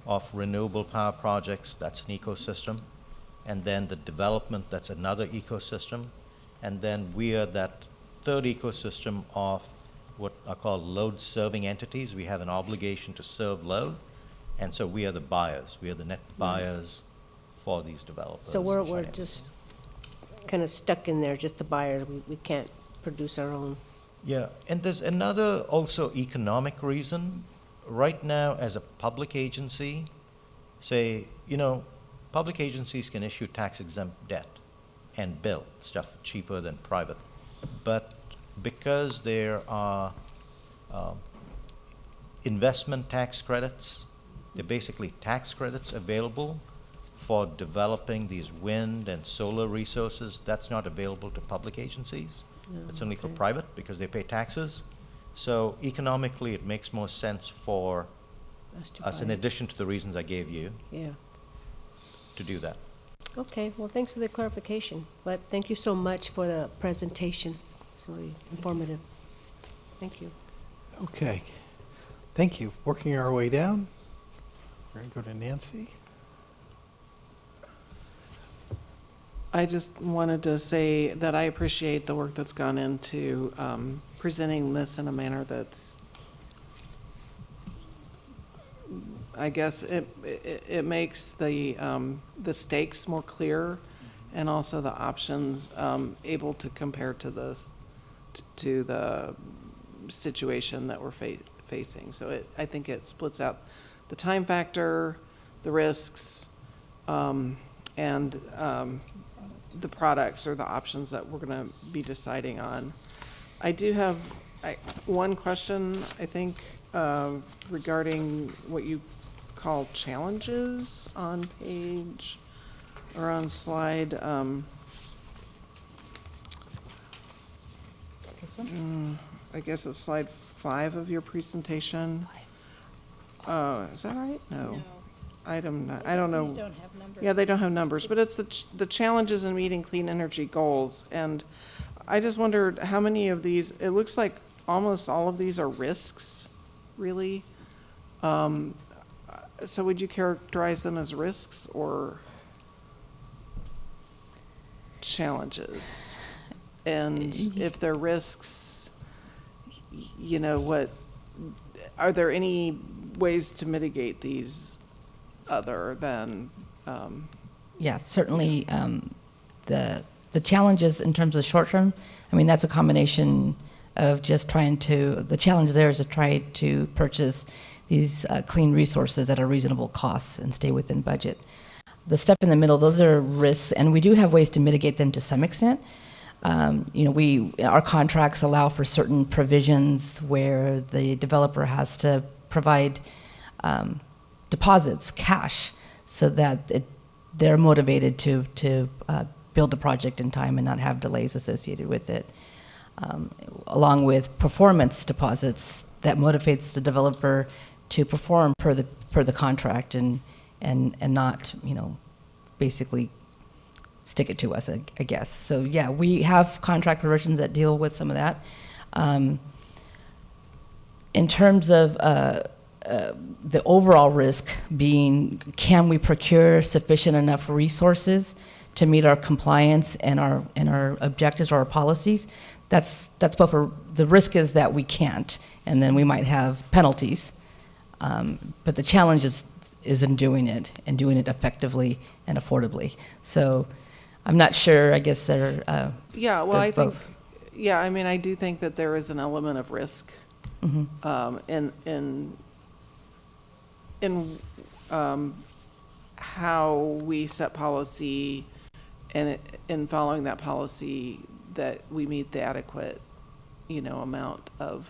of renewable power projects, that's an ecosystem, and then the development, that's another ecosystem, and then we are that third ecosystem of what are called load-serving entities. We have an obligation to serve load, and so we are the buyers. We are the net buyers for these developers. So we're just kind of stuck in there, just the buyers. We can't produce our own. Yeah, and there's another also economic reason. Right now, as a public agency, public agencies can issue tax-exempt debt and build stuff cheaper than private. But because there are investment tax credits, they're basically tax credits available for developing these wind and solar resources. That's not available to public agencies. It's only for private because they pay taxes. So economically, it makes more sense for us, in addition to the reasons I gave you, to do that. Okay, well, thanks for the clarification. But thank you so much for the presentation. It's really informative. Thank you. Okay. Thank you. Working our way down. We're going to go to Nancy. I just wanted to say that I appreciate the work that's gone into presenting this in a manner that's, I guess, it makes the stakes more clear, and also the options able to compare to the situation that we're facing. So I think it splits out the time factor, the risks, and the products or the options that we're going to be deciding on. I do have one question, I think, regarding what you call challenges on page or on slide. I guess it's slide 5 of your presentation. Is that right? No. Item 9. I don't know. These don't have numbers. Yeah, they don't have numbers, but it's the challenges in meeting clean energy goals. And I just wondered how many of these, it looks like almost all of these are risks, really. So would you characterize them as risks or challenges? And if they're risks, you know, what, are there any ways to mitigate these other than? Yeah, certainly the challenges in terms of short term, I mean, that's a combination of just the challenge there is to try to purchase these clean resources at a reasonable cost and stay within budget. The step in the middle, those are risks, and we do have ways to mitigate them to some extent. Our contracts allow for certain provisions where the developer has to provide deposits, cash, so that they're motivated to build the project in time and not have delays associated with it. Along with performance deposits that motivates the developer to perform per the contract and not, basically stick it to us, I guess. So yeah, we have contract provisions that deal with some of that. In terms of the overall risk being, can we procure sufficient enough resources to meet our compliance and our objectives or our policies? That's both the risk is that we can't, and then we might have penalties. But the challenge is in doing it and doing it effectively and affordably. So I'm not sure, I guess they're Yeah, well, I think, both. yeah, I mean, I do think that there is an element of risk in how we set policy, and in following that policy, that we meet the adequate, amount of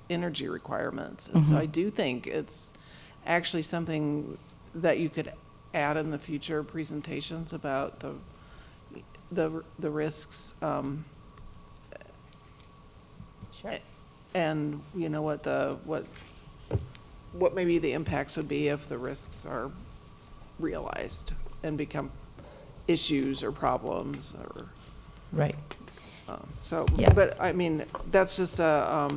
energy requirements. And so I do think it's actually something that you could add in the future presentations about the risks. Sure. And what maybe the impacts would be if the risks are realized and become issues or problems or. Right. So, Yeah. but I mean, that's just I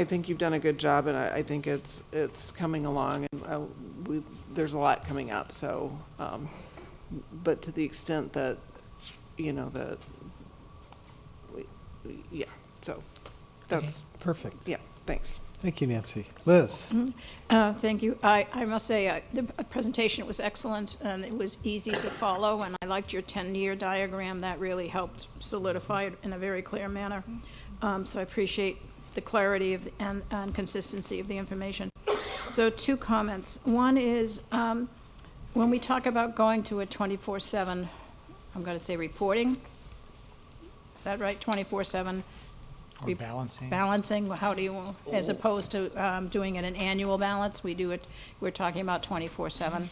think you've done a good job, and I think it's coming along, and there's a lot coming up. So, but to the extent that, that, yeah. So, that's perfect. Yeah. Thanks. Thank you, Nancy. Liz. Thank you. I must say, the presentation was excellent, and it was easy to follow, and I liked your 10-year diagram. That really helped solidify it in a very clear manner. So I appreciate the clarity and consistency of the information. So 2 comments. One is, when we talk about going to a 24/7, I'm going to say reporting, is that right, 24/7? Or balancing. Balancing, how do you, as opposed to doing it an annual balance, we're talking about 24/7.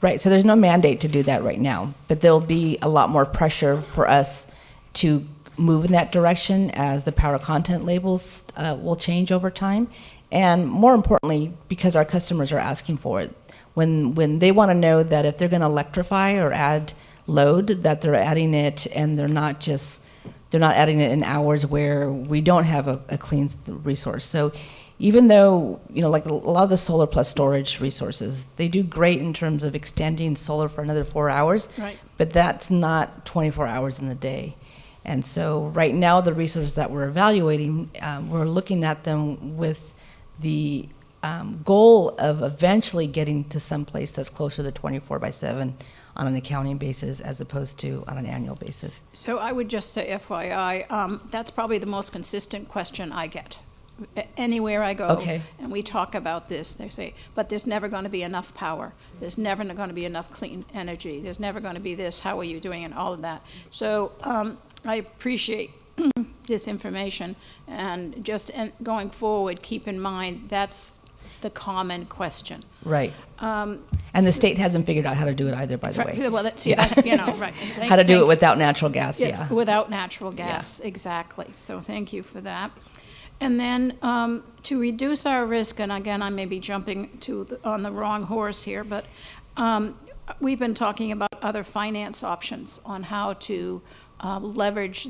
Right, so there's no mandate to do that right now, but there'll be a lot more pressure for us to move in that direction as the power content labels will change over time. And more importantly, because our customers are asking for it. When they want to know that if they're going to electrify or add load, that they're adding it and they're not just they're not adding it in hours where we don't have a clean resource. So even though, like a lot of the solar plus storage resources, they do great in terms of extending solar for another 4 hours, Right. but that's not 24 hours in the day. And so right now, the resources that we're evaluating, we're looking at them with the goal of eventually getting to some place that's closer to 24/7 on an accounting basis as opposed to on an annual basis. So I would just say FYI, that's probably the most consistent question I get. Anywhere I go. Okay. And we talk about this, they say, but there's never going to be enough power. There's never going to be enough clean energy. There's never going to be this, how are you doing, and all of that. So I appreciate this information, and just going forward, keep in mind, that's the common question. Right. And the state hasn't figured out how to do it either, by the way. Well, that's, Yeah. right. How to do it without natural gas, Yes, yeah. without natural gas, exactly. So thank you for that. And then to reduce our risk, and again, I may be jumping on the wrong horse here, but we've been talking about other finance options on how to leverage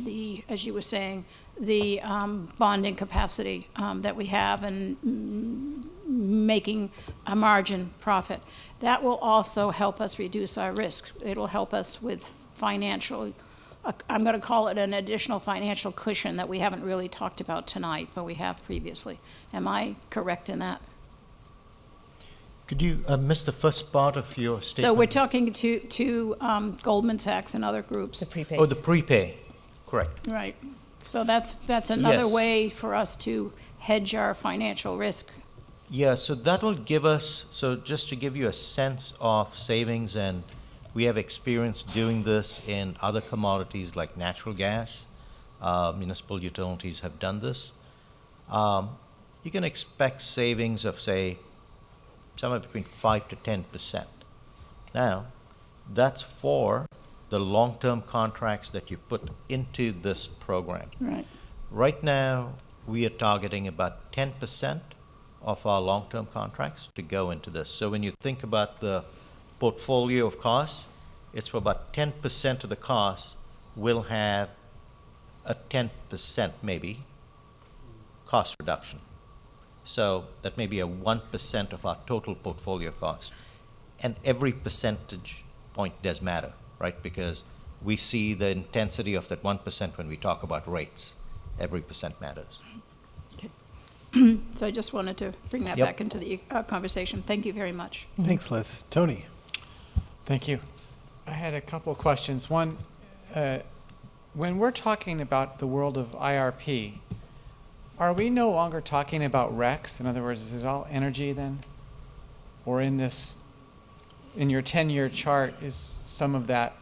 as you were saying, the bonding capacity that we have and making a margin profit. That will also help us reduce our risk. It'll help us with financial, I'm going to call it an additional financial cushion that we haven't really talked about tonight, but we have previously. Am I correct in that? Could you miss the first part of your statement? So we're talking to Goldman Sachs and other groups. The prepay. Oh, the prepay, correct. Right. So that's another Yes. way for us to hedge our financial risk. Yeah, so that will give us, so just to give you a sense of savings, and we have experience doing this in other commodities like natural gas. Municipal utilities have done this. You can expect savings of, say, somewhere between 5 to 10%. Now, that's for the long-term contracts that you put into this program. Right. Right now, we are targeting about 10% of our long-term contracts to go into this. So when you think about the portfolio of costs, it's for about 10% of the costs will have a 10% maybe cost reduction. So that may be a 1% of our total portfolio cost. And every percentage point does matter, right? Because we see the intensity of that 1% when we talk about rates. Every percent matters. So I just wanted to bring that Yep. back into the conversation. Thank you very much. Thanks, Liz. Tony? Thank you. I had a couple of questions. One, when we're talking about the world of IRP, are we no longer talking about RECs? In other words, is it all energy then? Or in your 10-year chart, is some of that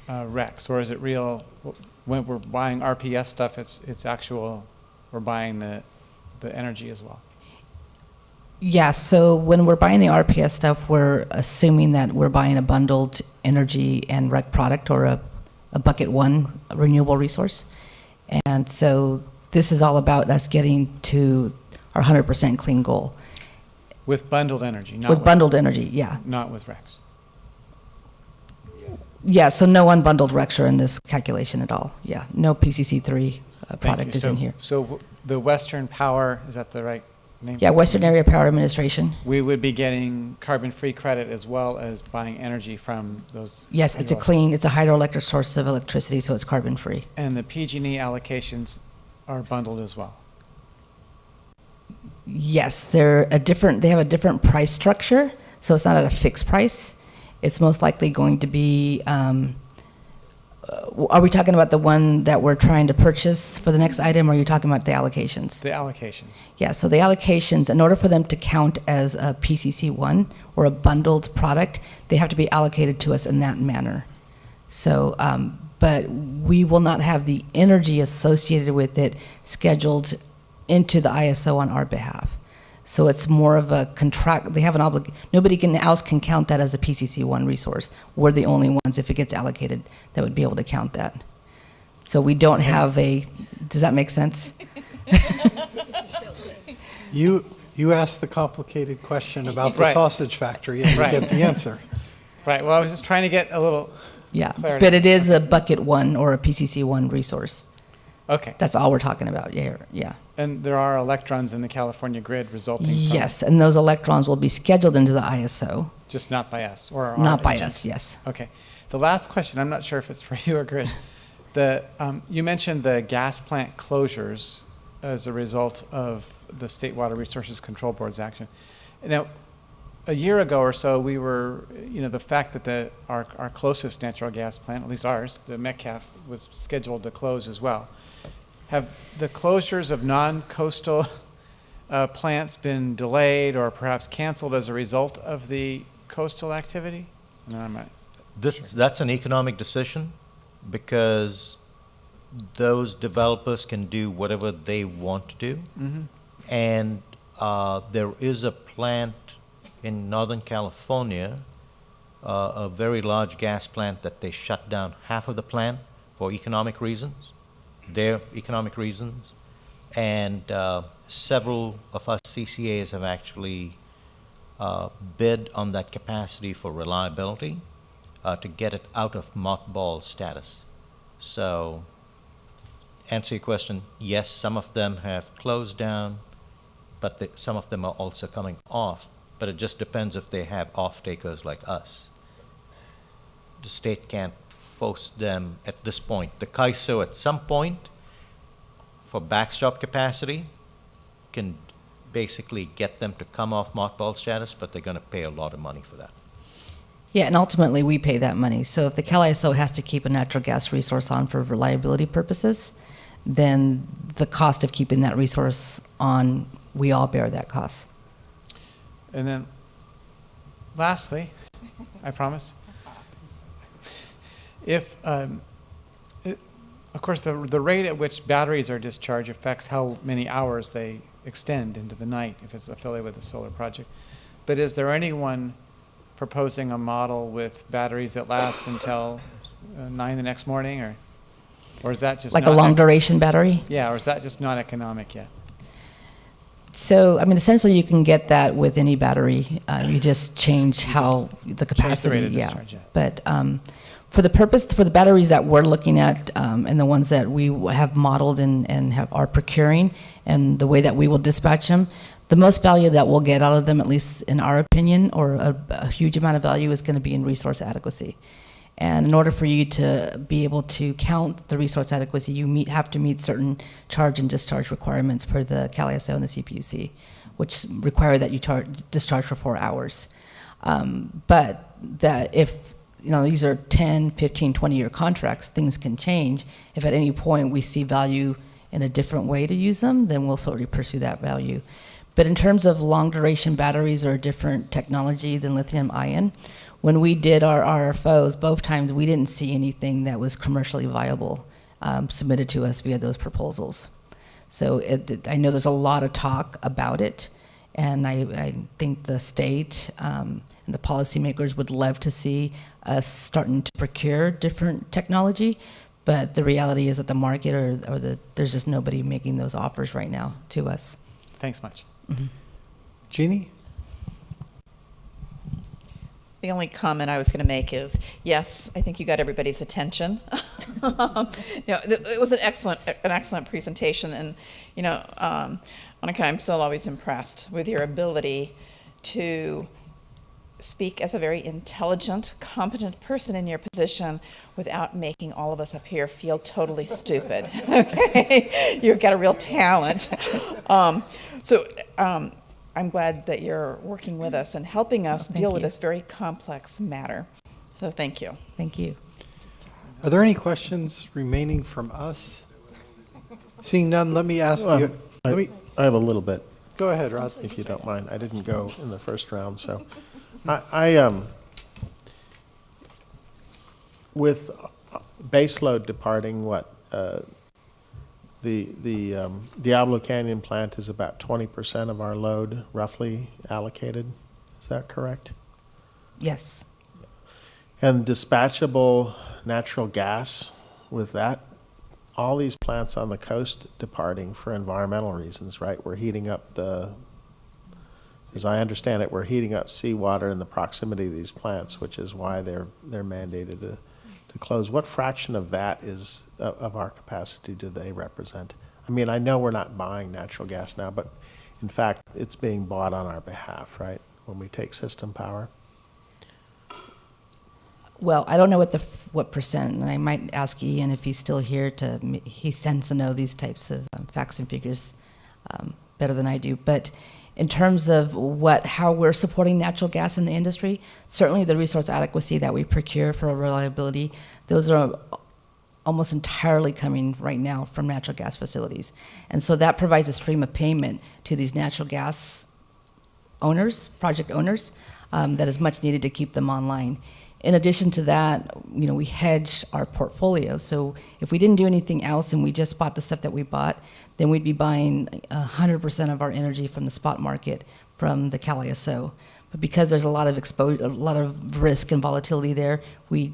RECs? Or is it real, when we're buying RPS stuff, it's actual, we're buying the energy as well? Yeah, so when we're buying the RPS stuff, we're assuming that we're buying a bundled energy and rec product or a bucket one renewable resource. And so this is all about us getting to our 100% clean goal. With bundled energy, not With bundled energy, yeah. Not with RECs. Yeah, so no unbundled RECs are in this calculation at all. Yeah, no PCC3 Thank product you. is in here. So the Western Power, is that the right name? Yeah, Western Area Power Administration. We would be getting carbon-free credit as well as buying energy from those. Yes, it's a hydroelectric source of electricity, so it's carbon-free. And the PG&E allocations are bundled as well. Yes, they have a different price structure, so it's not at a fixed price. It's most likely going to be, are we talking about the one that we're trying to purchase for the next item, or are you talking about the allocations? The allocations. Yeah, so the allocations, in order for them to count as a PCC1 or a bundled product, they have to be allocated to us in that manner. So, but we will not have the energy associated with it scheduled into the ISO on our behalf. So it's more of a contract, they have an obligation, nobody else can count that as a PCC1 resource. We're the only ones, if it gets allocated, that would be able to count that. So we don't have does that make sense? You asked the complicated question about the Right. sausage factory, and you Right. get the answer. Right, well, I was just trying to get a little Yeah, clarity. but it is a bucket 1 or a PCC 1 resource. Okay. That's all we're talking about, yeah. And there are electrons in the California grid resulting from. Yes, and those electrons will be scheduled into the ISO. Just not by us, or our Not by agents. us, yes. Okay. The last question, I'm not sure if it's for you or Grid. You mentioned the gas plant closures as a result of the State Water Resources Control Board's action. Now, a year ago or so, we were, the fact that our closest natural gas plant, at least ours, the Metcalf, was scheduled to close as well. Have the closures of non-coastal plants been delayed or perhaps canceled as a result of the coastal activity? No, I'm not. That's an economic decision because those developers can do whatever they want to do. Mm-hmm. And there is a plant in Northern California, a very large gas plant that they shut down half of the plant for economic reasons, their economic reasons. And several of us CCAs have actually bid on that capacity for reliability to get it out of mothball status. So, answer your question, yes, some of them have closed down, but some of them are also coming off. But it just depends if they have off-takers like us. The state can't force them at this point. The CAISO at some point, for backstop capacity, can basically get them to come off mothball status, but they're going to pay a lot of money for that. Yeah, and ultimately, we pay that money. So if the CalISO has to keep a natural gas resource on for reliability purposes, then the cost of keeping that resource on, we all bear that cost. And then, lastly, I promise, if, of course, the rate at which batteries are discharged affects how many hours they extend into the night if it's affiliated with a solar project. But is there anyone proposing a model with batteries that last until 9 the next morning, or is that just Like not a long duration battery? Yeah, or is that just not economic yet? So, I mean, essentially, you can get that with any battery. You just change how the capacity. rate of discharge, yeah. But for the batteries that we're looking at, and the ones that we have modeled and are procuring, and the way that we will dispatch them, the most value that we'll get out of them, at least in our opinion, or a huge amount of value, is going to be in resource adequacy. And in order for you to be able to count the resource adequacy, you have to meet certain charge and discharge requirements per the CalISO and the CPUC, which require that you discharge for 4 hours. But that if these are 10, 15, 20-year contracts, things can change. If at any point we see value in a different way to use them, then we'll certainly pursue that value. But in terms of long-duration batteries or a different technology than lithium-ion, when we did our RFOs, both times we didn't see anything that was commercially viable submitted to us via those proposals. So I know there's a lot of talk about it, and I think the state and the policymakers would love to see us starting to procure different technology, but the reality is that the market there's just nobody making those offers right now to us. Thanks much. Mm-hmm. Jeannie? The only comment I was going to make is, yes, I think you got everybody's attention. It was an excellent presentation, and Monica, I'm still always impressed with your ability to speak as a very intelligent, competent person in your position without making all of us up here feel totally stupid. Okay, you've got a real talent. I'm glad that you're working with us and helping us deal with this very complex matter. So thank you. Thank you. Are there any questions remaining from us? Seeing none, let me ask Well, you. I have a little bit. Go ahead, Rod. If you don't mind. I didn't go in the first round, so. I with baseload departing, the Diablo Canyon plant is about 20% of our load roughly allocated. Is that correct? Yes. And dispatchable natural gas with that, all these plants on the coast departing for environmental reasons, right? We're heating up as I understand it, we're heating up seawater in the proximity of these plants, which is why they're mandated to to close, what fraction of that is, of our capacity do they represent? I mean, I know we're not buying natural gas now, but in fact, it's being bought on our behalf, right? When we take system power? Well, I don't know what percent, and I might ask Ian if he's still here he tends to know these types of facts and figures better than I do. But in terms of how we're supporting natural gas in the industry, certainly the resource adequacy that we procure for reliability, those are almost entirely coming right now from natural gas facilities. And so that provides a stream of payment to these natural gas owners, project owners, that is much needed to keep them online. In addition to that, we hedge our portfolio. So if we didn't do anything else and we just bought the stuff that we bought, then we'd be buying 100% of our energy from the spot market from the Cal ISO. But because there's a lot of exposure, a lot of risk and volatility there, we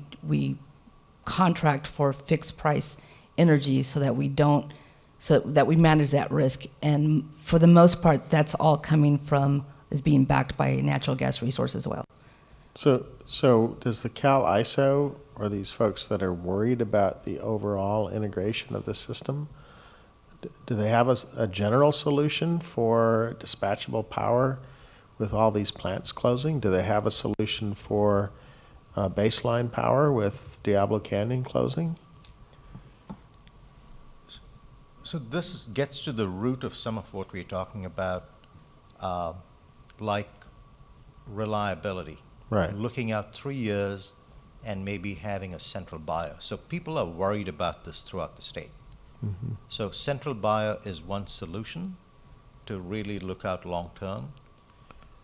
contract for fixed price energy so that we manage that risk. And for the most part, that's all is being backed by natural gas resources as well. So does the Cal ISO, or these folks that are worried about the overall integration of the system, do they have a general solution for dispatchable power with all these plants closing? Do they have a solution for baseline power with Diablo Canyon closing? So this gets to the root of some of what we're talking about, like reliability. Right. Looking out 3 years and maybe having a central buyer. So people are worried about this throughout the state. Mm-hmm. So central buyer is one solution to really look out long term.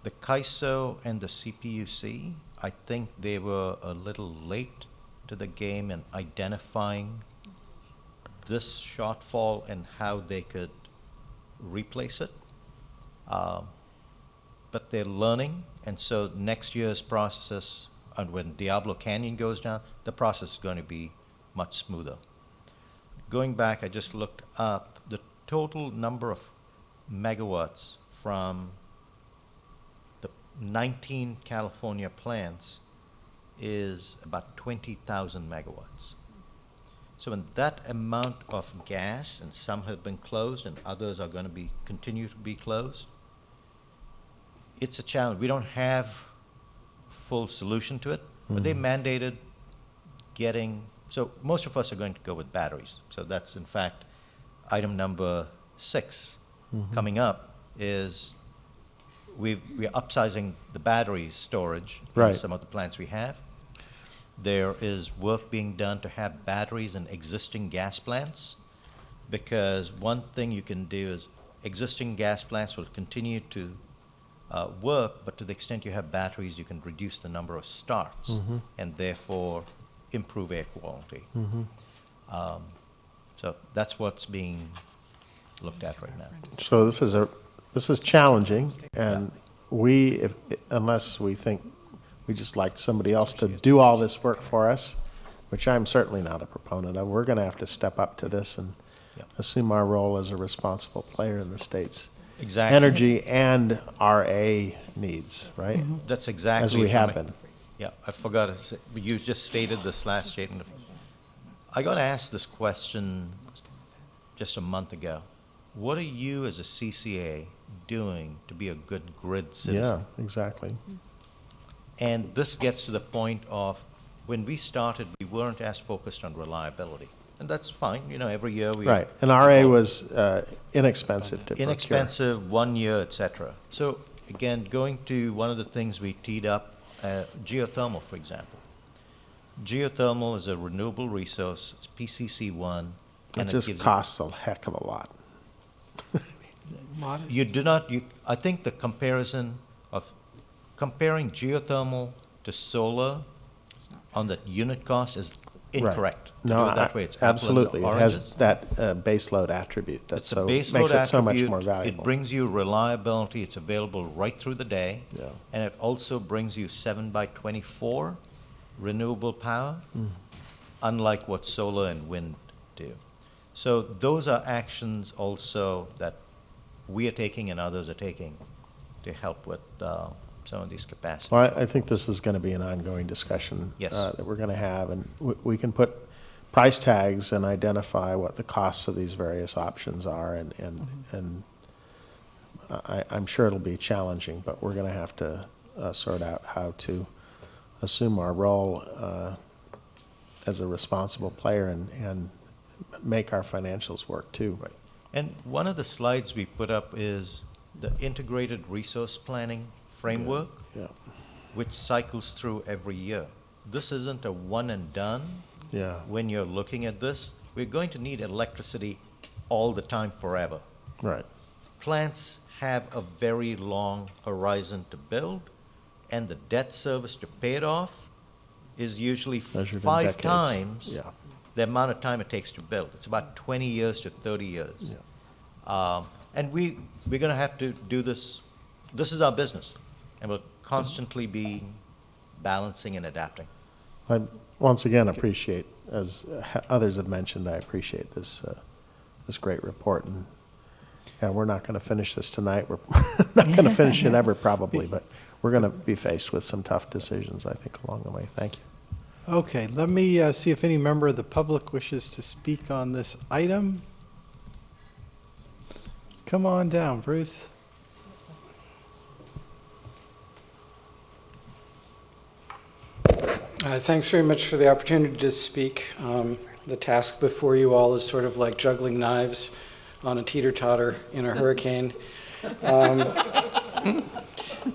The CAISO and the CPUC, I think they were a little late to the game in identifying this shortfall and how they could replace it. But they're learning, and so next year's processes, and when Diablo Canyon goes down, the process is going to be much smoother. Going back, I just looked up the total number of megawatts from the 19 California plants is about 20,000 megawatts. So when that amount of gas, and some have been closed and others are going to continue to be closed, it's a challenge. We don't have full solution to it, but they mandated so most of us are going to go with batteries. So that's in fact item number 6 coming up is we're upsizing the battery storage in some of the plants we have. There is work being done to have batteries in existing gas plants, because one thing you can do is existing gas plants will continue to work, but to the extent you have batteries, you can reduce the number of starts and therefore improve air quality. So that's what's being looked at right now. So this is challenging, and unless we think we just like somebody else to do all this work for us, which I'm certainly not a proponent of, we're going to have to step up to this and assume our role as a responsible player in the state's energy and RA needs, right? That's exactly as we have been. Yeah, I forgot to say, you just stated this last statement. I got asked this question just a month ago. What are you as a CCA doing to be a good grid citizen? Yeah, exactly. And this gets to the point of when we started, we weren't as focused on reliability. And that's fine, every year we... Right, and RA was inexpensive to procure. Inexpensive, 1 year, et cetera. So again, going to one of the things we teed up, geothermal, for example. Geothermal is a renewable resource, it's PCC1. It just costs a heck of a lot. I think the comparison of comparing geothermal to solar on that unit cost is incorrect. Right. No, that way, it's absolutely. It has that base load attribute that makes it so much more valuable. It brings you reliability. It's available right through the day. Yeah. And it also brings you 7x24 renewable power, unlike what solar and wind do. So those are actions also that we are taking and others are taking to help with some of these capacities. Well, I think this is going to be an ongoing discussion Yes. that we're going to have, and we can put price tags and identify what the costs of these various options are, and I'm sure it'll be challenging, but we're going to have to sort out how to assume our role as a responsible player and make our financials work too. Right. And one of the slides we put up is the integrated resource planning framework, Yeah. which cycles through every year. This isn't a one and done. Yeah. When you're looking at this, we're going to need electricity all the time forever. Right. Plants have a very long horizon to build, and the debt service to pay it off is usually Measured in 5 decades. times Yeah. the amount of time it takes to build. It's about 20 years to 30 years. And we're going to have to do this. This is our business, and we'll constantly be balancing and adapting. I once again appreciate, as others have mentioned, I appreciate this great report. And yeah, we're not going to finish this tonight. We're not going to finish it ever probably, but we're going to be faced with some tough decisions, I think, along the way. Thank you. Okay, let me see if any member of the public wishes to speak on this item. Come on down, Bruce. Thanks very much for the opportunity to speak. The task before you all is sort of like juggling knives on a teeter-totter in a hurricane.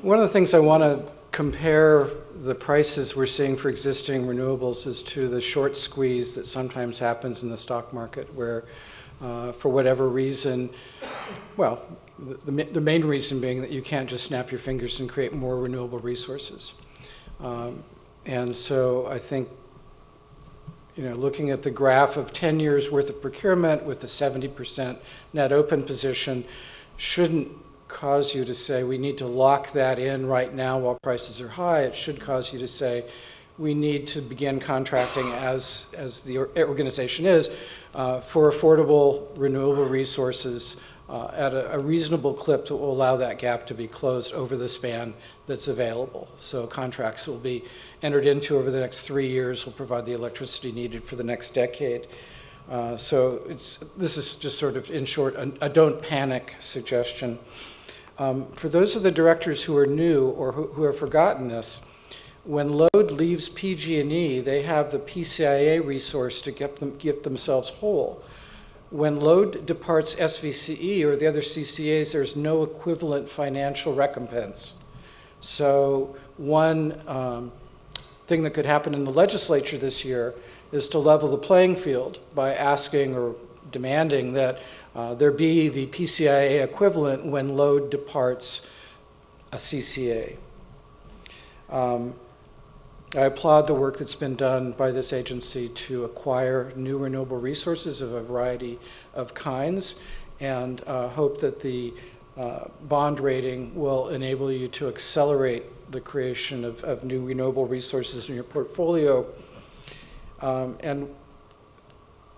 One of the things I want to compare the prices we're seeing for existing renewables is to the short squeeze that sometimes happens in the stock market where, for whatever reason, well, the main reason being that you can't just snap your fingers and create more renewable resources. And so I think, looking at the graph of 10 years worth of procurement with a 70% net open position shouldn't cause you to say we need to lock that in right now while prices are high. It should cause you to say we need to begin contracting as the organization is for affordable renewable resources at a reasonable clip that will allow that gap to be closed over the span that's available. So contracts will be entered into over the next 3 years, will provide the electricity needed for the next decade. So this is just sort of, in short, a don't panic suggestion. For those of the directors who are new or who have forgotten this, when load leaves PG&E, they have the PCIA resource to get themselves whole. When load departs SVCE or the other CCAs, there's no equivalent financial recompense. So one thing that could happen in the legislature this year is to level the playing field by asking or demanding that there be the PCIA equivalent when load departs a CCA. I applaud the work that's been done by this agency to acquire new renewable resources of a variety of kinds, and hope that the bond rating will enable you to accelerate the creation of new renewable resources in your portfolio. And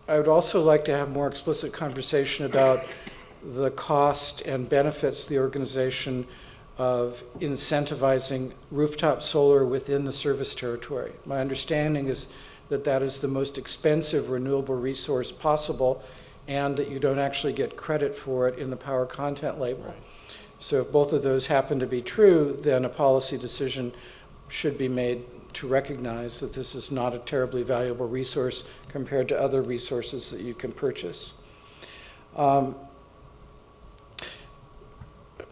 I would also like to have more explicit conversation about the cost and benefits the organization of incentivizing rooftop solar within the service territory. My understanding is that that is the most expensive renewable resource possible, and that you don't actually get credit for it in the power content label. Right. So if both of those happen to be true, then a policy decision should be made to recognize that this is not a terribly valuable resource compared to other resources that you can purchase.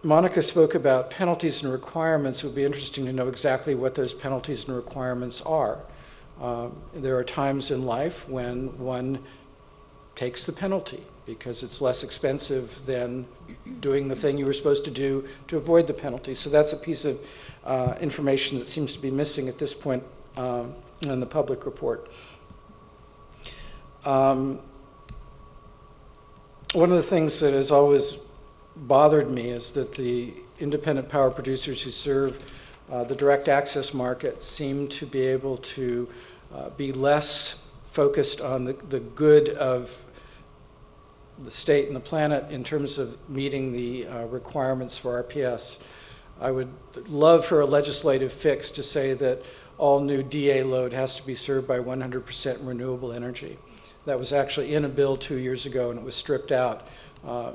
Monica spoke about penalties and requirements. It would be interesting to know exactly what those penalties and requirements are. There are times in life when one takes the penalty because it's less expensive than doing the thing you were supposed to do to avoid the penalty. So that's a piece of information that seems to be missing at this point in the public report. One of the things that has always bothered me is that the independent power producers who serve the direct access market seem to be able to be less focused on the good of the state and the planet in terms of meeting the requirements for RPS. I would love for a legislative fix to say that all new DA load has to be served by 100% renewable energy. That was actually in a bill 2 years ago, and it was stripped out.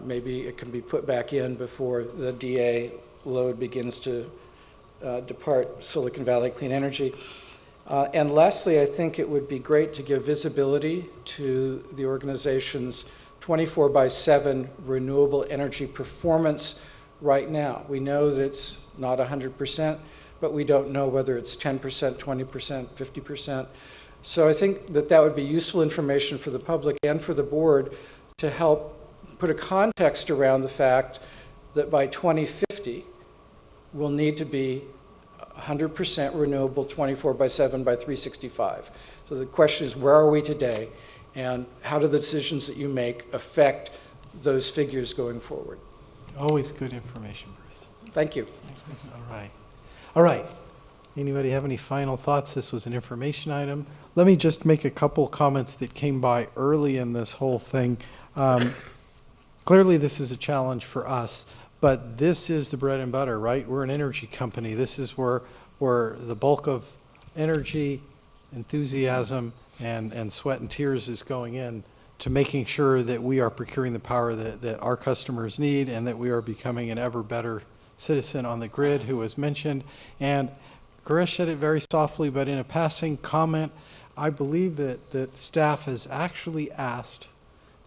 Maybe it can be put back in before the DA load begins to depart Silicon Valley Clean Energy. And lastly, I think it would be great to give visibility to the organization's 24/7 renewable energy performance right now. We know that it's not 100%, but we don't know whether it's 10%, 20%, 50%. So I think that that would be useful information for the public and for the board to help put a context around the fact that by 2050, we'll need to be 100% renewable 24/7 by 365. So the question is, where are we today? And how do the decisions that you make affect those figures going forward? Always good information, Bruce. Thank you. All right. All right. Anybody have any final thoughts? This was an information item. Let me just make a couple comments that came by early in this whole thing. Clearly, this is a challenge for us, but this is the bread and butter, right? We're an energy company. This is where the bulk of energy, enthusiasm, and sweat and tears is going in to making sure that we are procuring the power that our customers need and that we are becoming an ever better citizen on the grid, who was mentioned. And Koresh said it very softly, but in a passing comment, I believe that staff has actually asked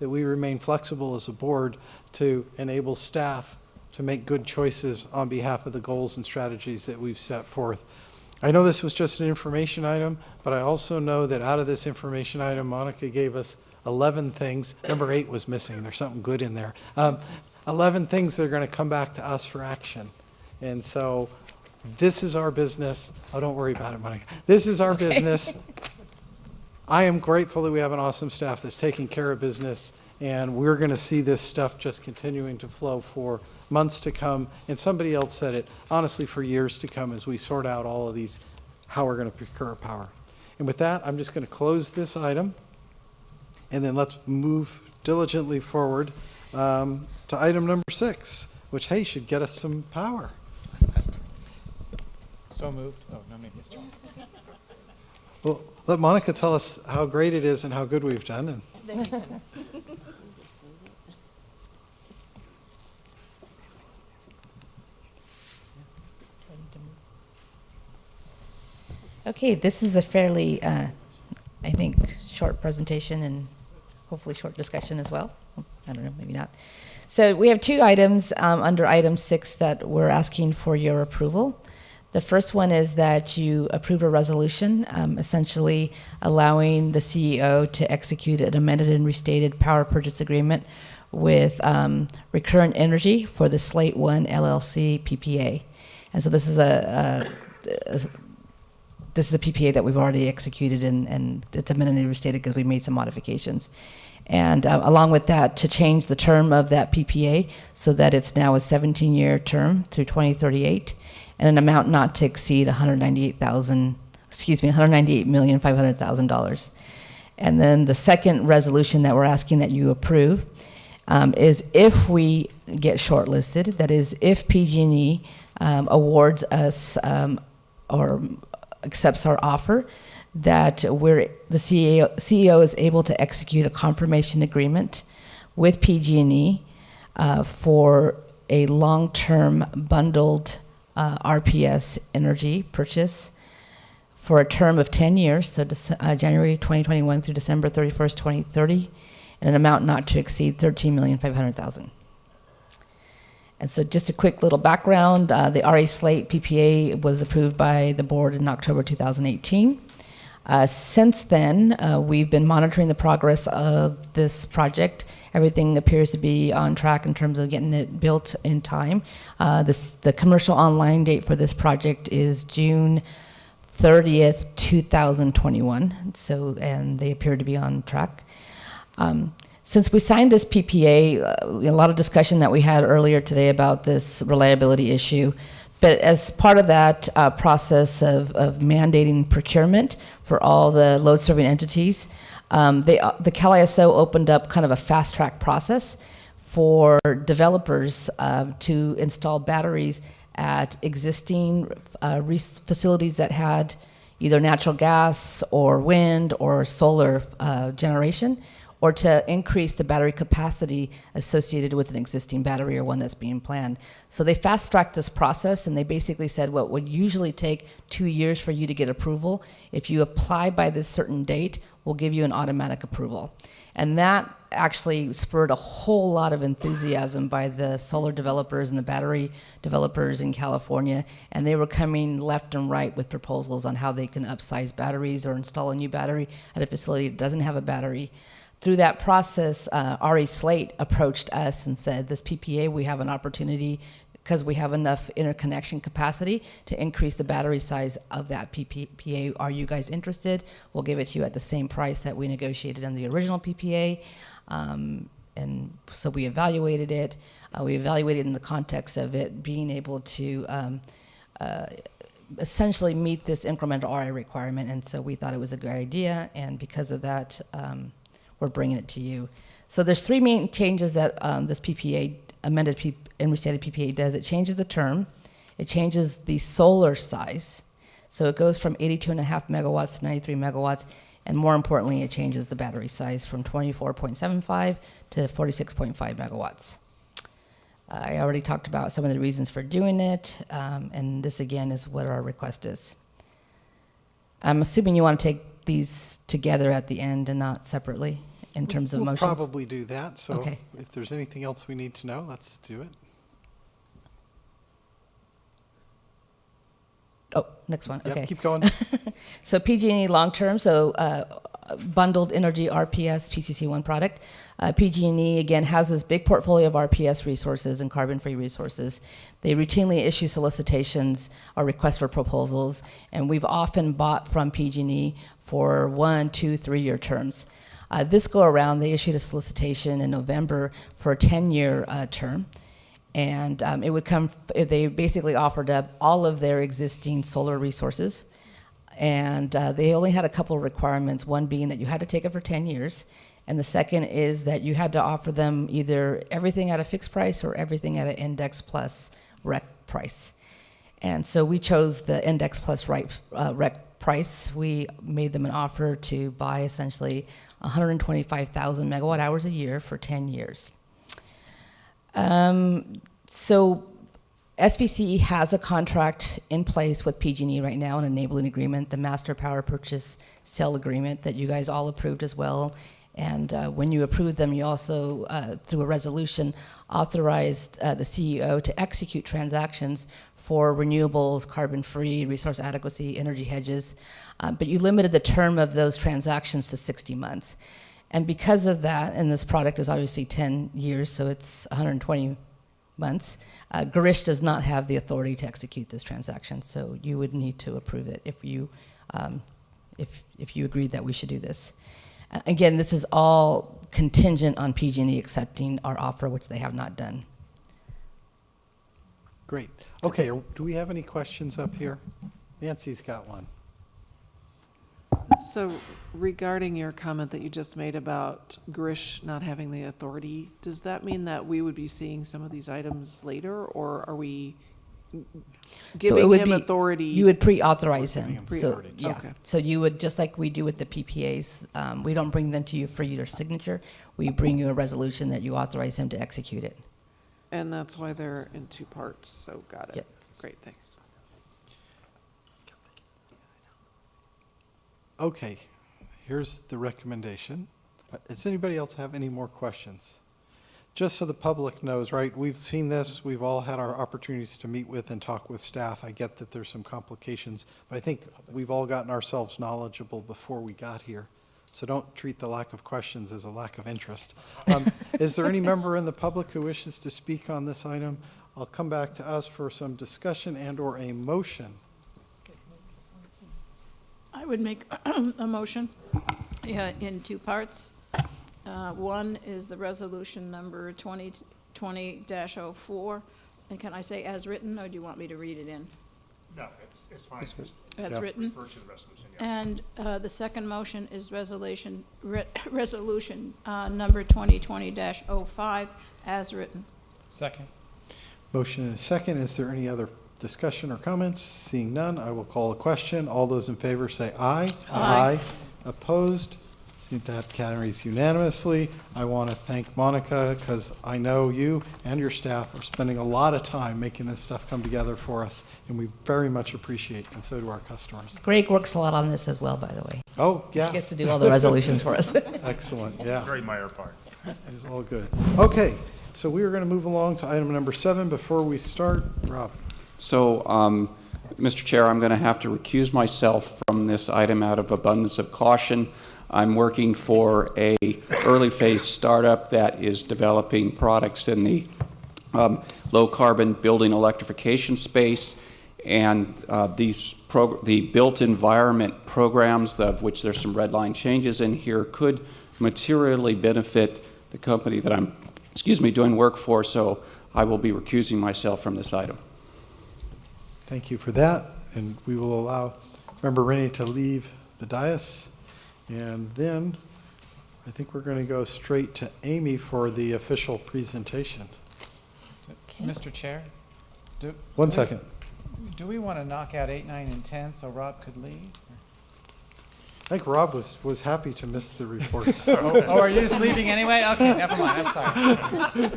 that we remain flexible as a board to enable staff to make good choices on behalf of the goals and strategies that we've set forth. I know this was just an information item, but I also know that out of this information item, Monica gave us 11 things. Number 8 was missing. There's something good in there. 11 things that are going to come back to us for action. And so this is our business. Oh, don't worry about it, Monica. This is our business. I am grateful that we have an awesome staff that's taking care of business, and we're going to see this stuff just continuing to flow for months to come. And somebody else said it, honestly, for years to come as we sort out all of these, how we're going to procure power. And with that, I'm just going to close this item, and then let's move diligently forward to item number 6, which, hey, should get us some power. So moved. Oh, no, maybe it's turn. Well, let Monica tell us how great it is and how good we've done. Okay, this is a fairly, I think, short presentation and hopefully short discussion as well. I don't know, maybe not. So we have 2 items under item 6 that we're asking for your approval. The first one is that you approve a resolution, essentially allowing the CEO to execute an amended and restated power purchase agreement with Recurrent Energy for the Slate 1 LLC PPA. And so this is a PPA that we've already executed, and it's amended and restated because we made some modifications. And along with that, to change the term of that PPA so that it's now a 17-year term through 2038, and an amount not to exceed $198,500,000. And then the second resolution that we're asking that you approve is if we get shortlisted, that is, if PG&E awards us or accepts our offer, that the CEO is able to execute a confirmation agreement with PG&E for a long-term bundled RPS energy purchase for a term of 10 years, so January 2021 through December 31st, 2030, and an amount not to exceed $13,500,000. And so just a quick little background, the RA Slate PPA was approved by the board in October 2018. Since then, we've been monitoring the progress of this project. Everything appears to be on track in terms of getting it built in time. The commercial online date for this project is June 30th, 2021. So, and they appear to be on track. Since we signed this PPA, a lot of discussion that we had earlier today about this reliability issue. But as part of that process of mandating procurement for all the load-serving entities, the CalISO opened up kind of a fast-track process for developers to install batteries at existing facilities that had either natural gas or wind or solar generation, or to increase the battery capacity associated with an existing battery or one that's being planned. So they fast-tracked this process, and they basically said what would usually take 2 years for you to get approval, if you apply by this certain date, we'll give you an automatic approval. And that actually spurred a whole lot of enthusiasm by the solar developers and the battery developers in California, and they were coming left and right with proposals on how they can upsize batteries or install a new battery at a facility that doesn't have a battery. Through that process, RE Slate approached us and said, this PPA, we have an opportunity, because we have enough interconnection capacity, to increase the battery size of that PPA. Are you guys interested? We'll give it to you at the same price that we negotiated in the original PPA. And so we evaluated it. We evaluated in the context of it being able to essentially meet this incremental RA requirement. And so we thought it was a great idea. And because of that, we're bringing it to you. So there's 3 main changes that this PPA, amended and restated PPA does. It changes the term. It changes the solar size. So it goes from 82.5 megawatts to 93 megawatts. And more importantly, it changes the battery size from 24.75 to 46.5 megawatts. I already talked about some of the reasons for doing it. And this, again, is what our request is. I'm assuming you want to take these together at the end and not separately in terms of We'll motions? probably do that, so Okay. if there's anything else we need to know, let's do it. Oh, next one, Yep, okay. keep going. So PG&E long-term, bundled energy RPS PCC1 product. PG&E, again, has this big portfolio of RPS resources and carbon-free resources. They routinely issue solicitations or requests for proposals, and we've often bought from PG&E for 1, 2, 3-year terms. This go-around, they issued a solicitation in November for a 10-year term. And it would come, they basically offered up all of their existing solar resources. And they only had a couple of requirements, one being that you had to take it for 10 years. And the second is that you had to offer them either everything at a fixed price or everything at an index plus rec price. And so we chose the index plus rec price. We made them an offer to buy essentially 125,000 megawatt hours a year for 10 years. So SVCE has a contract in place with PG&E right now, an enabling agreement, the Master Power Purchase Sale Agreement that you guys all approved as well. And when you approved them, you also, through a resolution, authorized the CEO to execute transactions for renewables, carbon-free, resource adequacy, energy hedges. But you limited the term of those transactions to 60 months. And because of that, and this product is obviously 10 years, so it's 120 months, Garish does not have the authority to execute this transaction. So you would need to approve it if you agreed that we should do this. Again, this is all contingent on PG&E accepting our offer, which they have not done. Great. Okay, do we have any questions up here? Nancy's got one. So regarding your comment that you just made about Garish not having the authority, does that mean that we would be seeing some of these items later, or are we giving him authority? You would pre-authorize him. So, yeah. Okay. So you would, just like we do with the PPAs, we don't bring them to you for your signature. We bring you a resolution that you authorize him to execute it. And that's why they're in 2 parts, so got it. Yep. Great, thanks. Okay, here's the recommendation. Does anybody else have any more questions? Just so the public knows, right, we've seen this, we've all had our opportunities to meet with and talk with staff. I get that there's some complications, but I think we've all gotten ourselves knowledgeable before we got here. So don't treat the lack of questions as a lack of interest. Is there any member in the public who wishes to speak on this item? I'll come back to us for some discussion and/or a motion. I would make a motion in 2 parts. One is the resolution number 2020-04. And can I say as written, or do you want me to read it in? No, it's fine. As written? Refer to the resolution, yes. And the second motion is resolution number 2020-05 as written. Second. Motion and a second. Is there any other discussion or comments? Seeing none, I will call a question. All those in favor say aye. Aye. Opposed? See that carries unanimously. I want to thank Monica because I know you and your staff are spending a lot of time making this stuff come together for us, and we very much appreciate, and so do our customers. Greg works a lot on this as well, by the way. Oh, yeah. He gets to do all the resolutions for us. Excellent, yeah. Very minor part. It is all good. Okay, so we are going to move along to item number 7. Before we start, Rob. So, Mr. Chair, I'm going to have to recuse myself from this item out of abundance of caution. I'm working for a early phase startup that is developing products in the low carbon building electrification space, and the built environment programs, of which there's some red line changes in here, could materially benefit the company that I'm, doing work for, so I will be recusing myself from this item. Thank you for that, and we will allow Member Rennie to leave the dais. And then I think we're going to go straight to Amy for the official presentation. Mr. Chair? One second. Do we want to knock out 8, 9, and 10 so Rob could leave? I think Rob was happy to miss the reports. Oh, are you just leaving anyway? Okay, never mind, I'm sorry.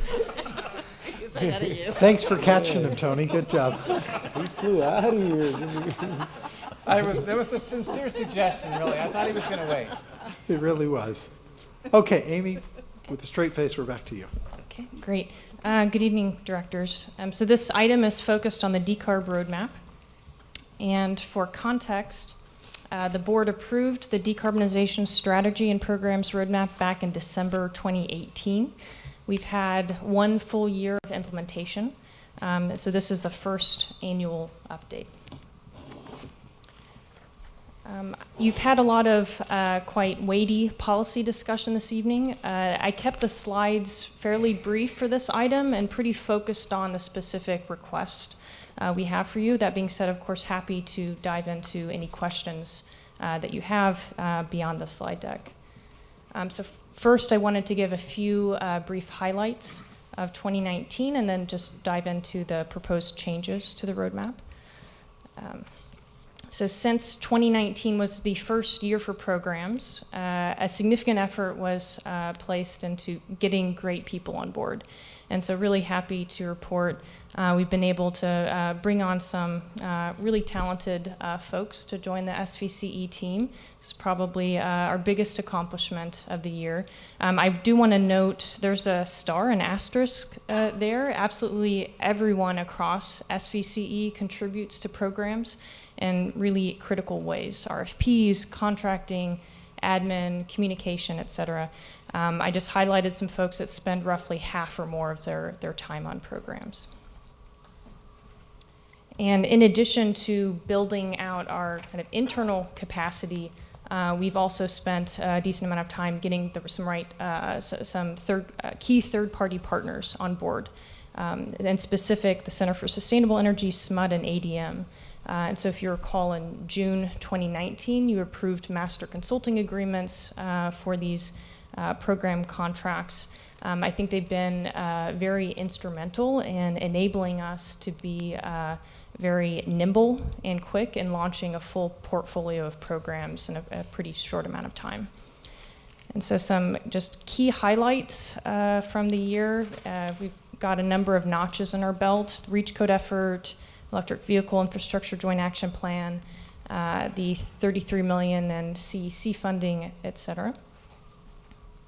Thanks for catching him, Tony. Good job. He flew out of here. There was a sincere suggestion, really. I thought he was going to wait. It really was. Okay, Amy, with a straight face, we're back to you. Okay, great. Good evening, directors. So this item is focused on the decarb roadmap. And for context, the board approved the decarbonization strategy and programs roadmap back in December 2018. We've had 1 full year of implementation. So this is the first annual update. You've had a lot of quite weighty policy discussion this evening. I kept the slides fairly brief for this item and pretty focused on the specific request we have for you. That being said, of course, happy to dive into any questions that you have beyond the slide deck. So first, I wanted to give a few brief highlights of 2019 and then just dive into the proposed changes to the roadmap. So since 2019 was the first year for programs, a significant effort was placed into getting great people on board. And so really happy to report we've been able to bring on some really talented folks to join the SVCE team. This is probably our biggest accomplishment of the year. I do want to note there's a star, an asterisk there. Absolutely everyone across SVCE contributes to programs in really critical ways: RFPs, contracting, admin, communication, et cetera. I just highlighted some folks that spend roughly half or more of their time on programs. And in addition to building out our kind of internal capacity, we've also spent a decent amount of time getting some key third-party partners on board. In specific, the Center for Sustainable Energy, SMUD, and ADM. And so if you recall, in June 2019, you approved master consulting agreements for these program contracts. I think they've been very instrumental in enabling us to be very nimble and quick in launching a full portfolio of programs in a pretty short amount of time. And so some just key highlights from the year. We've got a number of notches in our belt: REACH code effort, electric vehicle infrastructure joint action plan, the $33 million in CEC funding, et cetera.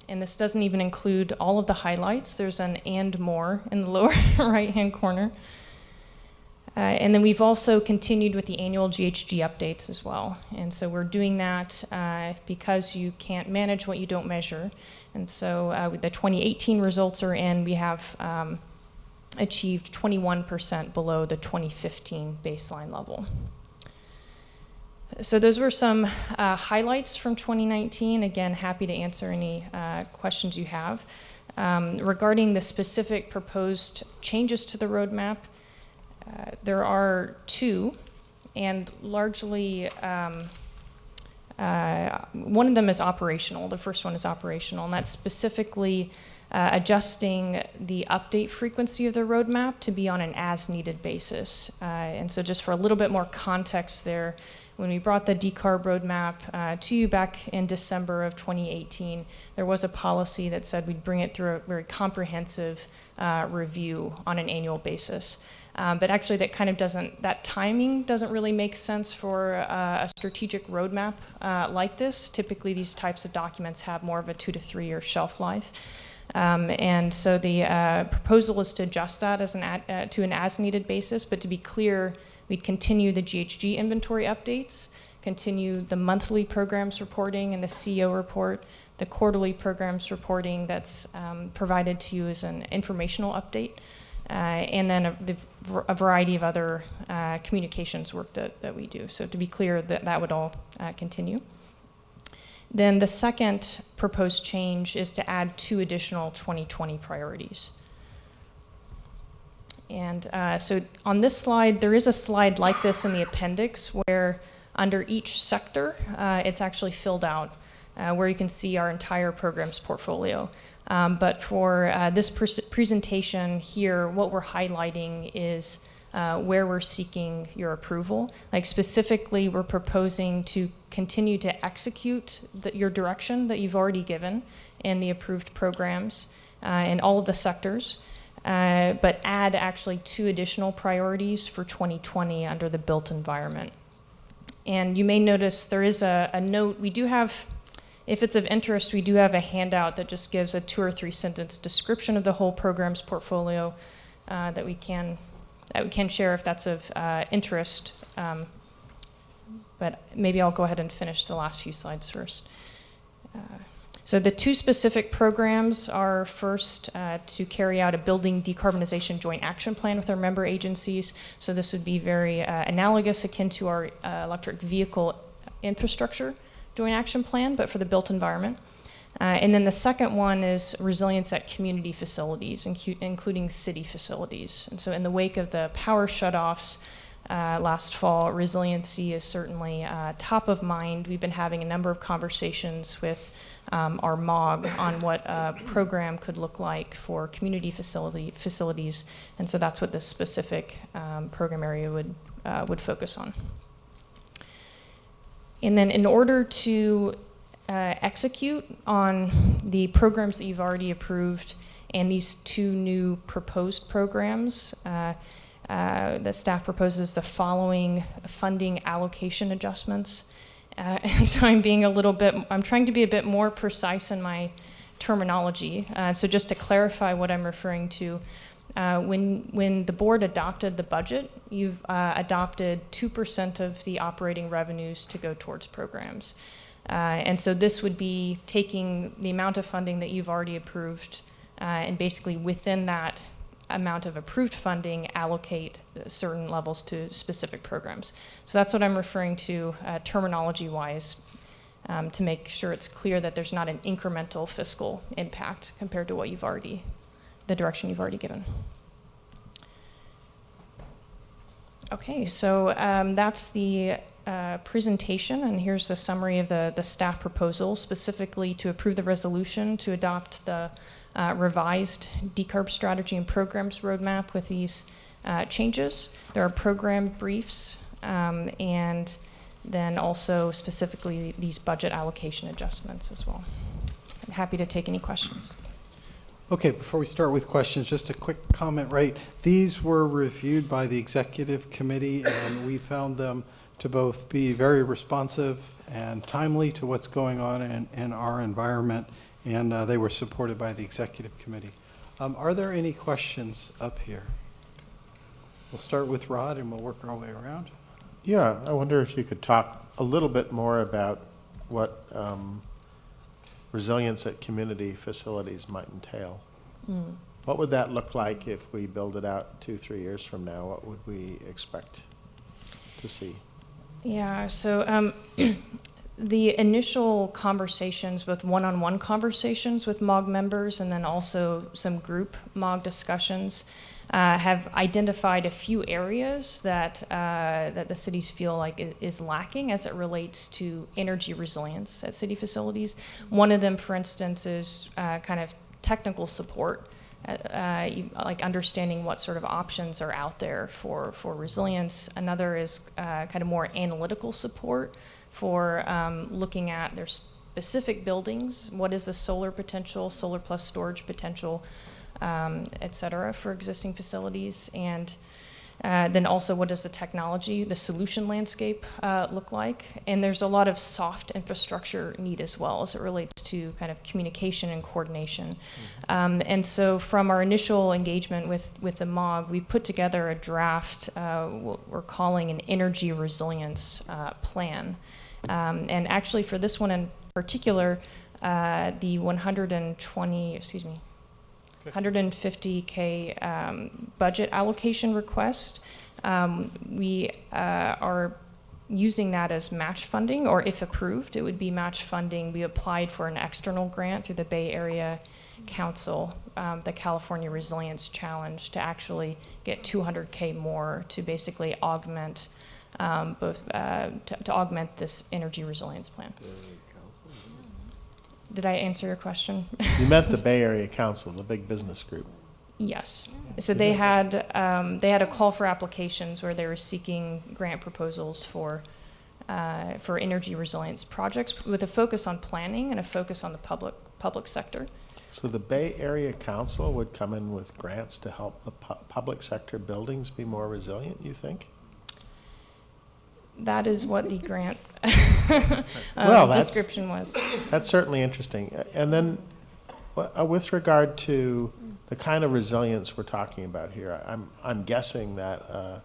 And this doesn't even include all of the highlights. There's an and more in the lower right-hand corner. And then we've also continued with the annual GHG updates as well. And so we're doing that because you can't manage what you don't measure. And so the 2018 results are in. We have achieved 21% below the 2015 baseline level. So those were some highlights from 2019. Again, happy to answer any questions you have. Regarding the specific proposed changes to the roadmap, there are 2, and largely one of them is operational. The first one is operational, and that's specifically adjusting the update frequency of the roadmap to be on an as-needed basis. And so just for a little bit more context there, when we brought the decarb roadmap to you back in December of 2018, there was a policy that said we'd bring it through a very comprehensive review on an annual basis. But actually that timing doesn't really make sense for a strategic roadmap like this. Typically these types of documents have more of a 2 to 3 year shelf life. And so the proposal is to adjust that to an as-needed basis, but to be clear, we'd continue the GHG inventory updates, continue the monthly programs reporting and the CO report, the quarterly programs reporting that's provided to you as an informational update, and then a variety of other communications work that we do. So to be clear, that would all continue. Then the second proposed change is to add 2 additional 2020 priorities. And so on this slide, there is a slide like this in the appendix where under each sector, it's actually filled out where you can see our entire programs portfolio. But for this presentation here, what we're highlighting is where we're seeking your approval. Like specifically, we're proposing to continue to execute your direction that you've already given in the approved programs in all of the sectors. But add actually 2 additional priorities for 2020 under the built environment. And you may notice there is a note. We do have, if it's of interest, we do have a handout that just gives a 2 or 3 sentence description of the whole program's portfolio that we can share if that's of interest. But maybe I'll go ahead and finish the last few slides first. So the 2 specific programs are first to carry out a building decarbonization joint action plan with our member agencies. So this would be very analogous, akin to our electric vehicle infrastructure joint action plan, but for the built environment. And then the second one is resilience at community facilities, including city facilities. And so in the wake of the power shutoffs last fall, resiliency is certainly top of mind. We've been having a number of conversations with our MOG on what a program could look like for community facilities, and so that's what this specific program area would focus on. And then in order to execute on the programs that you've already approved and these 2 new proposed programs, the staff proposes the following funding allocation adjustments. And so I'm trying to be a bit more precise in my terminology. So just to clarify what I'm referring to, when the board adopted the budget, you've adopted 2% of the operating revenues to go towards programs. And so this would be taking the amount of funding that you've already approved and basically within that amount of approved funding allocate certain levels to specific programs. So that's what I'm referring to terminology-wise to make sure it's clear that there's not an incremental fiscal impact compared to what the direction you've already given. Okay, so that's the presentation, and here's a summary of the staff proposal, specifically to approve the resolution to adopt the revised decarb strategy and programs roadmap with these changes. There are program briefs and then also specifically these budget allocation adjustments as well. I'm happy to take any questions. Okay, before we start with questions, just a quick comment, right? These were reviewed by the executive committee and we found them to both be very responsive and timely to what's going on in our environment, and they were supported by the executive committee. Are there any questions up here? We'll start with Rod and we'll work our way around. Yeah, I wonder if you could talk a little bit more about what resilience at community facilities might entail. What would that look like if we build it out 2-3 years from now? What would we expect to see? Yeah, so the initial conversations, both one-on-one conversations with MOG members and then also some group MOG discussions, have identified a few areas that the cities feel like is lacking as it relates to energy resilience at city facilities. One of them, for instance, is kind of technical support like understanding what sort of options are out there for resilience. Another is kind of more analytical support for looking at their specific buildings. What is the solar potential, solar plus storage potential, et cetera, for existing facilities? And then also, what does the technology, the solution landscape look like? And there's a lot of soft infrastructure need as well as it relates to kind of communication and coordination. And so from our initial engagement with the MOG, we put together a draft, what we're calling an energy resilience plan. And actually for this one in particular, the 150K budget allocation request, we are using that as match funding, or if approved, it would be match funding. We applied for an external grant through the Bay Area Council, the California Resilience Challenge, to actually get 200K more to basically augment to augment this energy resilience plan. Did I answer your question? You meant the Bay Area Council, the big business group. Yes. So they had a call for applications where they were seeking grant proposals for energy resilience projects with a focus on planning and a focus on the public sector. So the Bay Area Council would come in with grants to help the public sector buildings be more resilient, you think? That is what the grant description was. That's certainly interesting. And then with regard to the kind of resilience we're talking about here, I'm guessing that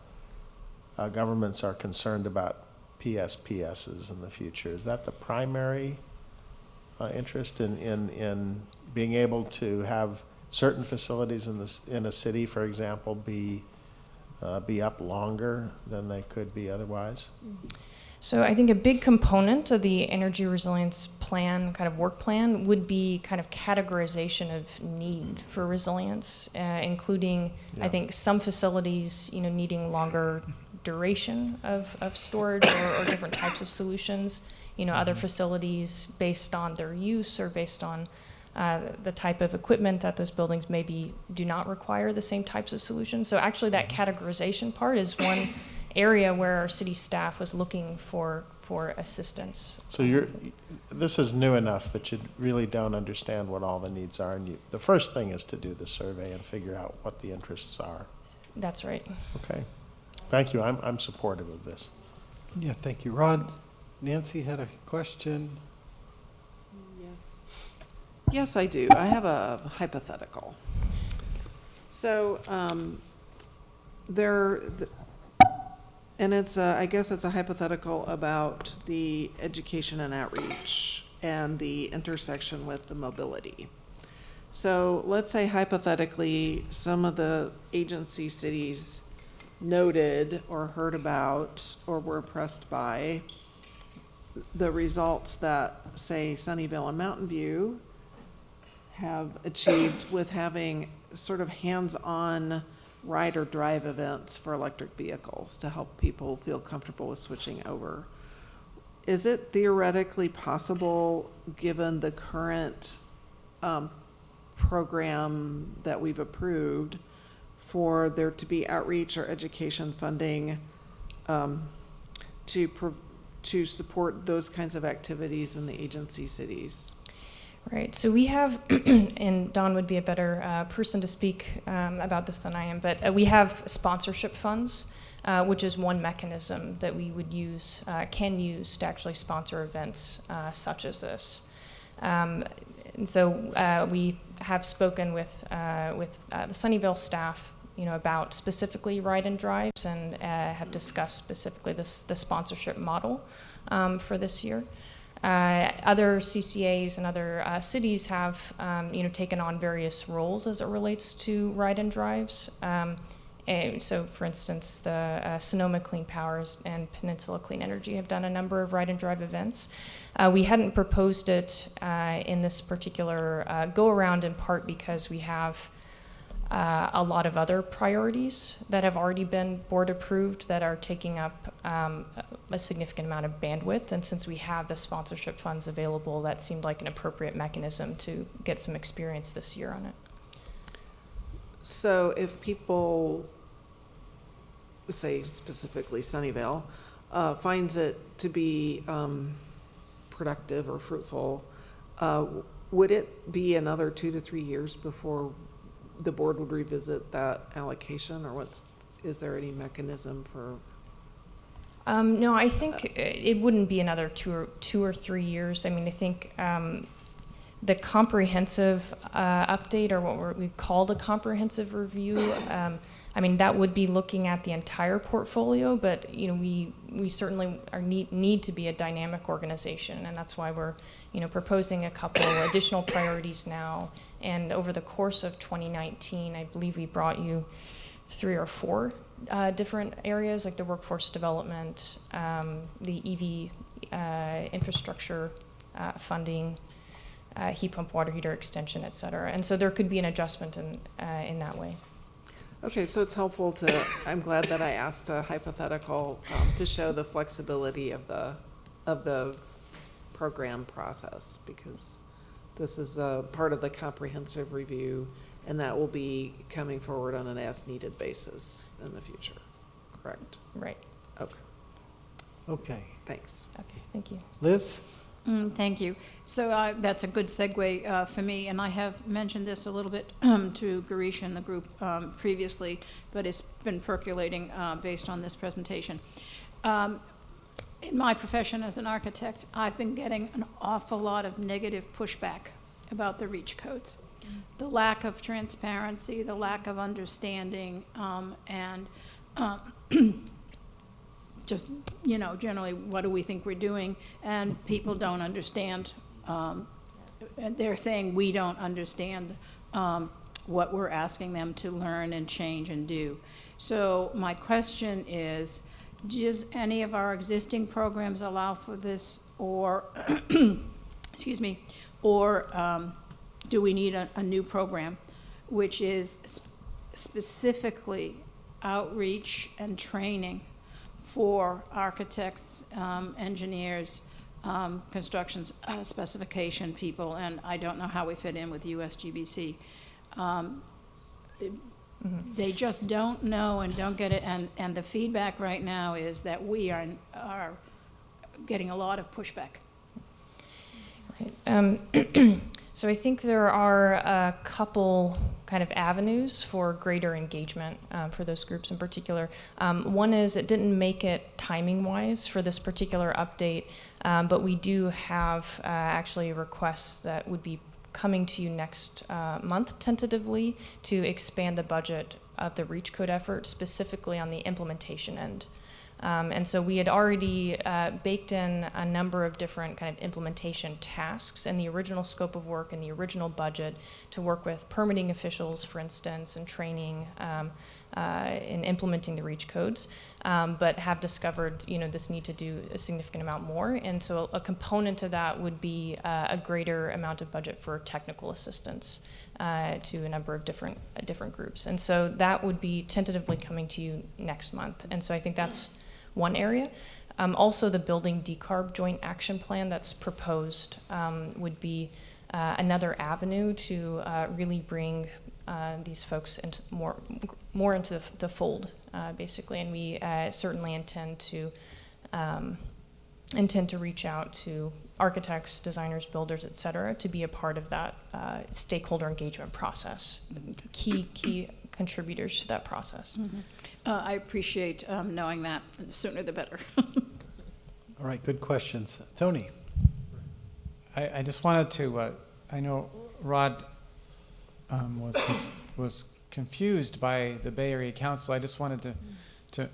governments are concerned about PSPSs in the future. Is that the primary interest in being able to have certain facilities in a city, for example, be up longer than they could be otherwise? So I think a big component of the energy resilience plan, kind of work plan, would be kind of categorization of need for resilience, including, I think, some facilities, needing longer duration of storage or different types of solutions. Other facilities, based on their use or based on the type of equipment that those buildings maybe do not require the same types of solutions. So actually that categorization part is one area where our city staff was looking for assistance. So this is new enough that you really don't understand what all the needs are, and the first thing is to do the survey and figure out what the interests are. That's right. Okay. Thank you. I'm supportive of this. Yeah, thank you. Rod, Nancy had a question. Yes, I do. I have a hypothetical. So I guess it's a hypothetical about the education and outreach and the intersection with the mobility. So let's say hypothetically some of the agency cities noted or heard about or were impressed by the results that, say, Sunnyvale and Mountain View have achieved with having sort of hands-on ride or drive events for electric vehicles to help people feel comfortable with switching over. Is it theoretically possible, given the current program that we've approved, for there to be outreach or education funding to support those kinds of activities in the agency cities? Right. So we have, and Dawn would be a better person to speak about this than I am, but we have sponsorship funds, which is one mechanism that we would can use to actually sponsor events such as this. And so we have spoken with the Sunnyvale staff, about specifically ride and drives, and have discussed specifically the sponsorship model for this year. Other CCAs and other cities have, taken on various roles as it relates to ride and drives. So, for instance, the Sonoma Clean Powers and Peninsula Clean Energy have done a number of ride and drive events. We hadn't proposed it in this particular go-around, in part because we have a lot of other priorities that have already been board approved that are taking up a significant amount of bandwidth. And since we have the sponsorship funds available, that seemed like an appropriate mechanism to get some experience this year on it. So if people, say specifically Sunnyvale, finds it to be productive or fruitful, would it be another 2 to 3 years before the board would revisit that allocation, or is there any mechanism for? No, I think it wouldn't be another 2 or 3 years. I mean, I think the comprehensive update, or what we've called a comprehensive review, I mean, that would be looking at the entire portfolio, but you know, we certainly need to be a dynamic organization, and that's why we're, you know, proposing a couple additional priorities now. And over the course of 2019, I believe we brought you 3 or 4 different areas, like the workforce development, the EV infrastructure funding, heat pump water heater extension, et cetera. And so there could be an adjustment in that way. Okay, so it's helpful to, I'm glad that I asked a hypothetical to show the flexibility of the program process, because this is a part of the comprehensive review, and that will be coming forward on an as-needed basis in the future, correct? Right. Okay. Okay. Thanks. Okay, thank you. Liz? Thank you. So that's a good segue for me, and I have mentioned this a little bit to Garish and the group previously, but it's been percolating based on this presentation. In my profession as an architect, I've been getting an awful lot of negative pushback about the REACH codes. The lack of transparency, the lack of understanding, and just, you know, generally, what do we think we're doing? And people don't understand. They're saying we don't understand what we're asking them to learn and change and do. So my question is, does any of our existing programs allow for this, or, excuse me, or do we need a new program, which is specifically outreach and training for architects, engineers, construction specification people, and I don't know how we fit in with USGBC. They just don't know and don't get it, and the feedback right now is that we are getting a lot of pushback. Right. So I think there are a couple kind of avenues for greater engagement for those groups in particular. One is it didn't make it timing-wise for this particular update, but we do have actually requests that would be coming to you next month tentatively to expand the budget of the REACH code effort, specifically on the implementation end. And so we had already baked in a number of different kind of implementation tasks in the original scope of work and the original budget to work with permitting officials, for instance, and training in implementing the REACH codes, but have discovered, you know, this need to do a significant amount more. And so a component of that would be a greater amount of budget for technical assistance to a number of different groups. And so that would be tentatively coming to you next month. And so I think that's one area. Also, the building decarb joint action plan that's proposed would be another avenue to really bring these folks into more into the fold, basically. And we certainly intend to reach out to architects, designers, builders, et cetera, to be a part of that stakeholder engagement process. Key contributors to that process. Mm-hmm. I appreciate knowing that. The sooner the better. All right, good questions. Tony? I just wanted to, I know Rod was confused by the Bay Area Council. I just wanted to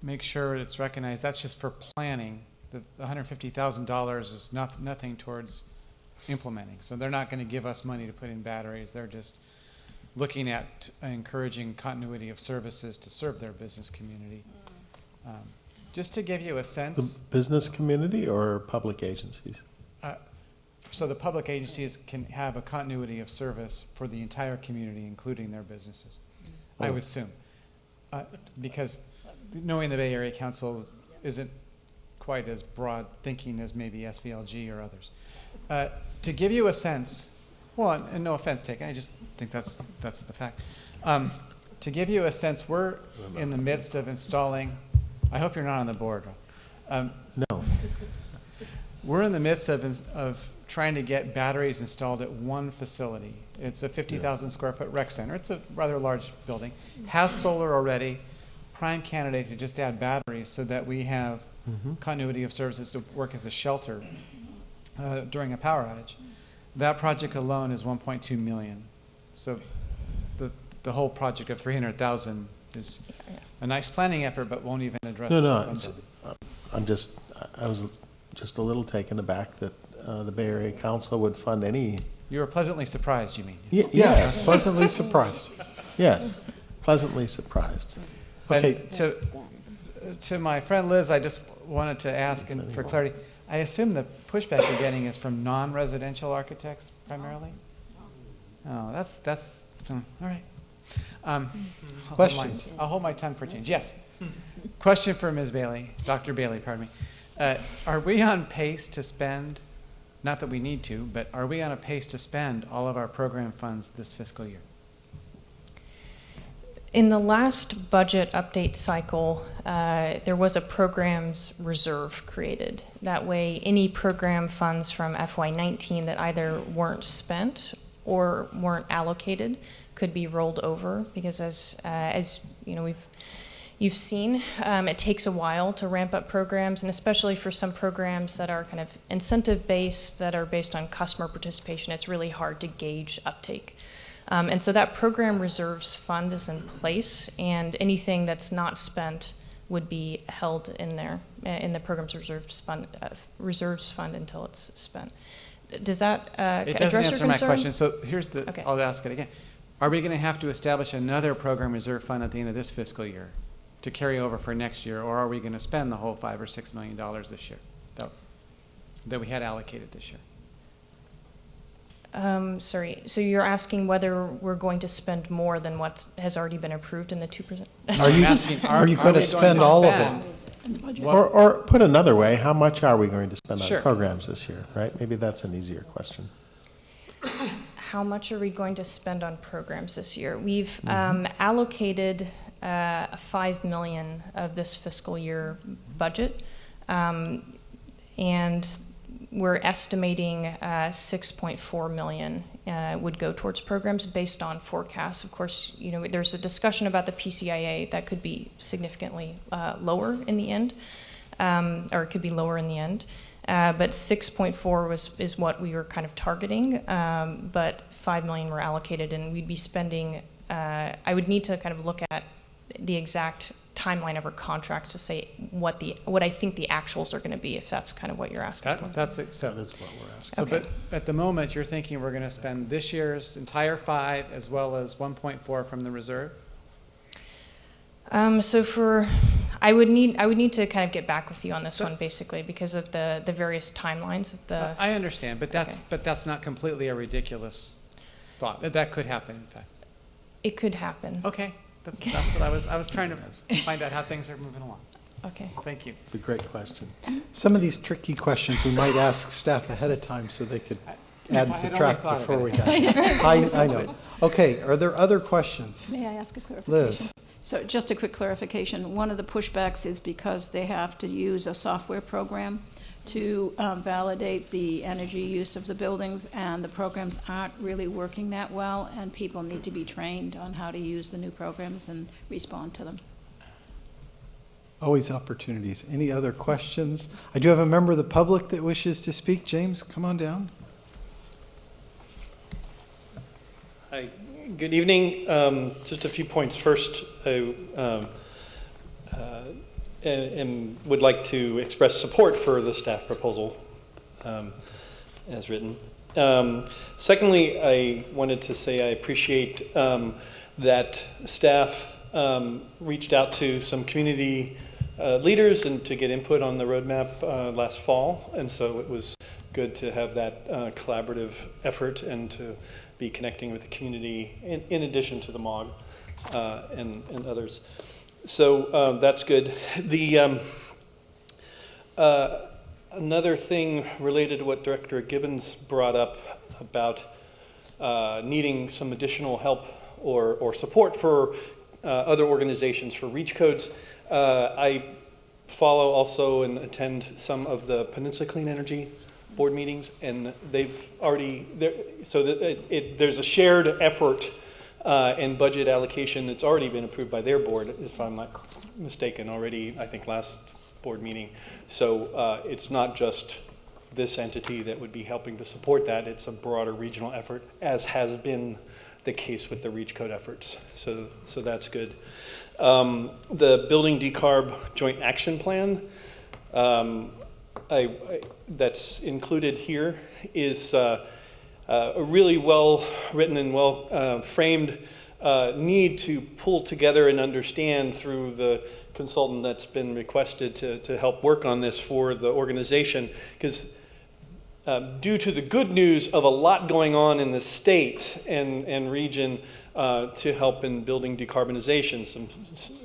make sure it's recognized that's just for planning. The $150,000 is nothing towards implementing. So they're not going to give us money to put in batteries. They're just looking at encouraging continuity of services to serve their business community. Just to give you a sense. The business community or public agencies? So the public agencies can have a continuity of service for the entire community, including their businesses, I would assume. Because knowing the Bay Area Council isn't quite as broad thinking as maybe SVLG or others. To give you a sense, well, and no offense taken, I just think that's the fact. To give you a sense, we're in the midst of installing, I hope you're not on the board. No. We're in the midst of trying to get batteries installed at one facility. It's a 50,000 square foot rec center. It's a rather large building. Has solar already. Prime candidate to just add batteries so that we have continuity of services to work as a shelter during a power outage. That project alone is 1.2 million. So the whole project of 300,000 is a nice planning effort, but won't even address. I was just a little taken aback that the Bay Area Council would fund any. You were pleasantly surprised, you mean? Yeah, pleasantly surprised. Yes, pleasantly surprised. Okay, so to my friend Liz, I just wanted to ask, and for clarity, I assume the pushback you're getting is from non-residential architects primarily? Oh, that's all right. Questions? I'll hold my tongue for change. Yes. Question for Ms. Bailey, Dr. Bailey, pardon me. Are we on pace to spend, not that we need to, but are we on a pace to spend all of our program funds this fiscal year? In the last budget update cycle, there was a programs reserve created. That way, any program funds from FY19 that either weren't spent or weren't allocated could be rolled over, because as you know, you've seen, it takes a while to ramp up programs, and especially for some programs that are kind of incentive-based, that are based on customer participation, it's really hard to gauge uptake. And so that program reserves fund is in place, and anything that's not spent would be held in there, in the programs reserves fund until it's spent. Does that It address doesn't your answer concern? my question. So here's the, Okay. I'll ask it again. Are we going to have to establish another program reserve fund at the end of this fiscal year to carry over for next year, or are we going to spend the whole $5 or $6 million this year that we had allocated this year? Sorry, so you're asking whether we're going to spend more than what has already been approved in the 2%? Are you going to spend all of it? Or put another way, how much are we going to spend Sure. on programs this year, right? Maybe that's an easier question. How much are we going to spend on programs this year? We've allocated $5 million of this fiscal year budget, and we're estimating $6.4 million would go towards programs based on forecasts. Of course, you know, there's a discussion about the PCIA that could be significantly lower in the end, or it could be lower in the end. But 6.4 is what we were kind of targeting, but 5 million were allocated, and we'd be spending, I would need to kind of look at the exact timeline of our contracts to say what I think the actuals are going to be, if that's kind of what you're asking for. That's it. So That's what we're asking. So, Okay. but at the moment, you're thinking we're going to spend this year's entire 5 as well as 1.4 from the reserve? So I would need to kind of get back with you on this one, basically, because of the various timelines of the. I understand, but that's not completely a ridiculous thought. That could happen, in fact. It could happen. Okay, that's what I was trying to find out how things are moving along. Okay. Thank you. It's a great question. Some of these tricky questions we might ask staff ahead of time so they could add and I had subtract only thought before of we it. got. I know. Okay, are there other questions? May I ask a clarification? Liz? So just a quick clarification. One of the pushbacks is because they have to use a software program to validate the energy use of the buildings, and the programs aren't really working that well, and people need to be trained on how to use the new programs and respond to them. Always opportunities. Any other questions? I do have a member of the public that wishes to speak. James, come on down. Hi, good evening. Just a few points. First, I and would like to express support for the staff proposal as written. Secondly, I wanted to say I appreciate that staff reached out to some community leaders and to get input on the roadmap last fall, and so it was good to have that collaborative effort and to be connecting with the community in addition to the MOG and others. So that's good. The another thing related to what Director Gibbons brought up about needing some additional help or support for other organizations for REACH codes. I follow also and attend some of the Peninsula Clean Energy board meetings, and they've already, so that there's a shared effort and budget allocation that's already been approved by their board, if I'm not mistaken, already, I think, last board meeting. So it's not just this entity that would be helping to support that. It's a broader regional effort, as has been the case with the REACH code efforts. So that's good. The Building Decarb Joint Action Plan that's included here is a really well-written and well-framed need to pull together and understand through the consultant that's been requested to help work on this for the organization, because due to the good news of a lot going on in the state and region to help in building decarbonization,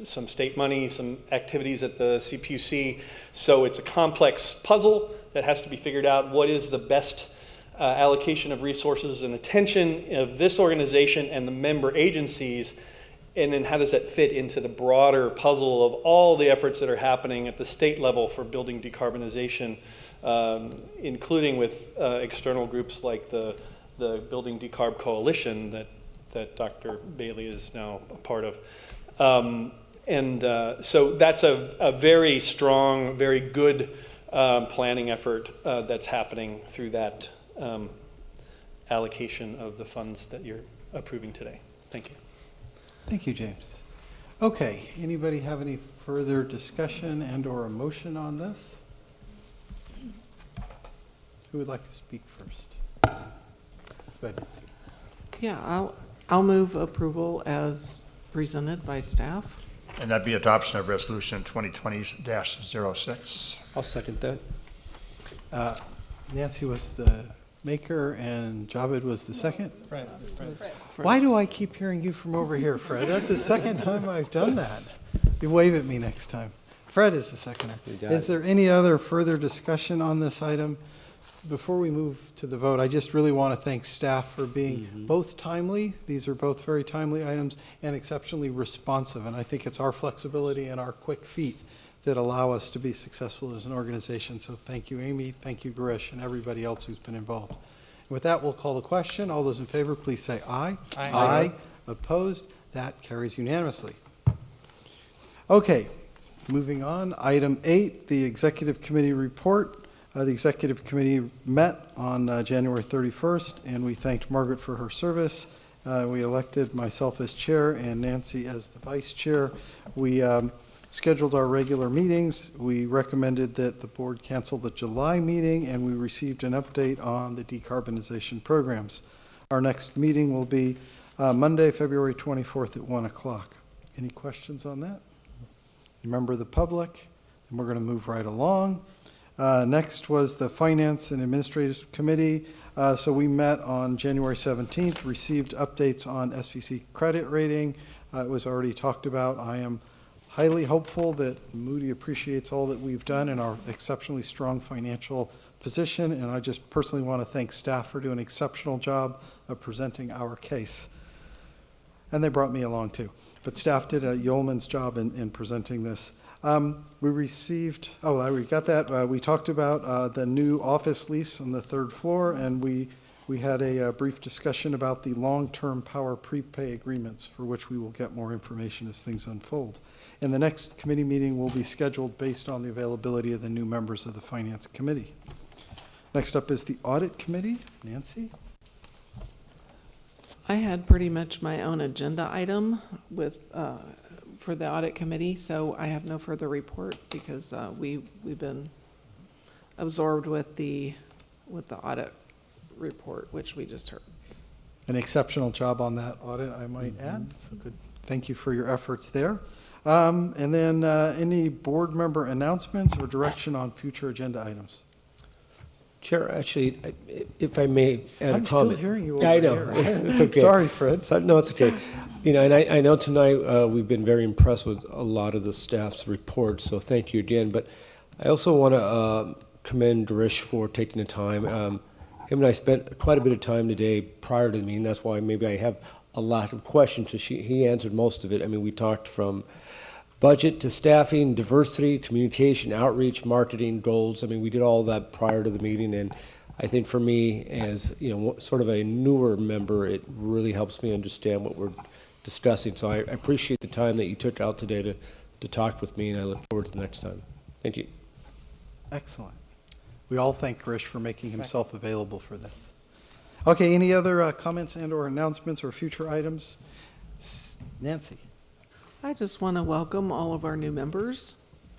some state money, some activities at the CPUC. So it's a complex puzzle that has to be figured out. What is the best allocation of resources and attention of this organization and the member agencies, and then how does that fit into the broader puzzle of all the efforts that are happening at the state level for building decarbonization, including with external groups like the Building Decarb Coalition that Dr. Bailey is now a part of. So that's a very strong, very good planning effort that's happening through that allocation of the funds that you're approving today. Thank you. Thank you, James. Okay, anybody have any further discussion and or a motion on this? Who would like to speak first? Go ahead. Yeah, I'll move approval as presented by staff. And that'd be adoption of resolution 2020-06. I'll second that. Nancy was the maker and Javed was the second? Right. Why do I keep hearing you from over here, Fred? That's the second time I've done that. You wave at me next time. Fred is the seconder. Is there any other further discussion on this item? Before we move to the vote, I just really want to thank staff for being both timely, these are both very timely items, and exceptionally responsive. And I think it's our flexibility and our quick feet that allow us to be successful as an organization. So thank you, Amy, thank you, Garish, and everybody else who's been involved. And with that, we'll call the question. All those in favor, please say aye. Aye. Aye. Opposed? That carries unanimously. Okay, moving on. Item 8, the Executive Committee report. The Executive Committee met on January 31st, and we thanked Margaret for her service. We elected myself as chair and Nancy as the vice chair. We scheduled our regular meetings. We recommended that the board cancel the July meeting, and we received an update on the decarbonization programs. Our next meeting will be Monday, February 24th at 1 o'clock. Any questions on that? Member of the public? And we're going to move right along. Next was the Finance and Administrative Committee. So we met on January 17th, received updates on SVC credit rating. It was already talked about. I am highly hopeful that Moody appreciates all that we've done in our exceptionally strong financial position, and I just personally want to thank staff for doing an exceptional job of presenting our case. And they brought me along too. But staff did a yeoman's job in presenting this. We received, we got that. We talked about the new office lease on the 3rd floor, and we had a brief discussion about the long-term power prepay agreements, for which we will get more information as things unfold. And the next committee meeting will be scheduled based on the availability of the new members of the Finance Committee. Next up is the Audit Committee. Nancy? I had pretty much my own agenda item with for the audit committee, so I have no further report because we've been absorbed with the audit report, which we just heard. An exceptional job on that audit, I might add. So good. Thank you for your efforts there. And then any board member announcements or direction on future agenda items? Chair, actually, if I may add a comment. I'm still hearing you over I know. here. It's okay. Sorry, Fred. No, it's okay. You know, and I know tonight we've been very impressed with a lot of the staff's reports, so thank you again. But I also want to commend Garish for taking the time. Him and I spent quite a bit of time today prior to the meeting. That's why maybe I have a lot of questions, so he answered most of it. I mean, we talked from budget to staffing, diversity, communication, outreach, marketing, goals. I mean, we did all that prior to the meeting, and I think for me, as sort of a newer member, it really helps me understand what we're discussing. So I appreciate the time that you took out today to talk with me, and I look forward to the next time. Thank you. Excellent. We all thank Grish for making himself available for this. Okay, any other comments and or announcements or future items? Nancy? I just want to welcome all of our new members,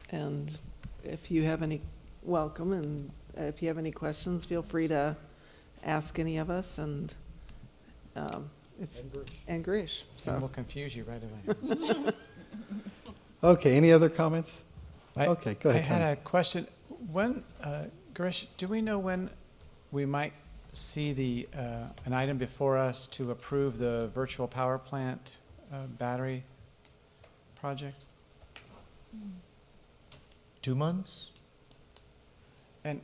and if you have any, welcome, and if you have any questions, feel free to ask any of us, and and Grish. So we'll confuse you right away. Okay, any other comments? Okay, go ahead. I had a question. When, Grish, do we know when we might see an item before us to approve the virtual power plant battery project? 2 months? And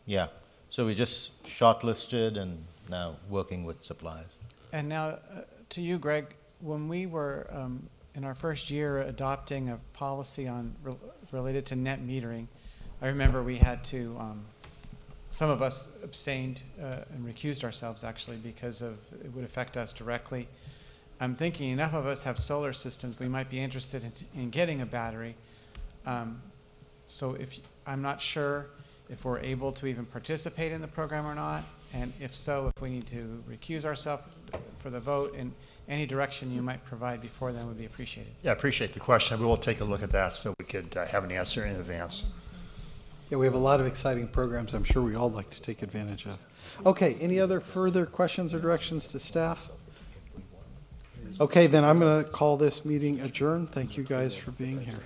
Yeah, so we just shortlisted and now working with suppliers. And now, to you, Greg, when we were in our first year adopting a policy related to net metering, I remember we had to, some of us abstained and recused ourselves actually because it would affect us directly. I'm thinking enough of us have solar systems, we might be interested in getting a battery. So I'm not sure if we're able to even participate in the program or not, and if so, if we need to recuse ourselves for the vote, and any direction you might provide before then would be appreciated. Yeah, I appreciate the question. We will take a look at that so we could have an answer in advance. Yeah, we have a lot of exciting programs I'm sure we all like to take advantage of. Okay, any other further questions or directions to staff? Okay, then I'm going to call this meeting adjourned. Thank you guys for being here.